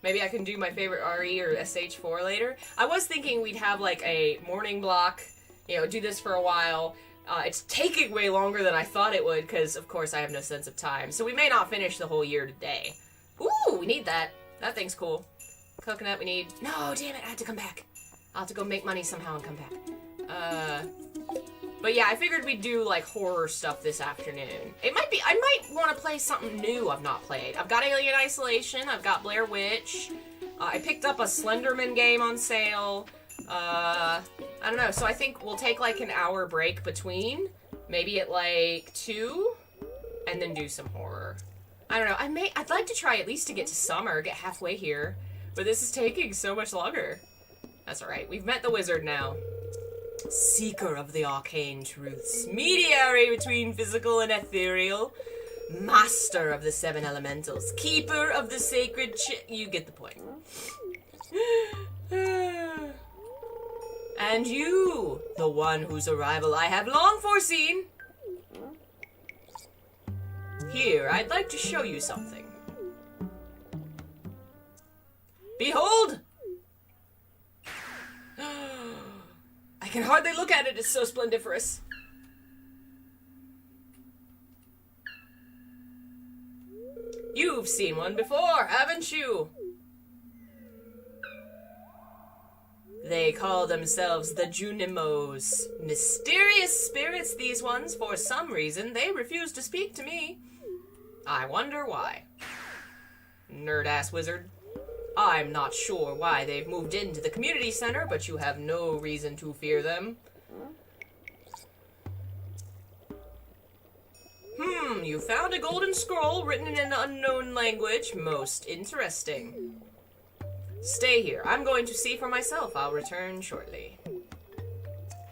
Maybe I can do my favorite RE or SH4 later. I was thinking we'd have like a morning block, you know, do this for a while. It's taking way longer than I thought it would because, of course, I have no sense of time. So we may not finish the whole year today. Ooh, we need that. That thing's cool. Coconut we need. No, damn it, I had to come back. I'll have to go make money somehow and come back. But yeah, I figured we'd do, like, horror stuff this afternoon. It might be, I might want to play something new I've not played. I've got Alien Isolation, I've got Blair Witch, I picked up a Slenderman game on sale, I don't know, so I think we'll take, like, an hour break between, maybe at, like, 2, and then do some horror. I don't know, I'd like to try at least to get to summer, get halfway here, but this is taking so much longer. That's alright, we've met the wizard now. Seeker of the arcane truths, mediary between physical and ethereal, master of the 7 elementals, keeper of the sacred you get the point. And you, the one whose arrival I have long foreseen. Here, I'd like to show you something. Behold! I can hardly look at it, it's so splendiferous. You've seen one before, haven't you? They call themselves the Junimos. Mysterious spirits, these ones. For some reason, they refuse to speak to me. I wonder why. Nerd-ass wizard. I'm not sure why they've moved into the community center, but you have no reason to fear them. You found a golden scroll written in an unknown language. Most interesting. Stay here. I'm going to see for myself. I'll return shortly.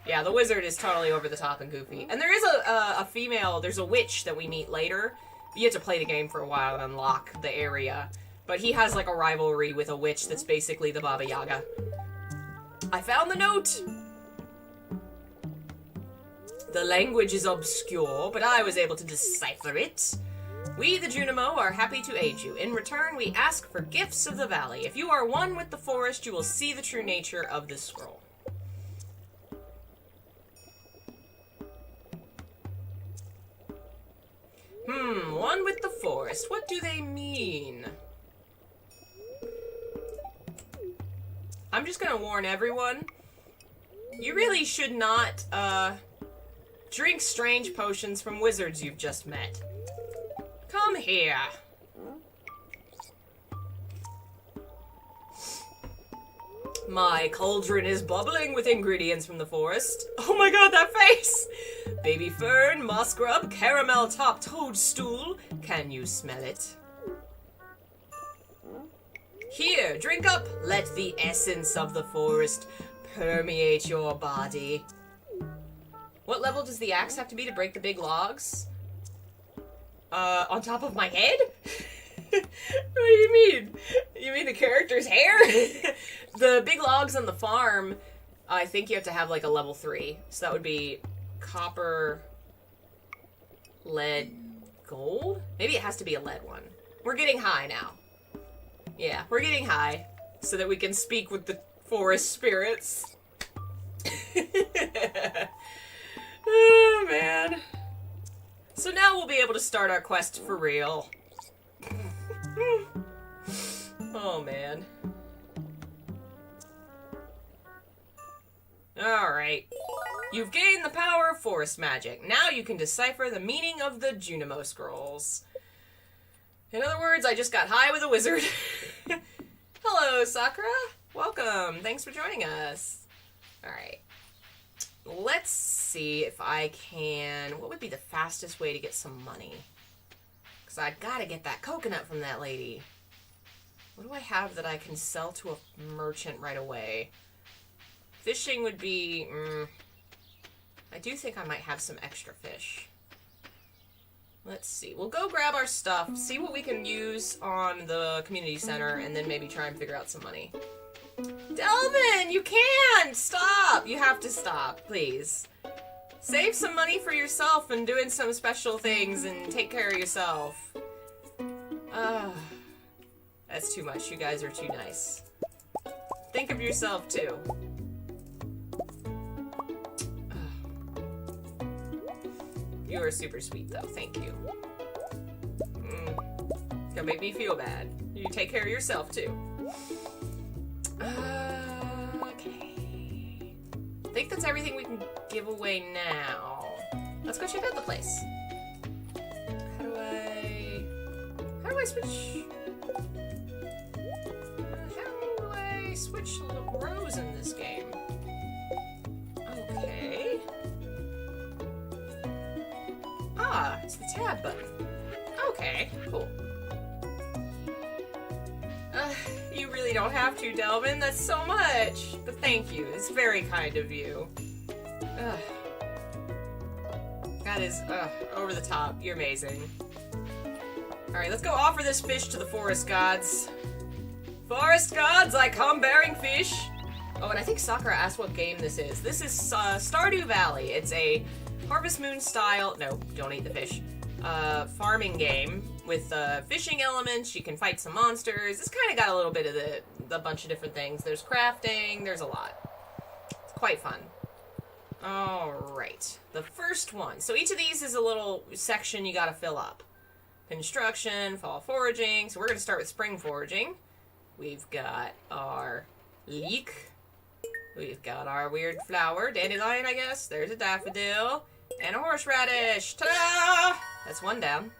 Yeah, the wizard is totally over the top and goofy. And there is a female, there's a witch that we meet later. You have to play the game for a while and unlock the area. But he has, like, a rivalry with a witch that's basically the Baba Yaga. I found the note! The language is obscure, but I was able to decipher it. We, the Junimo, are happy to aid you. In return, we ask for gifts of the valley. If you are one with the forest, you will see the true nature of this scroll. One with the forest. What do they mean? I'm just gonna warn everyone, you really should not, drink strange potions from wizards you've just met. Come here. My cauldron is bubbling with ingredients from the forest. Oh my god, that face! Baby fern, moss grub, caramel-topped toadstool. Can you smell it? Here, drink up. Let the essence of the forest permeate your body. What level does the axe have to be to break the big logs? On top of my head? What do you mean? You mean the character's hair? The big logs on the farm, I think you have to have like a level 3. So that would be copper, lead, gold? Maybe it has to be a lead one. We're getting high now. Yeah, we're getting high so that we can speak with the forest spirits. Oh, man. So now we'll be able to start our quest for real. Oh, man. Alright. You've gained the power of forest magic. Now you can decipher the meaning of the Junimo scrolls. In other words, I just got high with a wizard. Hello, Sakura. Welcome. Thanks for joining us. Alright. Let's see if I can... What would be the fastest way to get some money? Because Because I gotta get that coconut from that lady. What do I have that I can sell to a merchant right away? Fishing would be... I do think I might have some extra fish. Let's see. We'll go grab our stuff, see what we can use on the community center, and then maybe try and figure out some money. Delvin, you can't! Stop! You have to stop, please. Save some money for yourself and doing some special things and take care of yourself. That's too much. You guys are too nice. Think of yourself, too. You are super sweet, though. Thank you. Gonna make me feel bad. You take care of yourself, too. Okay. I think that's everything we can give away now. Let's go check out the place. How do I switch? How do I switch the rows in this game? Okay. Ah, it's the tab button. Okay, cool. You really don't have to, Delvin. That's so much. But thank you. It's very kind of you. That is, over the top. You're amazing. Alright, let's go offer this fish to the forest gods. Forest gods, I come bearing fish. Oh, and I think Sakura asked what game this is. This is Stardew Valley. It's a Harvest Moon style, no, don't eat the fish, farming game with fishing elements. You can fight some monsters. It's kind of got a little bit of the bunch of different things. There's crafting, there's a lot. It's quite fun. Alright, the first one. So each of these is a little section you gotta fill up. Construction, fall foraging. So we're gonna start with spring foraging. We've got our leek. We've got our weird flower, dandelion, I guess. There's a daffodil. And a horseradish. Ta-da! That's one down.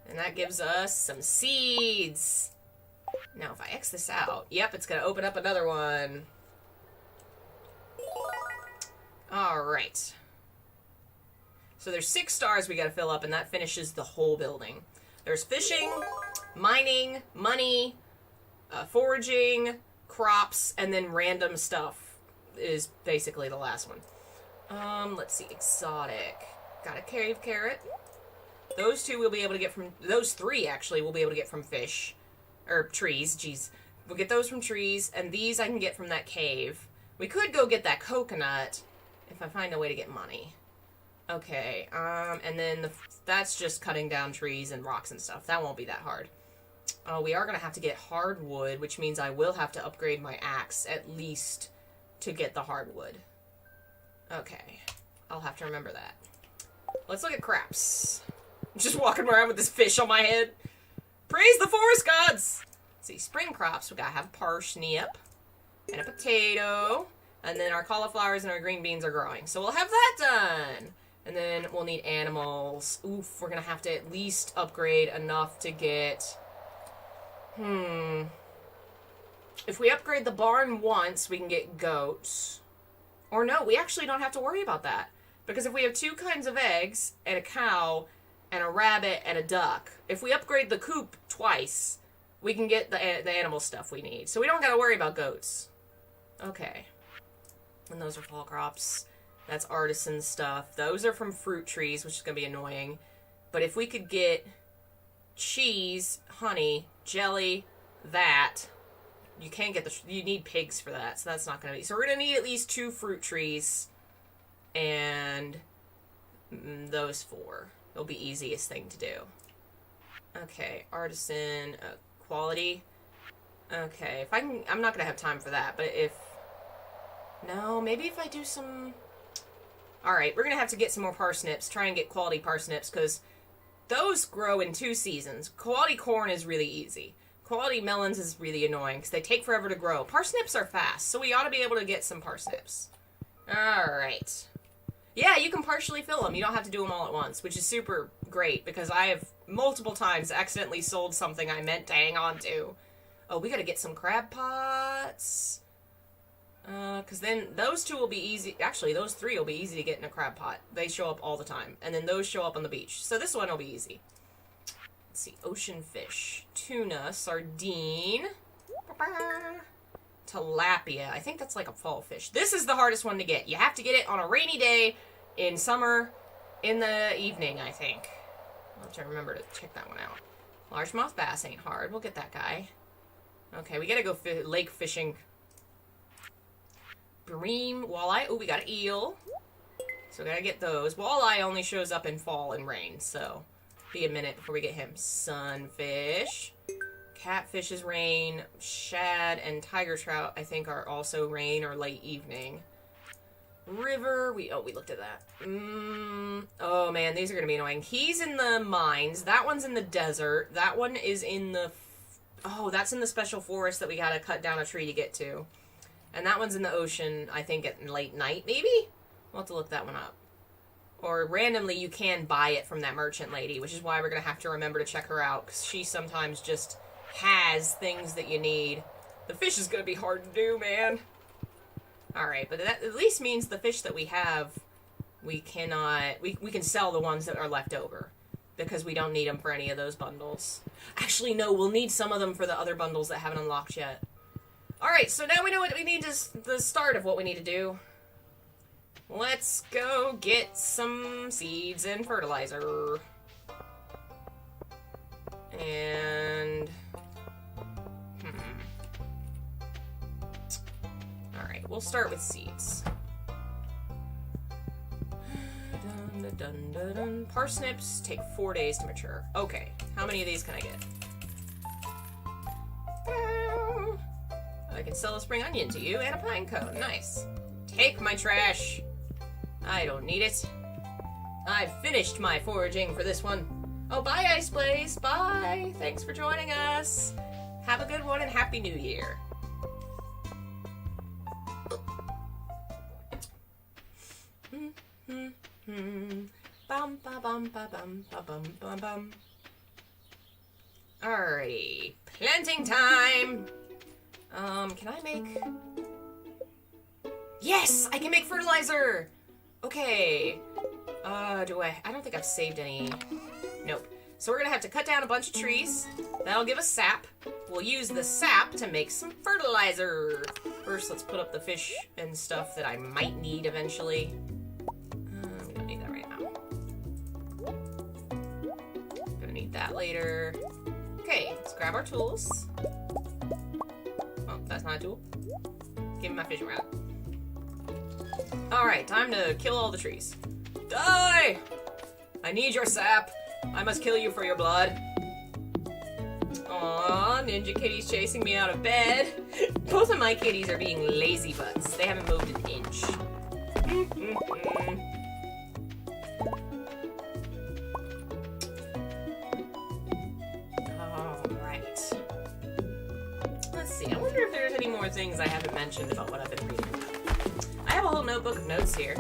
And that gives us some seeds. Now, if I X this out, yep, it's going to open up another one. Alright. So there's 6 stars we got to fill up, and that finishes the whole building. There's fishing, mining, money, foraging, crops, and then random stuff is basically the last one. Let's see, exotic. Got a cave carrot. Those 2 we'll be able to get from, those 3 actually we'll be able to get from fish. Or trees, jeez. We'll get those from trees, and these I can get from that cave. We could go get that coconut if I find a way to get money. Okay, and then that's just cutting down trees and rocks and stuff. That won't be that hard. We are going to have to get hardwood, which means I will have to upgrade my axe at least to get the hardwood. Okay, I'll have to remember that. Let's look at craps. I'm just walking around with this fish on my head. Praise the forest gods! Let's see, spring crops. We gotta have a parsnip and a potato, and then our cauliflowers and our green beans are growing. So we'll have that done. And then we'll need animals. Oof, we're gonna have to at least upgrade enough to get... If we upgrade the barn once, we can get goats. Or no, we actually don't have to worry about that. Because if we have 2 kinds of eggs, and a cow, and a rabbit, and a duck, if we upgrade the coop twice, we can get the animal stuff we need. So we don't gotta worry about goats. Okay. And those are fall crops. That's artisan stuff. Those are from fruit trees, which is gonna be annoying. But if we could get cheese, honey, jelly, that... You can't get you need pigs for that, so that's not going to be... So we're going to need at least 2 fruit trees, and those 4. It'll be easiest thing to do. Okay, artisan, quality. Okay, if I can... I'm not going to have time for that, but if... No, maybe if I do some... Alright, we're going to have to get some more parsnips, try and get quality parsnips, because those grow in 2 seasons. Quality corn is really easy. Quality melons is really annoying because they take forever to grow. Parsnips are fast, so we ought to be able to get some parsnips. Alright. Yeah, you can partially fill them. You don't have to do them all at once, which is super great because I have multiple times accidentally sold something I meant to hang on to. Oh, we gotta get some crab pots. Because then those two will be easy. Actually, those three will be easy to get in a crab pot. They show up all the time. And then those show up on the beach. So this one will be easy. Let's see. Ocean fish. Tuna. Sardine. Tilapia. I think that's like a fall fish. This is the hardest one to get. You have to get it on a rainy day in summer in the evening, I think. I'll have to remember to check that one out. Largemouth bass ain't hard. We'll get that guy. Okay, we gotta go lake fishing. Bream, walleye. Oh, we got an eel. So we gotta get those. Walleye only shows up in fall and rain, so be a minute before we get him. Sunfish. Catfish is rain. Shad and tiger trout, I think, are also rain or late evening. River, we looked at that. Oh man, these are gonna be annoying. He's in the mines. That one's in the desert. That one is in the... Oh, that's in the special forest that we gotta cut down a tree to get to. And that one's in the ocean, I think, at late night, maybe? We'll have to look that one up. Or randomly, you can buy it from that merchant lady, which is why we're gonna have to remember to check her out, because she sometimes just has things that you need. The fish is gonna be hard to do, man. Alright, but that at least means the fish that we have, we can sell the ones that are left over. Because we don't need them for any of those bundles. Actually, no, we'll need some of them for the other bundles that haven't unlocked yet. Alright, so now we know what we need to, the start of what we need to do. Let's go get some seeds and fertilizer. And... Alright, we'll start with seeds. Dun, dun, dun. Parsnips take 4 days to mature. Okay, how many of these can I get? I can sell a spring onion to you and a pine cone. Nice. Take my trash. I don't need it. I've finished my foraging for this one. Oh, bye, Ice Blaze. Bye. Thanks for joining us. Have a good one and Happy New Year. Bum, ba, bum, ba, bum, ba, bum, ba, bum. Alrighty. Planting time. Can I make... Yes! I can make fertilizer! Okay. I don't think I've saved any... Nope. So we're gonna have to cut down a bunch of trees. That'll give us sap. We'll use the sap to make some fertilizer. First, let's put up the fish and stuff that I might need eventually. We don't need that right now. Gonna need that later. Okay, let's grab our tools. Oh, that's not a tool. Give me my fishing rod. Alright, time to kill all the trees. Die! I need your sap. I must kill you for your blood. Aww, Ninja Kitty's chasing me out of bed. Both of my kitties are being lazy butts. They haven't moved an inch. Alright. Let's see, I wonder if there's any more things I haven't mentioned about what I've been reading. I have a whole notebook of notes here.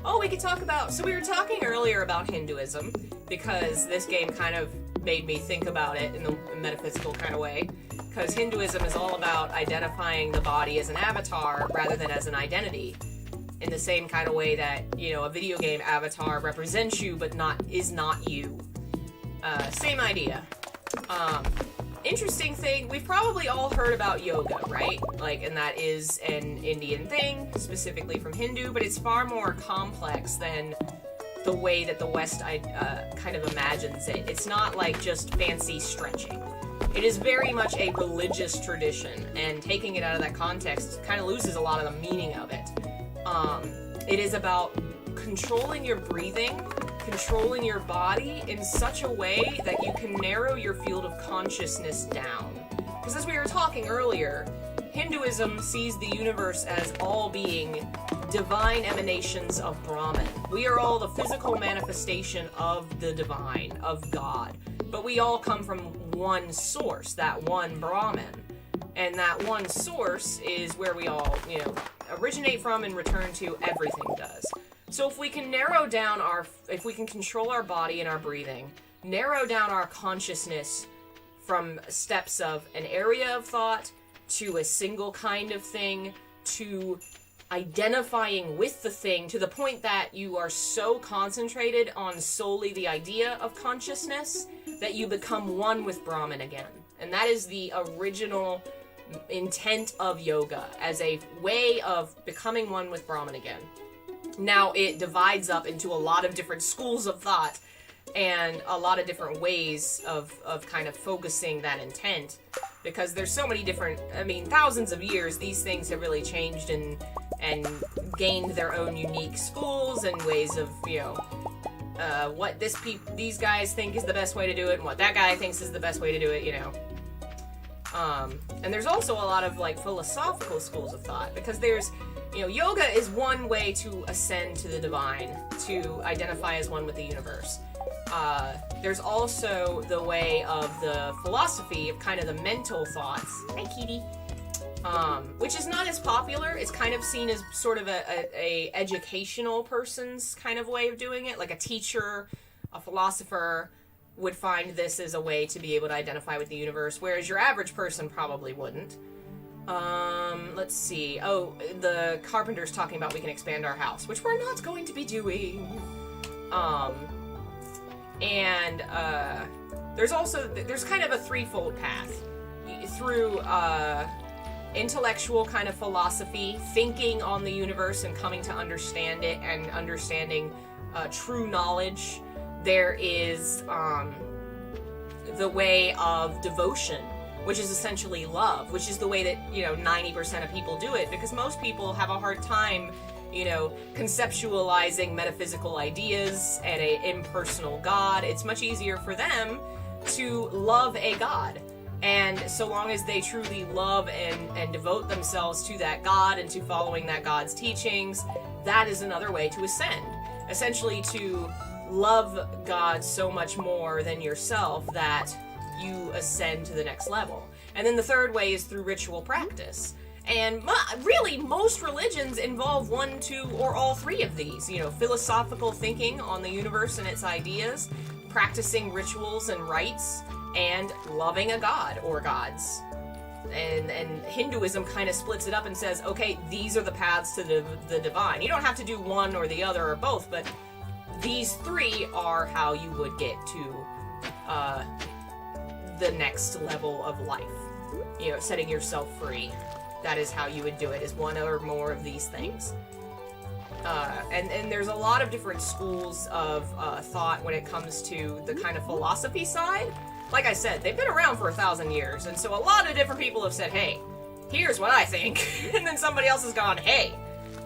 Oh, we could talk about... So we were talking earlier about Hinduism, because this game kind of made me think about it in the metaphysical kind of way. Because Hinduism is all about identifying the body as an avatar rather than as an identity. In the same kind of way that, you know, a video game avatar represents you but is not you. Same idea. Interesting thing, we've probably all heard about yoga, right? Like, and that is an Indian thing, specifically from Hindu, but it's far more complex than the way that the West kind of imagines it. It's not like just fancy stretching. It is very much a religious tradition, and taking it out of that context kind of loses a lot of the meaning of it. It is about controlling your breathing, controlling your body in such a way that you can narrow your field of consciousness down. Because as we were talking earlier, Hinduism sees the universe as all being divine emanations of Brahman. We are all the physical manifestation of the divine, of God. But we all come from one source, that one Brahman. And that one source is where we all, you know, originate from and return to. Everything does. So if we can narrow down if we can control our body and our breathing, narrow down our consciousness
from steps of an area of thought to a single kind of thing to identifying with the thing to the point that you are so concentrated on solely the idea of consciousness that you become one with Brahman again. And that is the original intent of yoga, as a way of becoming one with Brahman again. Now, it divides up into a lot of different schools of thought and a lot of different ways of kind of focusing that intent, because there's so many different, I mean, thousands of years, these things have really changed and gained their own unique schools and ways of, you know, what these guys think is the best way to do it and what that guy thinks is the best way to do it, you know. And there's also a lot of, like, philosophical schools of thought, because there's, you know, yoga is one way to ascend to the divine, to identify as one with the universe. There's also the way of the philosophy of kind of the mental thoughts. Hi, kitty. Which is not as popular. It's kind of seen as sort of a educational person's kind of way of doing it. Like a teacher, a philosopher would find this as a way to be able to identify with the universe, whereas your average person probably wouldn't. Let's see. Oh, the carpenter's talking about we can expand our house, which we're not going to be doing. And there's kind of a threefold path through intellectual kind of philosophy, thinking on the universe and coming to understand it and understanding true knowledge. There is the way of devotion, which is essentially love, which is the way that, you know, 90% of people do it, because most people have a hard time, you know, conceptualizing metaphysical ideas and an impersonal God. It's much easier for them to love a God. And so long as they truly love and devote themselves to that God and to following that God's teachings, that is another way to ascend. Essentially to love God so much more than yourself that you ascend to the next level. And then the third way is through ritual practice. And really, most religions involve one, two, or all three of these. You know, philosophical thinking on the universe and its ideas, practicing rituals and rites, and loving a god or gods. And Hinduism kind of splits it up and says, okay, these are the paths to the divine. You don't have to do one or the other or both, but these three are how you would get to the next level of life. You know, setting yourself free. That is how you would do it, is one or more of these things. And there's a lot of different schools of thought when it comes to the kind of philosophy side. Like I said, they've been around for 1,000 years, and so a lot of different people have said, hey, here's what I think. And then somebody else has gone, hey,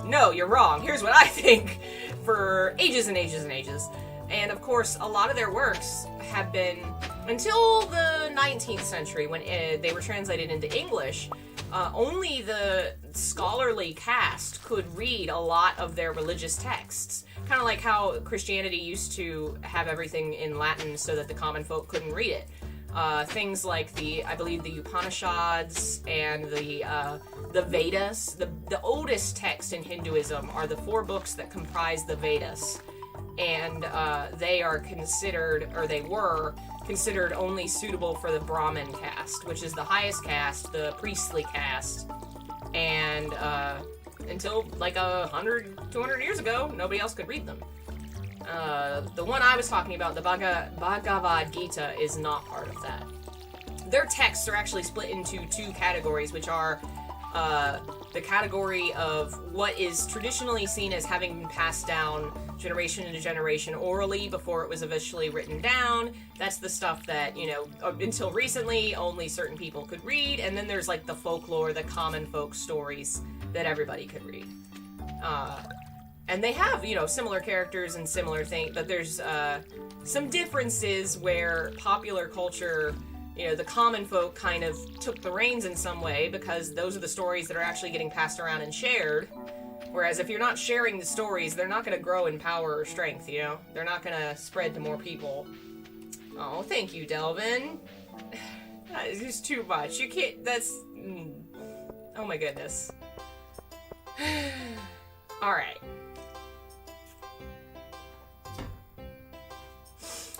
no, you're wrong. Here's what I think, for ages and ages and ages. And of course, a lot of their works have been, until the 19th century, when they were translated into English, only the scholarly caste could read a lot of their religious texts. Kind of like how Christianity used to have everything in Latin so that the common folk couldn't read it. Things like I believe the Upanishads and the Vedas. The oldest text in Hinduism are the 4 books that comprise the Vedas. And they are considered, or they were considered, only suitable for the Brahmin caste, which is the highest caste, the priestly caste. And until like 100, 200 years ago, nobody else could read them. The one I was talking about, the Bhagavad Gita, is not part of that. Their texts are actually split into 2 categories, which are the category of what is traditionally seen as having been passed down generation to generation orally before it was eventually written down. That's the stuff that, you know, until recently only certain people could read. And then there's like the folklore, the common folk stories that everybody could read. And they have, you know, similar characters and similar things, but there's some differences where popular culture, you know, the common folk kind of took the reins in some way, because those are the stories that are actually getting passed around and shared. Whereas if you're not sharing the stories, they're not going to grow in power or strength, you know? They're not going to spread to more people. Oh, thank you, Delvin. That is just too much. You can't, that's... Oh my goodness. Alright.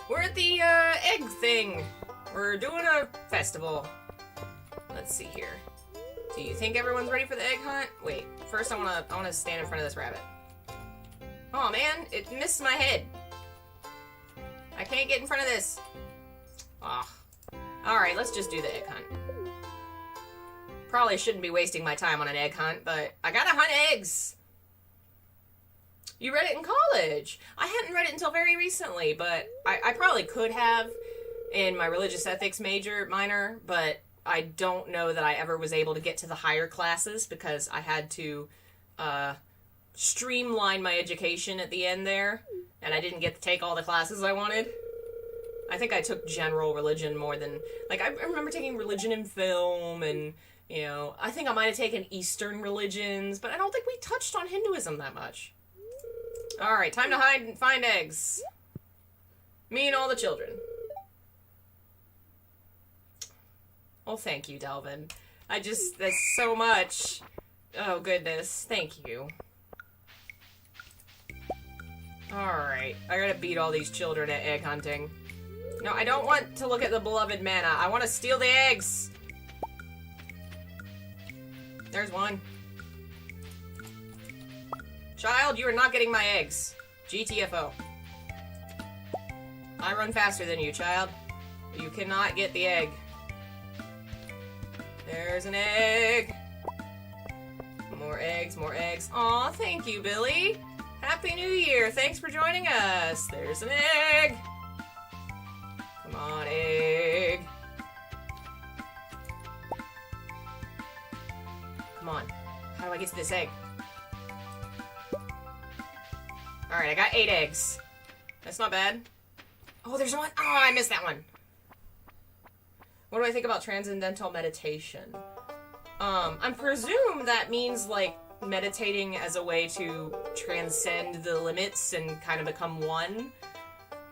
We're at the egg thing. We're doing a festival. Let's see here. Do you think everyone's ready for the egg hunt? Wait, first I wanna stand in front of this rabbit. Oh man, it missed my head. I can't get in front of this. Ah. Alright, let's just do the egg hunt. Probably shouldn't be wasting my time on an egg hunt, but I gotta hunt eggs! You read it in college! I hadn't read it until very recently, but I probably could have in my religious ethics minor, but I don't know that I ever was able to get to the higher classes because I had to streamline my education at the end there, and I didn't get to take all the classes I wanted. I think I took general religion more than... Like, I remember taking religion in film, and, you know, I think I might have taken Eastern religions, but I don't think we touched on Hinduism that much. Alright, time to hide and find eggs. Me and all the children. Oh, thank you, Delvin. That's so much. Oh, goodness. Thank you. Alright, I gotta beat all these children at egg hunting. No, I don't want to look at the beloved manna. I want to steal the eggs. There's one. Child, you are not getting my eggs. GTFO. I run faster than you, child. You cannot get the egg. There's an egg. More eggs, more eggs. Aw, thank you, Billy. Happy New Year. Thanks for joining us. There's an egg. Come on, egg. Come on. How do I get to this egg? Alright, I got 8 eggs. That's not bad. Oh, there's one. Oh, I missed that one. What do I think about transcendental meditation? I presume that means, like, meditating as a way to transcend the limits and kind of become one.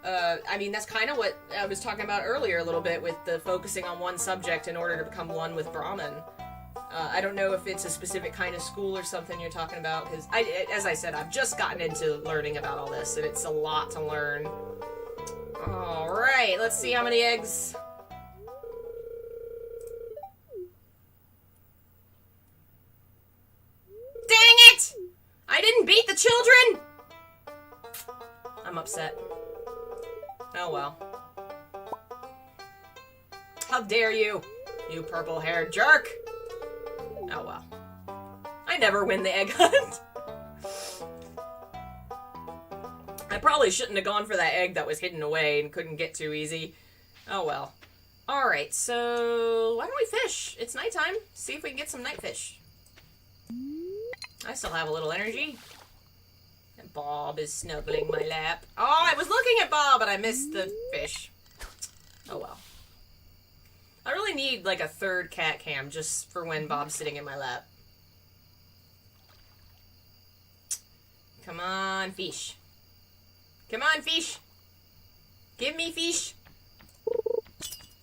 I mean, that's kind of what I was talking about earlier a little bit with the focusing on one subject in order to become one with Brahman. I don't know if it's a specific kind of school or something you're talking about, because, as I said, I've just gotten into learning about all this, and it's a lot to learn. Alright, let's see how many eggs... Dang it! I didn't beat the children! I'm upset. Oh well. How dare you, you purple-haired jerk! Oh well. I never win the egg hunt. I probably shouldn't have gone for that egg that was hidden away and couldn't get too easy. Oh well. Alright, so why don't we fish? It's nighttime. See if we can get some night fish. I still have a little energy. And Bob is snuggling my lap. Oh, I was looking at Bob, but I missed the fish. Oh well. I really need, like, a third cat cam just for when Bob's sitting in my lap. Come on, fish. Come on, fish. Give me fish.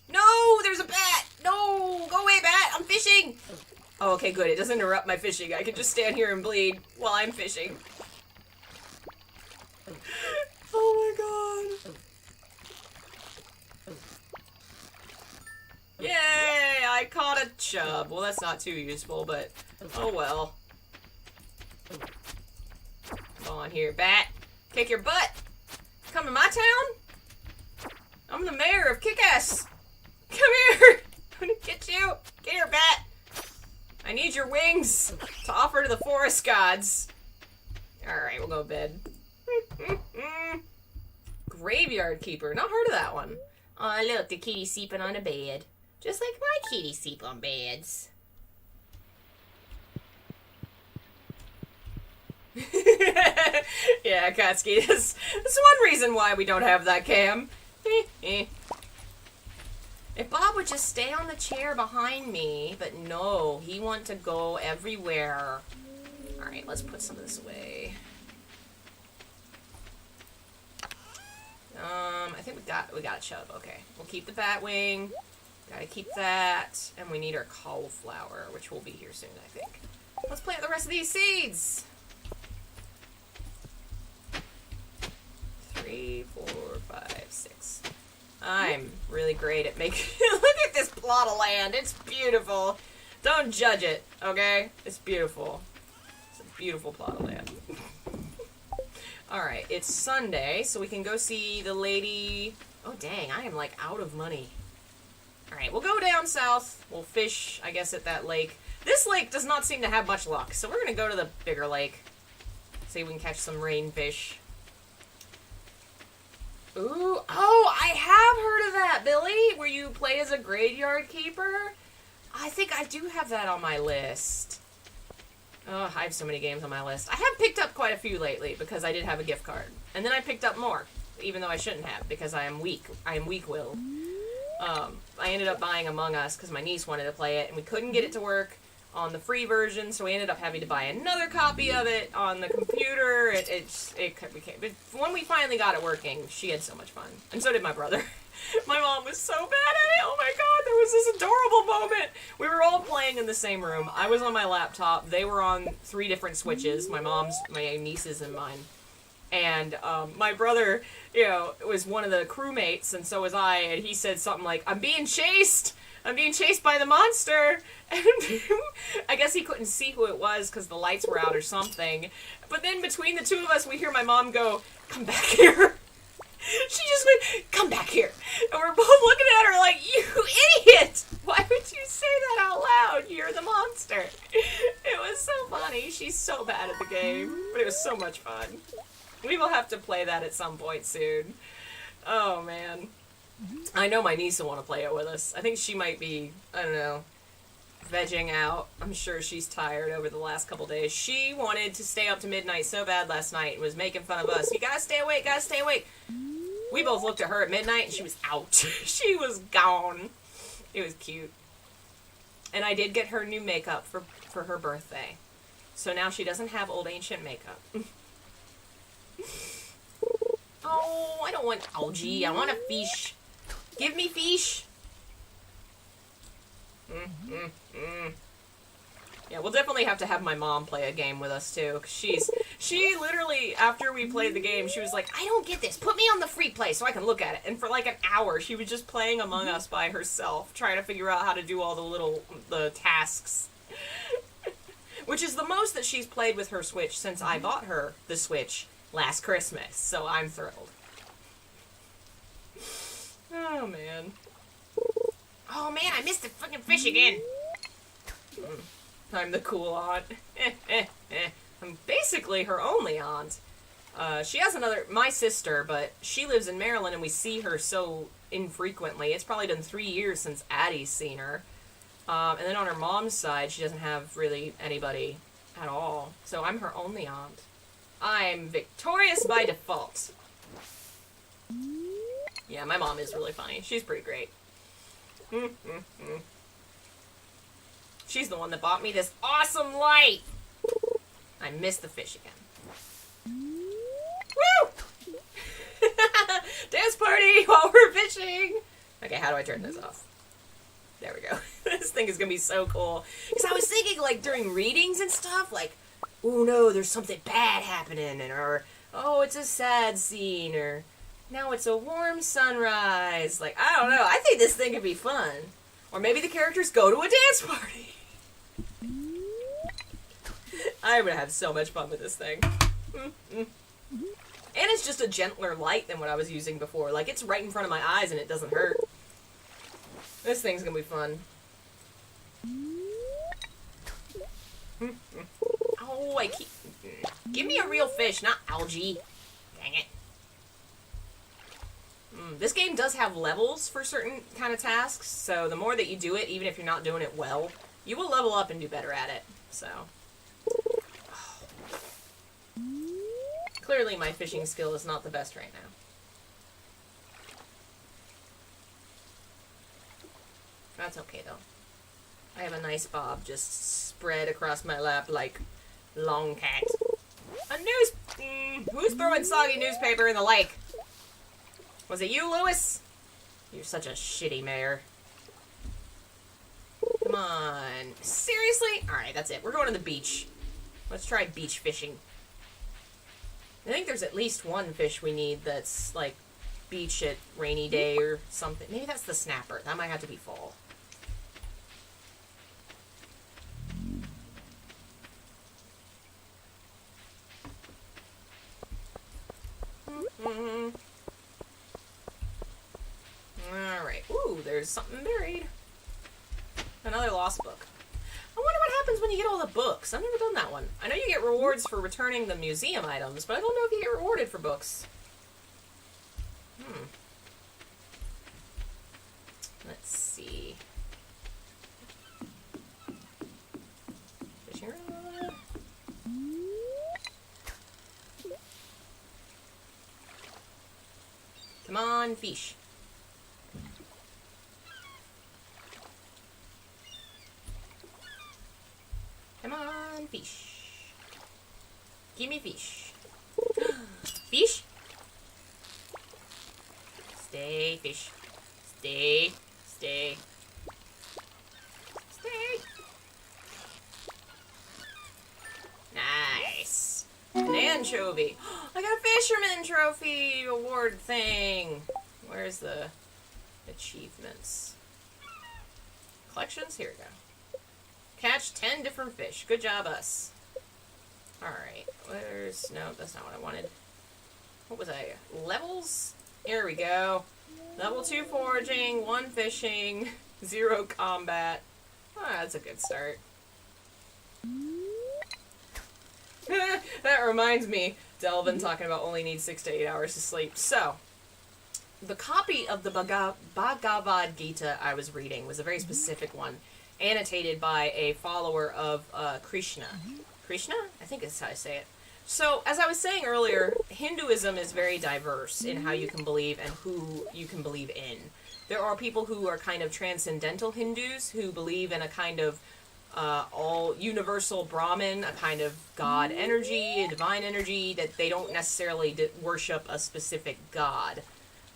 No, there's a bat. No, go away, bat. I'm fishing. Oh, okay, good. It doesn't interrupt my fishing. I can just stand here and bleed while I'm fishing. Oh my god. Yay! I caught a chub. Well, that's not too useful, but oh well. Come on here, bat. Kick your butt. Come to my town? I'm the mayor of Kick-Ass. Come here. I'm gonna get you. Get here, bat. I need your wings to offer to the forest gods. Alright, we'll go to bed. Graveyard Keeper. Not heard of that one. Oh, look, the kitty's sleeping on a bed. Just like my kitty sleep on beds. Yeah, Katsuki, that's one reason why we don't have that cam. If Bob would just stay on the chair behind me, but no, he wants to go everywhere. Alright, let's put some of this away. I think we got a chub. Okay, we'll keep the bat wing. Gotta keep that. And we need our cauliflower, which will be here soon, I think. Let's plant the rest of these seeds! 3, 4, 5, 6. I'm really great at making... Look at this plot of land. It's beautiful. Don't judge it, okay? It's beautiful. It's a beautiful plot of land. Alright, it's Sunday, so we can go see the lady... Oh, dang, I am, like, out of money. Alright, we'll go down south. We'll fish, I guess, at that lake. This lake does not seem to have much luck, so we're gonna go to the bigger lake. See if we can catch some rainfish. Ooh, oh, I have heard of that, Billy, where you play as a graveyard keeper. I think I do have that on my list. Oh, I have so many games on my list. I have picked up quite a few lately because I did have a gift card. And then I picked up more, even though I shouldn't have because I am weak. I am weak-willed. I ended up buying Among Us because my niece wanted to play it, and we couldn't get it to work on the free version, so we ended up having to buy another copy of it on the computer. But when we finally got it working, she had so much fun. And so did my brother. My mom was so bad at it. Oh my god, there was this adorable moment. We were all playing in the same room. I was on my laptop. They were on 3 different switches. My mom's, my niece's, and mine. And my brother, was one of the crewmates, and so was I, and he said something like, I'm being chased! I'm being chased by the monster! And I guess he couldn't see who it was because the lights were out or something. But then between the two of us, we hear my mom go, come back here. She just went, come back here. And we're both looking at her like, you idiot! Why would you say that out loud? You're the monster. It was so funny. She's so bad at the game. But it was so much fun. We will have to play that at some point soon. Oh, man. I know my niece will want to play it with us. I think she might be, I don't know, vegging out. I'm sure she's tired over the last couple days. She wanted to stay up to midnight so bad last night and was making fun of us. You gotta stay awake, gotta stay awake. We both looked at her at midnight and she was out. She was gone. It was cute. And I did get her new makeup for her birthday. So now she doesn't have old ancient makeup. Oh, I don't want algae. I want a fish. Give me fish. Yeah, we'll definitely have to have my mom play a game with us, too. Cause she literally, after we played the game, she was like, I don't get this. Put me on the free play so I can look at it. And for like an hour, she was just playing Among Us by herself, trying to figure out how to do all the tasks. Which is the most that she's played with her Switch since I bought her the Switch last Christmas. So I'm thrilled. Oh, man. Oh, man, I missed the fucking fish again. I'm the cool aunt. I'm basically her only aunt. She has my sister, but she lives in Maryland and we see her so infrequently. It's probably been 3 years since Addie's seen her. And then on her mom's side, she doesn't have really anybody at all. So I'm her only aunt. I'm victorious by default. Yeah, my mom is really funny. She's pretty great. She's the one that bought me this awesome light. I missed the fish again. Woo! Dance party while we're fishing. Okay, how do I turn this off? There we go. This thing is gonna be so cool. Because I was thinking, like, during readings and stuff, like, oh no, there's something bad happening, or, oh, it's a sad scene, or, now it's a warm sunrise. Like, I don't know. I think this thing could be fun. Or maybe the characters go to a dance party. I'm gonna have so much fun with this thing. And it's just a gentler light than what I was using before. Like, it's right in front of my eyes and it doesn't hurt. This thing's gonna be fun. Oh, give me a real fish, not algae. Dang it. This game does have levels for certain kind of tasks, so the more that you do it, even if you're not doing it well, you will level up and do better at it, so. Oh. Clearly my fishing skill is not the best right now. That's okay, though. I have a nice bob just spread across my lap like long cat. Who's throwing soggy newspaper in the lake? Was it you, Lewis? You're such a shitty mayor. Come on. Seriously? Alright, that's it. We're going to the beach. Let's try beach fishing. I think there's at least one fish we need that's, like, beach at rainy day or something. Maybe that's the snapper. That might have to be fall. Alright. Ooh, there's something buried. Another lost book. I wonder what happens when you get all the books. I've never done that one. I know you get rewards for returning the museum items, but I don't know if you get rewarded for books. Let's see. Fishing rod. Come on, fish. Come on, fish. Give me fish. Fish? Stay, fish. Stay. Stay. Stay. Nice. An anchovy. I got a fisherman trophy award thing. Where's the achievements? Collections? Here we go. Catch 10 different fish. Good job, us. Alright. Where's... No, that's not what I wanted. What was I... Levels? Here we go. Level 2 foraging, 1 fishing, 0 combat. Ah, that's a good start. That reminds me, Delvin talking about only needs 6 to 8 hours to sleep. So, the copy of the Bhagavad Gita I was reading was a very specific one, annotated by a follower of Krishna. Krishna? I think that's how I say it. So, as I was saying earlier, Hinduism is very diverse in how you can believe and who you can believe in. There are people who are kind of transcendental Hindus who believe in a kind of all-universal Brahman, a kind of God energy, a divine energy, that they don't necessarily worship a specific god.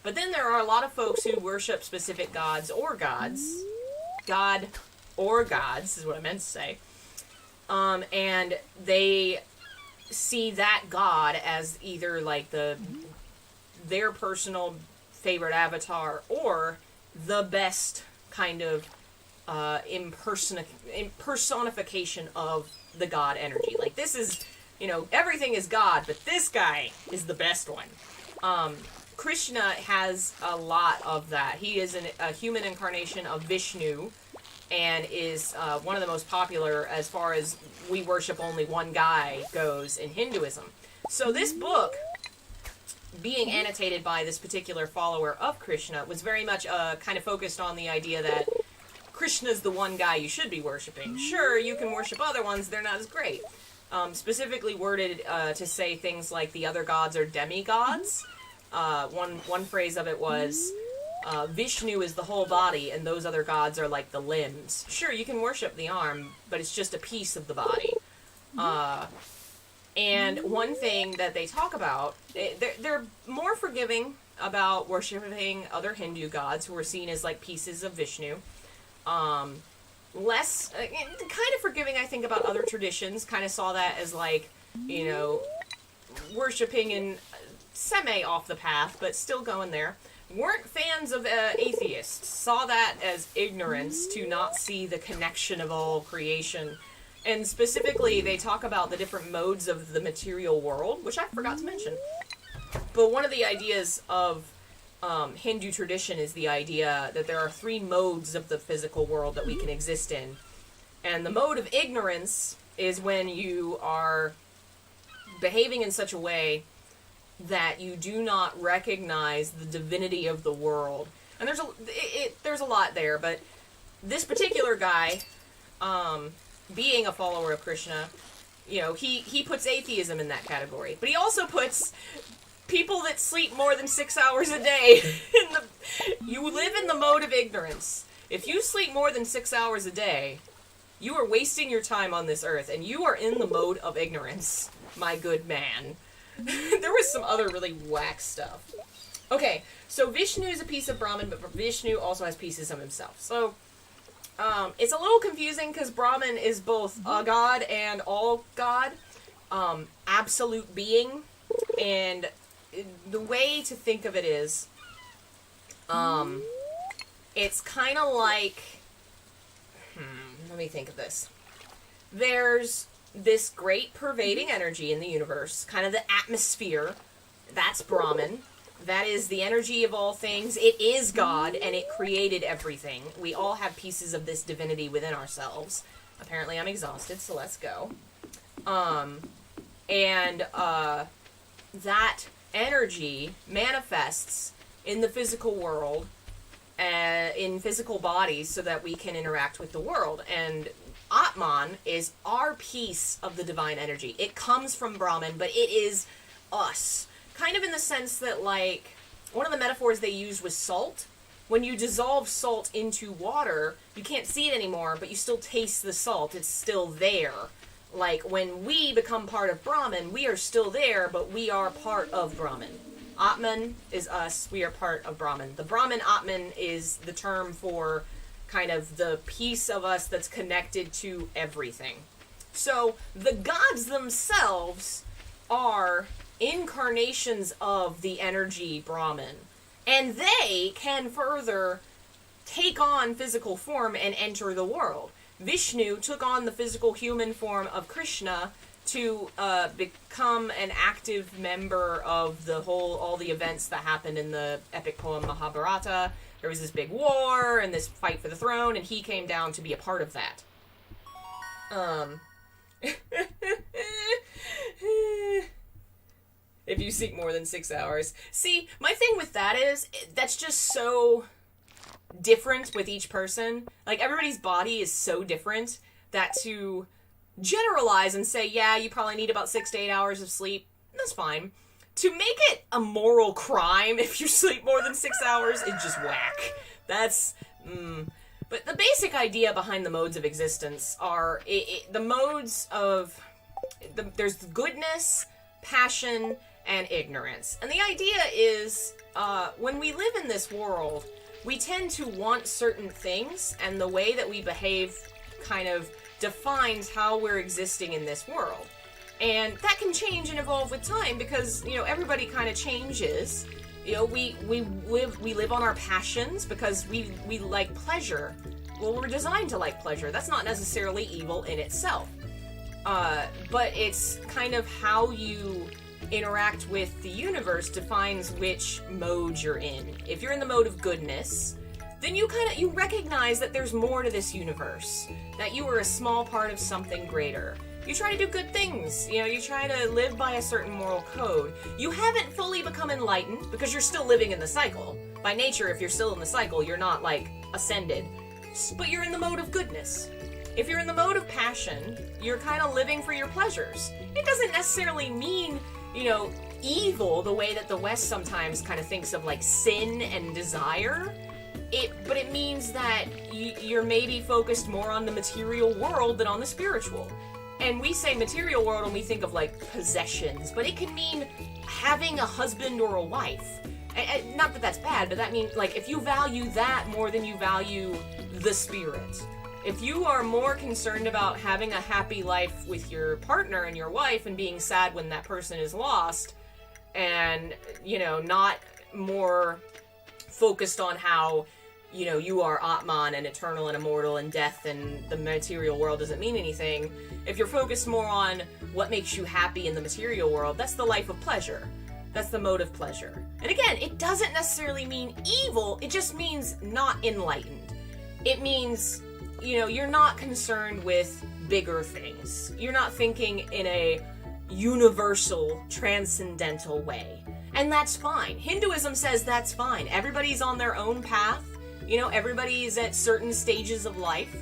But then there are a lot of folks who worship specific gods or gods. God or gods is what I meant to say. And they see that god as either like their personal favorite avatar or the best kind of impersonification of the god energy. Like, this is, everything is God, but this guy is the best one. Krishna has a lot of that. He is a human incarnation of Vishnu, and is one of the most popular as far as we worship only one guy goes in Hinduism. So this book, being annotated by this particular follower of Krishna, was very much kind of focused on the idea that Krishna's the one guy you should be worshiping. Sure, you can worship other ones, they're not as great. Specifically worded to say things like the other gods are demigods. One phrase of it was, Vishnu is the whole body, and those other gods are like the limbs. Sure, you can worship the arm, but it's just a piece of the body. And one thing that they talk about, they're more forgiving about worshiping other Hindu gods who are seen as like pieces of Vishnu. Less, kind of forgiving, I think, about other traditions. Kind of saw that as like, worshiping and semi off the path, but still going there. Weren't fans of atheists. Saw that as ignorance to not see the connection of all creation. And specifically, they talk about the different modes of the material world, which I forgot to mention. But one of the ideas of Hindu tradition is the idea that there are 3 modes of the physical world that we can exist in. And the mode of ignorance is when you are behaving in such a way that you do not recognize the divinity of the world. And there's a lot there, but this particular guy, being a follower of Krishna, he puts atheism in that category. But he also puts people that sleep more than 6 hours a day you live in the mode of ignorance. If you sleep more than 6 hours a day, you are wasting your time on this earth, and you are in the mode of ignorance, my good man. There was some other really whack stuff. Okay, so Vishnu is a piece of Brahman, but Vishnu also has pieces of himself. So, it's a little confusing because Brahman is both a god and all god, absolute being, and the way to think of it is, It's kind of like, let me think of this. There's this great pervading energy in the universe, kind of the atmosphere. That's Brahman. That is the energy of all things. It is God, and it created everything. We all have pieces of this divinity within ourselves. Apparently I'm exhausted, so let's go. That energy manifests in the physical world, in physical bodies, so that we can interact with the world. And Atman is our piece of the divine energy. It comes from Brahman, but it is us. Kind of in the sense that, like, one of the metaphors they used was salt. When you dissolve salt into water, you can't see it anymore, but you still taste the salt. It's still there. Like, when we become part of Brahman, we are still there, but we are part of Brahman. Atman is us. We are part of Brahman. The Brahman Atman is the term for kind of the piece of us that's connected to everything. So, the gods themselves are incarnations of the energy Brahman. And they can further take on physical form and enter the world. Vishnu took on the physical human form of Krishna to become an active member of all the events that happened in the epic poem Mahabharata. There was this big war and this fight for the throne, and he came down to be a part of that. If you seek more than 6 hours. See, my thing with that is, that's just so different with each person. Like, everybody's body is so different that to generalize and say, yeah, you probably need about 6 to 8 hours of sleep, that's fine. To make it a moral crime if you sleep more than 6 hours is just whack. That's, But the basic idea behind the modes of existence are, the modes of, there's goodness, passion, and ignorance. And the idea is, when we live in this world, we tend to want certain things, and the way that we behave kind of defines how we're existing in this world. And that can change and evolve with time because, everybody kind of changes. We live on our passions because we like pleasure. Well, we're designed to like pleasure. That's not necessarily evil in itself. But it's kind of how you interact with the universe defines which mode you're in. If you're in the mode of goodness, then you recognize that there's more to this universe, that you are a small part of something greater. You try to do good things, you try to live by a certain moral code. You haven't fully become enlightened because you're still living in the cycle. By nature, if you're still in the cycle, you're not, ascended. But you're in the mode of goodness. If you're in the mode of passion, you're kind of living for your pleasures. It doesn't necessarily mean, evil the way that the West sometimes kind of thinks of, sin and desire. But it means that you're maybe focused more on the material world than on the spiritual. And we say material world and we think of, possessions, but it can mean having a husband or a wife. And not that that's bad, but that means, if you value that more than you value the spirit. If you are more concerned about having a happy life with your partner and your wife and being sad when that person is lost, and, not more focused on how, you are Atman and eternal and immortal and death and the material world doesn't mean anything, if you're focused more on what makes you happy in the material world, that's the life of pleasure. That's the mode of pleasure. And again, it doesn't necessarily mean evil, it just means not enlightened. It means, you're not concerned with bigger things. You're not thinking in a universal, transcendental way. And that's fine. Hinduism says that's fine. Everybody's on their own path. Everybody's at certain stages of life.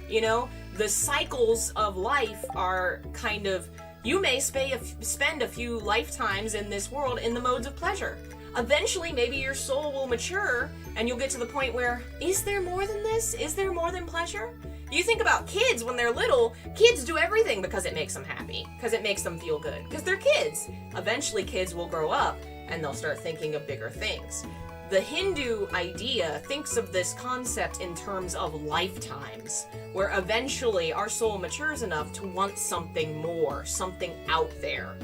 The cycles of life are kind of, you may spend a few lifetimes in this world in the modes of pleasure. Eventually, maybe your soul will mature, and you'll get to the point where, is there more than this? Is there more than pleasure? You think about kids when they're little, kids do everything because it makes them happy, because it makes them feel good, because they're kids. Eventually, kids will grow up, and they'll start thinking of bigger things. The Hindu idea thinks of this concept in terms of lifetimes, where eventually our soul matures enough to want something more, something out there.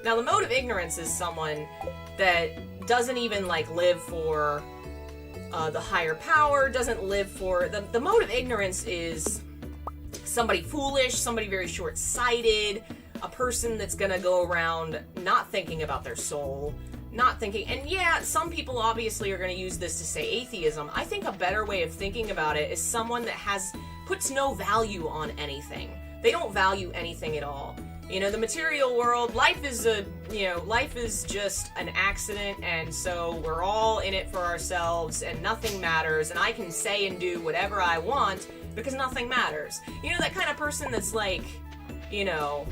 Now, the mode of ignorance is someone that doesn't even live for The higher power doesn't live for... The mode of ignorance is somebody foolish, somebody very short-sighted, a person that's gonna go around not thinking about their soul, not thinking... And yeah, some people obviously are gonna use this to say atheism. I think a better way of thinking about it is someone that puts no value on anything. They don't value anything at all. You know, the material world, life is just an accident, and so we're all in it for ourselves, and nothing matters, and I can say and do whatever I want, because nothing matters. You know, that kind of person that's like, you know,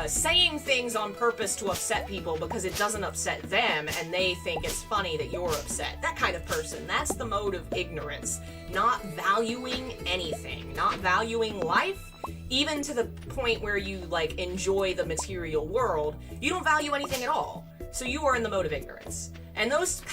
saying things on purpose to upset people because it doesn't upset them, and they think it's funny that you're upset. That kind of person. That's the mode of ignorance. Not valuing anything. Not valuing life. Even to the point where you, like, enjoy the material world, you don't value anything at all. So you are in the mode of ignorance. And those,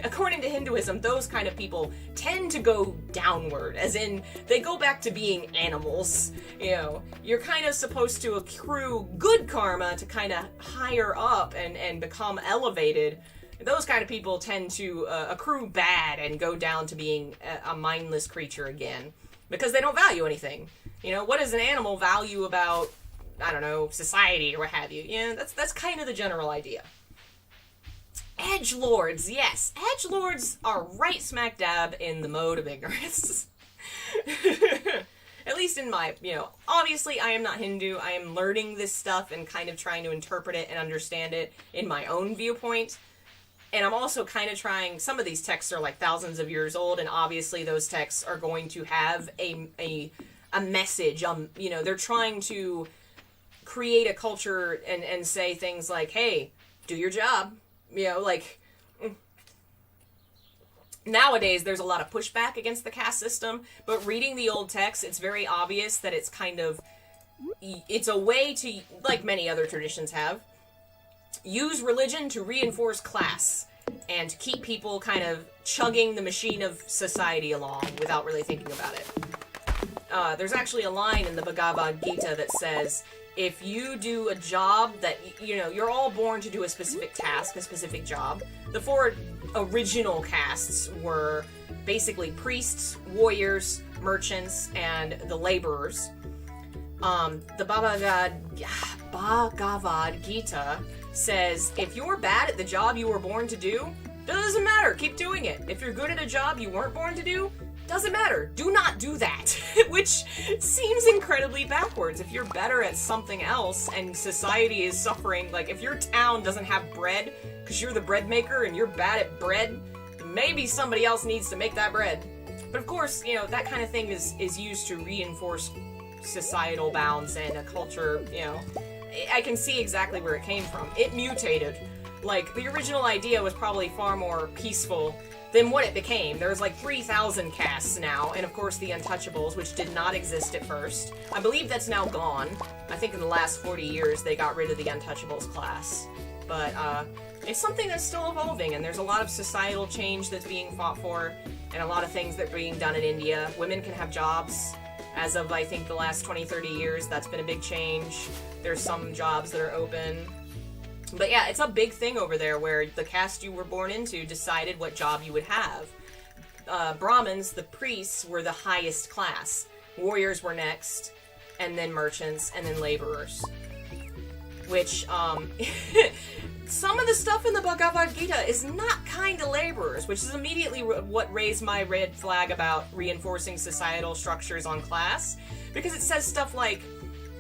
according to Hinduism, those kind of people tend to go downward, as in, they go back to being animals. You know, you're kind of supposed to accrue good karma to kind of higher up and become elevated. Those kind of people tend to accrue bad and go down to being a mindless creature again, because they don't value anything. You know, what does an animal value about, I don't know, society or what have you? You know, that's kind of the general idea. Edgelords, yes. Edgelords are right smack dab in the mode of ignorance. At least in my, you know, obviously I am not Hindu. I am learning this stuff and kind of trying to interpret it and understand it in my own viewpoint. And I'm also kind of trying, some of these texts are like thousands of years old, and obviously those texts are going to have a message. You know, they're trying to create a culture and say things like, hey, do your job. You know, like, nowadays there's a lot of pushback against the caste system, but reading the old texts, it's very obvious that it's kind of, it's a way to, like many other traditions have, use religion to reinforce class and to keep people kind of chugging the machine of society along without really thinking about it. There's actually a line in the Bhagavad Gita that says, if you do a job that, you know, you're all born to do a specific task, a specific job. The four original castes were basically priests, warriors, merchants, and the laborers. The Bhagavad Gita says, if you're bad at the job you were born to do, doesn't matter, keep doing it. If you're good at a job you weren't born to do, doesn't matter, do not do that. Which seems incredibly backwards. If you're better at something else and society is suffering, like if your town doesn't have bread because you're the bread maker and you're bad at bread, maybe somebody else needs to make that bread. But of course, you know, that kind of thing is used to reinforce societal bounds and a culture, you know. I can see exactly where it came from. It mutated. Like, the original idea was probably far more peaceful than what it became. There's like 3,000 castes now, and of course the Untouchables, which did not exist at first. I believe that's now gone. I think in the last 40 years they got rid of the Untouchables class. But, it's something that's still evolving, and there's a lot of societal change that's being fought for, and a lot of things that are being done in India. Women can have jobs. As of, I think, the last 20, 30 years, that's been a big change. There's some jobs that are open. But yeah, it's a big thing over there where the caste you were born into decided what job you would have. Brahmins, the priests, were the highest class. Warriors were next, and then merchants, and then laborers. Which, some of the stuff in the Bhagavad Gita is not kind to laborers, which is immediately what raised my red flag about reinforcing societal structures on class. Because it says stuff like,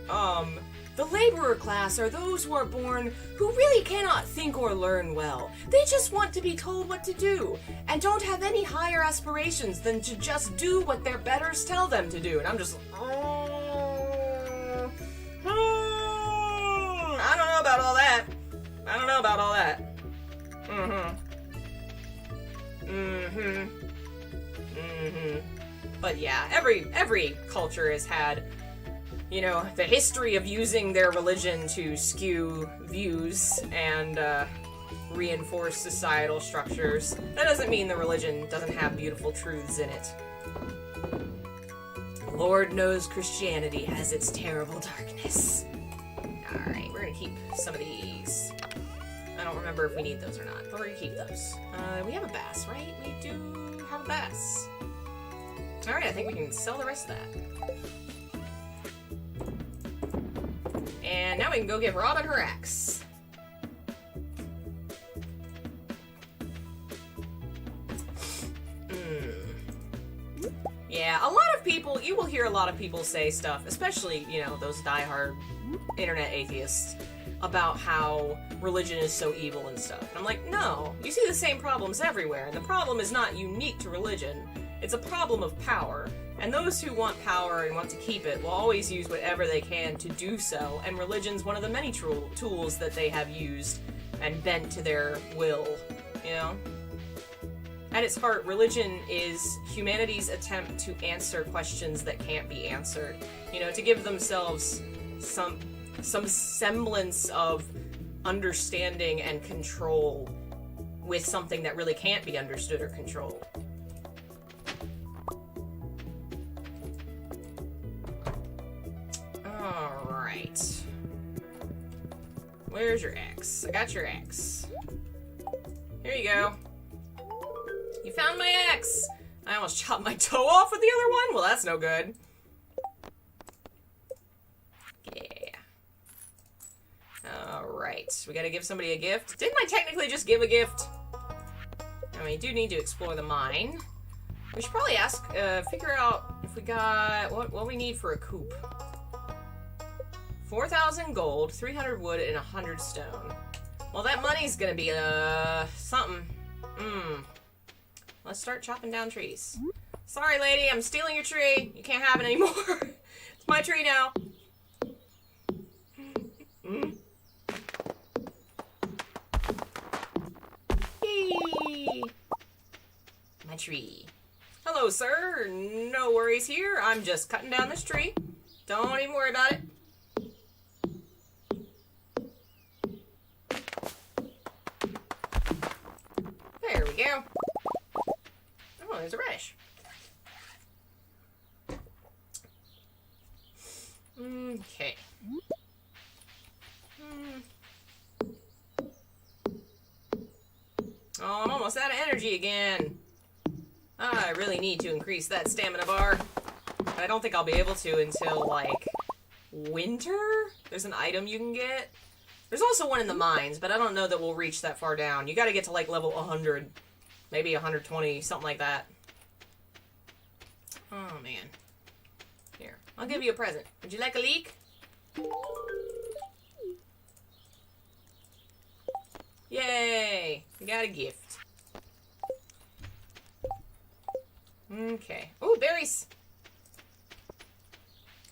the laborer class are those who are born who really cannot think or learn well. They just want to be told what to do, and don't have any higher aspirations than to just do what their betters tell them to do. And I'm just, I don't know about all that. I don't know about all that. But yeah, every culture has had, you know, the history of using their religion to skew views and reinforce societal structures. That doesn't mean the religion doesn't have beautiful truths in it. Lord knows Christianity has its terrible darkness. Alright, we're gonna keep some of these. I don't remember if we need those or not, but we're gonna keep those. We have a bass, right? We do have a bass. Alright, I think we can sell the rest of that. And now we can go give Robin her axe. Yeah, a lot of people, you will hear a lot of people say stuff, especially, you know, those diehard internet atheists, about how religion is so evil and stuff. And I'm like, no, you see the same problems everywhere, and the problem is not unique to religion. It's a problem of power, and those who want power and want to keep it will always use whatever they can to do so, and religion's one of the many tools that they have used and bent to their will, you know? At its heart, religion is humanity's attempt to answer questions that can't be answered. You know, to give themselves some semblance of understanding and control with something that really can't be understood or controlled. Alright. Where's your axe? I got your axe. Here you go. You found my axe! I almost chopped my toe off with the other one? Well, that's no good. Yeah. Alright, we gotta give somebody a gift. Didn't I technically just give a gift? I mean, you do need to explore the mine. We should probably ask, figure out if we got, what we need for a coop. 4,000 gold, 300 wood, and 100 stone. Well, that money's gonna be, something. Let's start chopping down trees. Sorry, lady, I'm stealing your tree. You can't have it anymore. It's my tree now. Yay! My tree. Hello, sir. No worries here. I'm just cutting down this tree. Don't even worry about it. There we go. Oh, there's a radish. Okay. Oh, I'm almost out of energy again. I really need to increase that stamina bar. But I don't think I'll be able to until, like, winter? There's an item you can get. There's also one in the mines, but I don't know that we'll reach that far down. You gotta get to, like, level 100. Maybe 120, something like that. Oh, man. Here, I'll give you a present. Would you like a leek? Yay! We got a gift. Okay. Ooh, berries!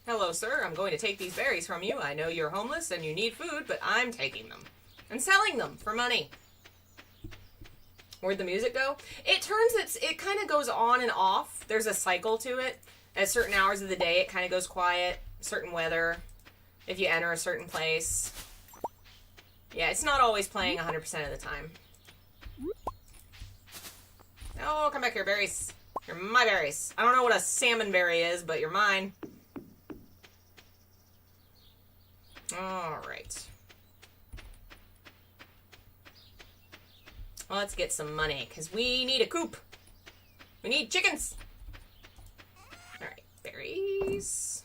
Hello, sir. I'm going to take these berries from you. I know you're homeless and you need food, but I'm taking them. And selling them for money. Where'd the music go? It kind of goes on and off. There's a cycle to it. At certain hours of the day, it kind of goes quiet. Certain weather. If you enter a certain place. Yeah, it's not always playing 100% of the time. Oh, come back here, berries. You're my berries. I don't know what a salmon berry is, but you're mine. Alright. Well, let's get some money, because we need a coop. We need chickens. Alright, berries.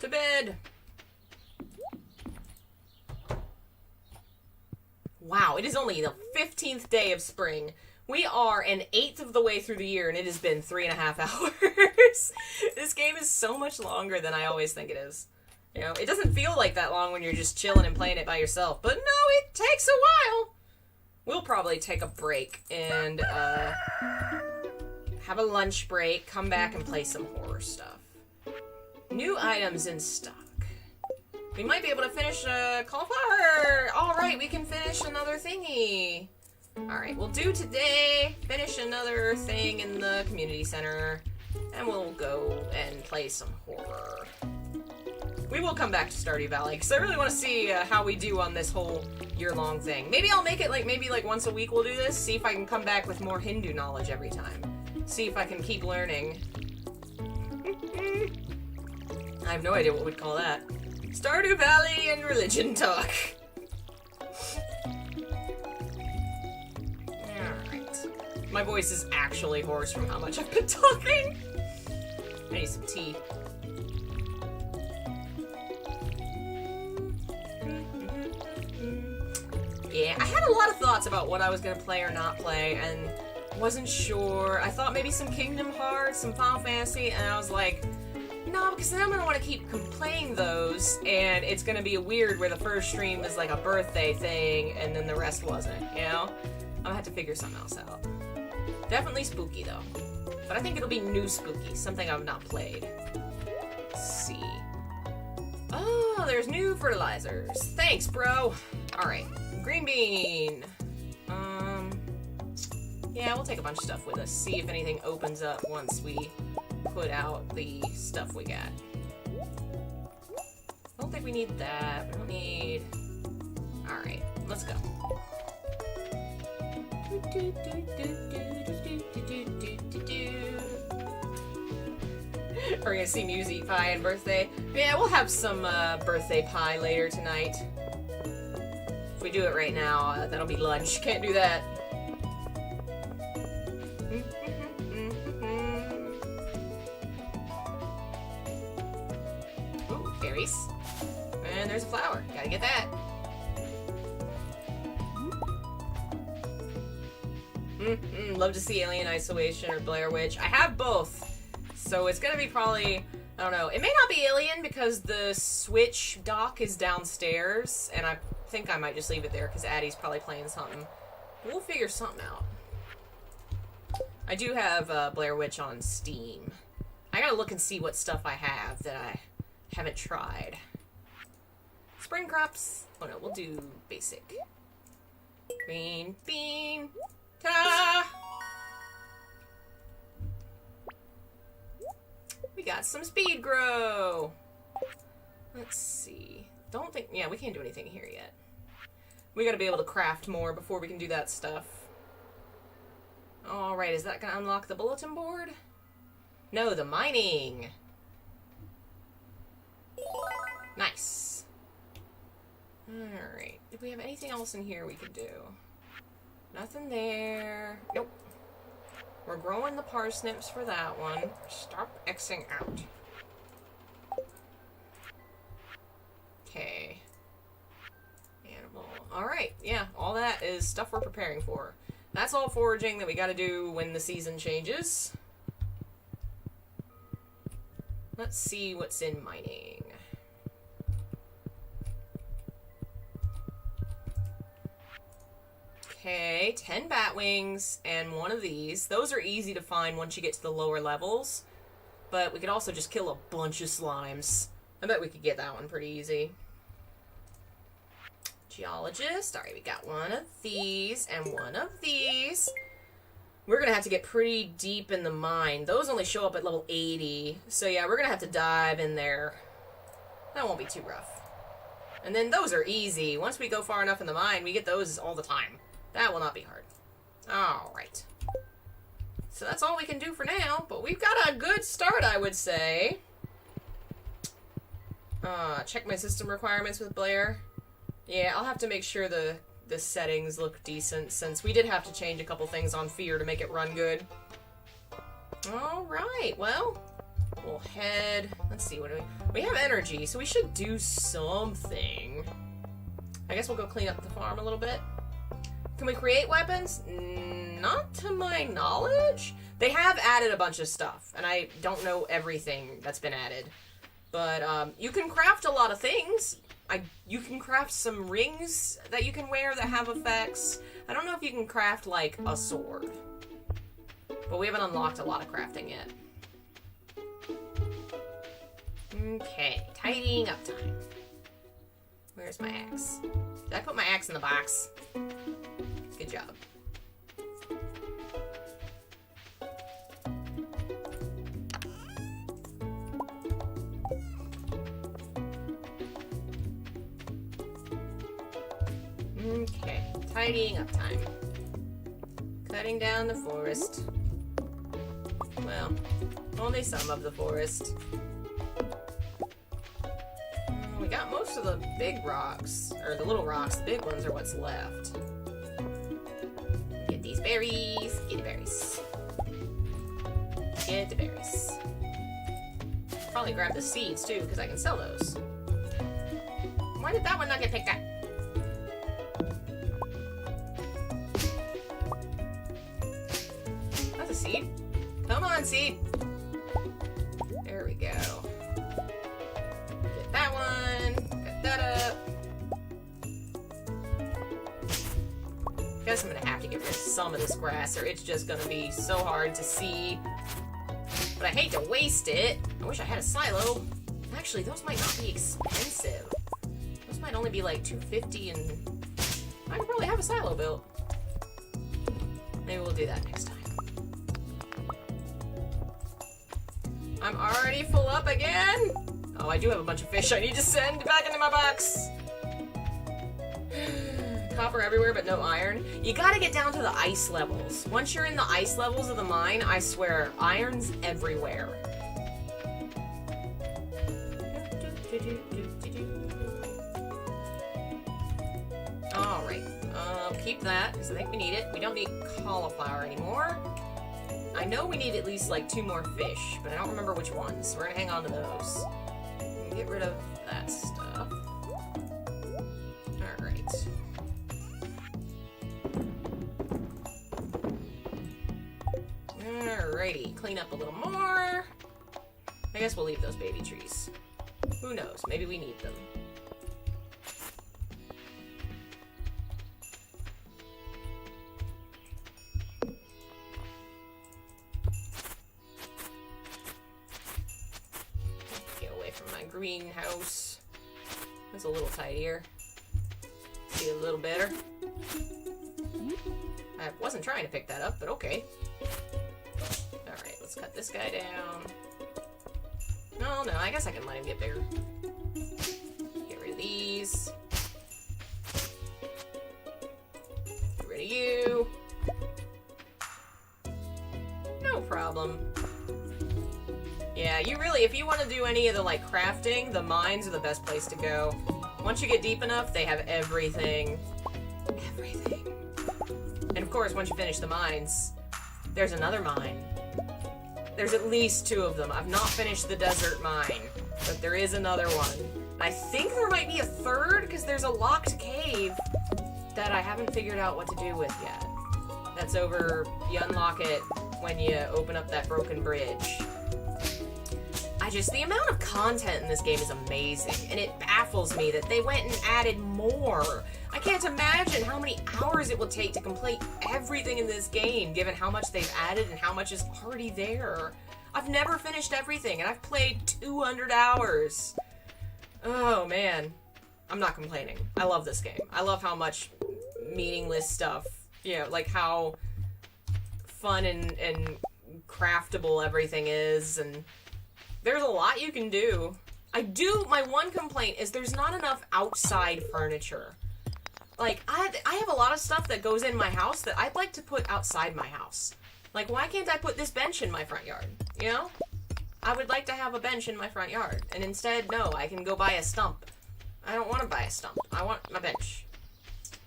To bed. Wow, it is only the 15th day of spring. We are an 1/8 of the way through the year, and it has been 3.5 hours. This game is so much longer than I always think it is. You know, it doesn't feel like that long when you're just chilling and playing it by yourself. But no, it takes a while. We'll probably take a break and have a lunch break, come back and play some horror stuff. New items in stock. We might be able to finish cauliflower. All right, we can finish another thingy. All right, we'll do today. Finish another thing in the community center, and we'll go and play some horror. We will come back to Stardew Valley, because I really want to see how we do on this whole year-long thing. Maybe I'll make it maybe once a week we'll do this, see if I can come back with more Hindu knowledge every time. See if I can keep learning. I have no idea what we'd call that. Stardew Valley and religion talk. My voice is actually hoarse from how much I've been talking. I need some tea. Yeah, I had a lot of thoughts about what I was gonna play or not play, and wasn't sure. I thought maybe some Kingdom Hearts, some Final Fantasy, and I was like, no, because then I'm gonna want to keep playing those, and it's gonna be weird where the first stream was like a birthday thing, and then the rest wasn't, you know? I'm gonna have to figure something else out. Definitely spooky, though. But I think it'll be new spooky, something I've not played. Let's see. Oh, there's new fertilizers. Thanks, bro. Alright. Green bean. Yeah, we'll take a bunch of stuff with us. See if anything opens up once we put out the stuff we got. I don't think we need that. We don't need... Alright, let's go. We're gonna see Muse eat pie and birthday. Yeah, we'll have some birthday pie later tonight. If we do it right now, that'll be lunch. Can't do that. Ooh, berries. And there's a flower. Gotta get that. Love to see Alien Isolation or Blair Witch. I have both. So it's gonna be probably, I don't know. It may not be Alien because the Switch dock is downstairs, and I think I might just leave it there because Addie's probably playing something. We'll figure something out. I do have Blair Witch on Steam. I gotta look and see what stuff I have that I haven't tried. Spring crops. Oh no, we'll do basic. Green bean. Ta-da! We got some speed grow. Let's see. Don't think... Yeah, we can't do anything here yet. We gotta be able to craft more before we can do that stuff. Alright, is that gonna unlock the bulletin board? No, the mining. Nice. Alright. Did we have anything else in here we could do? Nothing there. Nope. We're growing the parsnips for that one. Stop Xing out. Okay. Animal. Alright, yeah, all that is stuff we're preparing for. That's all foraging that we gotta do when the season changes. Let's see what's in mining. Okay, 10 bat wings and one of these. Those are easy to find once you get to the lower levels. But we could also just kill a bunch of slimes. I bet we could get that one pretty easy. Geologist. Alright, we got one of these and one of these. We're gonna have to get pretty deep in the mine. Those only show up at level 80. So yeah, we're gonna have to dive in there. That won't be too rough. And then those are easy. Once we go far enough in the mine, we get those all the time. That will not be hard. Alright. So that's all we can do for now, but we've got a good start, I would say. Check my system requirements with Blair. Yeah, I'll have to make sure the settings look decent, since we did have to change a couple things on Fear to make it run good. Alright, well, we'll head... Let's see, what do we have energy, so we should do something. I guess we'll go clean up the farm a little bit. Can we create weapons? Not to my knowledge. They have added a bunch of stuff, and I don't know everything that's been added. But you can craft a lot of things. You can craft some rings that you can wear that have effects. I don't know if you can craft, like, a sword. But we haven't unlocked a lot of crafting yet. Okay, tidying up time. Where's my axe? Did I put my axe in the box? Good job. Okay, tidying up time. Cutting down the forest. Well, only some of the forest. We got most of the big rocks, or the little rocks. The big ones are what's left. Get these berries. Get the berries. Get the berries. Probably grab the seeds too, because I can sell those. Why did that one not get picked up? That's a seed. Come on, seed. There we go. Get that one. Get that up. Guess I'm gonna have to get rid of some of this grass, or it's just gonna be so hard to see. But I hate to waste it. I wish I had a silo. Actually, those might not be expensive. Those might only be like $250, and I could probably have a silo built. Maybe we'll do that next time. I'm already full up again. Oh, I do have a bunch of fish I need to send back into my box. Copper everywhere, but no iron. You gotta get down to the ice levels. Once you're in the ice levels of the mine, I swear, iron's everywhere. Alright, keep that, because I think we need it. We don't need cauliflower anymore. I know we need at least like 2 more fish, but I don't remember which ones, so we're gonna hang on to those. Get rid of that stuff. Alright. Alrighty, clean up a little more. I guess we'll leave those baby trees. Who knows? Maybe we need them. Get away from my greenhouse. That's a little tidier. See a little better. I wasn't trying to pick that up, but okay. Alright, let's cut this guy down. No, I guess I can let him get bigger. Get rid of these. Get rid of you. No problem. Yeah, you really, if you want to do any of the, like, crafting, the mines are the best place to go. Once you get deep enough, they have everything. Everything. And of course, once you finish the mines, there's another mine. There's at least 2 of them. I've not finished the desert mine, but there is another one. I think there might be a 3rd, because there's a locked cave that I haven't figured out what to do with yet. That's over, you unlock it when you open up that broken bridge. The amount of content in this game is amazing, and it baffles me that they went and added more. I can't imagine how many hours it will take to complete everything in this game, given how much they've added and how much is already there. I've never finished everything, and I've played 200 hours. Oh, man. I'm not complaining. I love this game. I love how much meaningless stuff, you know, like how fun and craftable everything is, and there's a lot you can do. My one complaint is there's not enough outside furniture. Like, I have a lot of stuff that goes in my house that I'd like to put outside my house. Like, why can't I put this bench in my front yard, you know? I would like to have a bench in my front yard, and instead, no, I can go buy a stump. I don't want to buy a stump. I want my bench.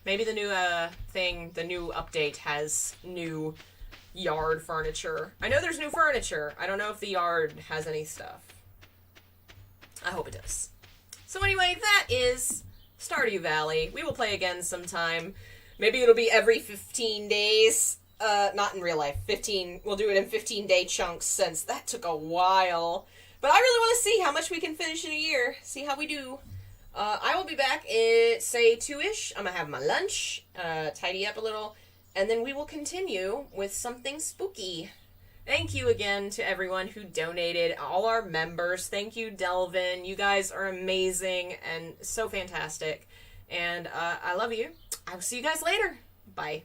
Maybe the new, the new update has new yard furniture. I know there's new furniture. I don't know if the yard has any stuff. I hope it does. So anyway, that is Stardew Valley. We will play again sometime. Maybe it'll be every 15 days. Not in real life. 15. We'll do it in 15-day chunks since that took a while. But I really want to see how much we can finish in a year. See how we do. I will be back at, say, 2-ish. I'm gonna have my lunch, tidy up a little, and then we will continue with something spooky. Thank you again to everyone who donated, all our members. Thank you, Delvin. You guys are amazing and so fantastic. And I love you. I will see you guys later. Bye.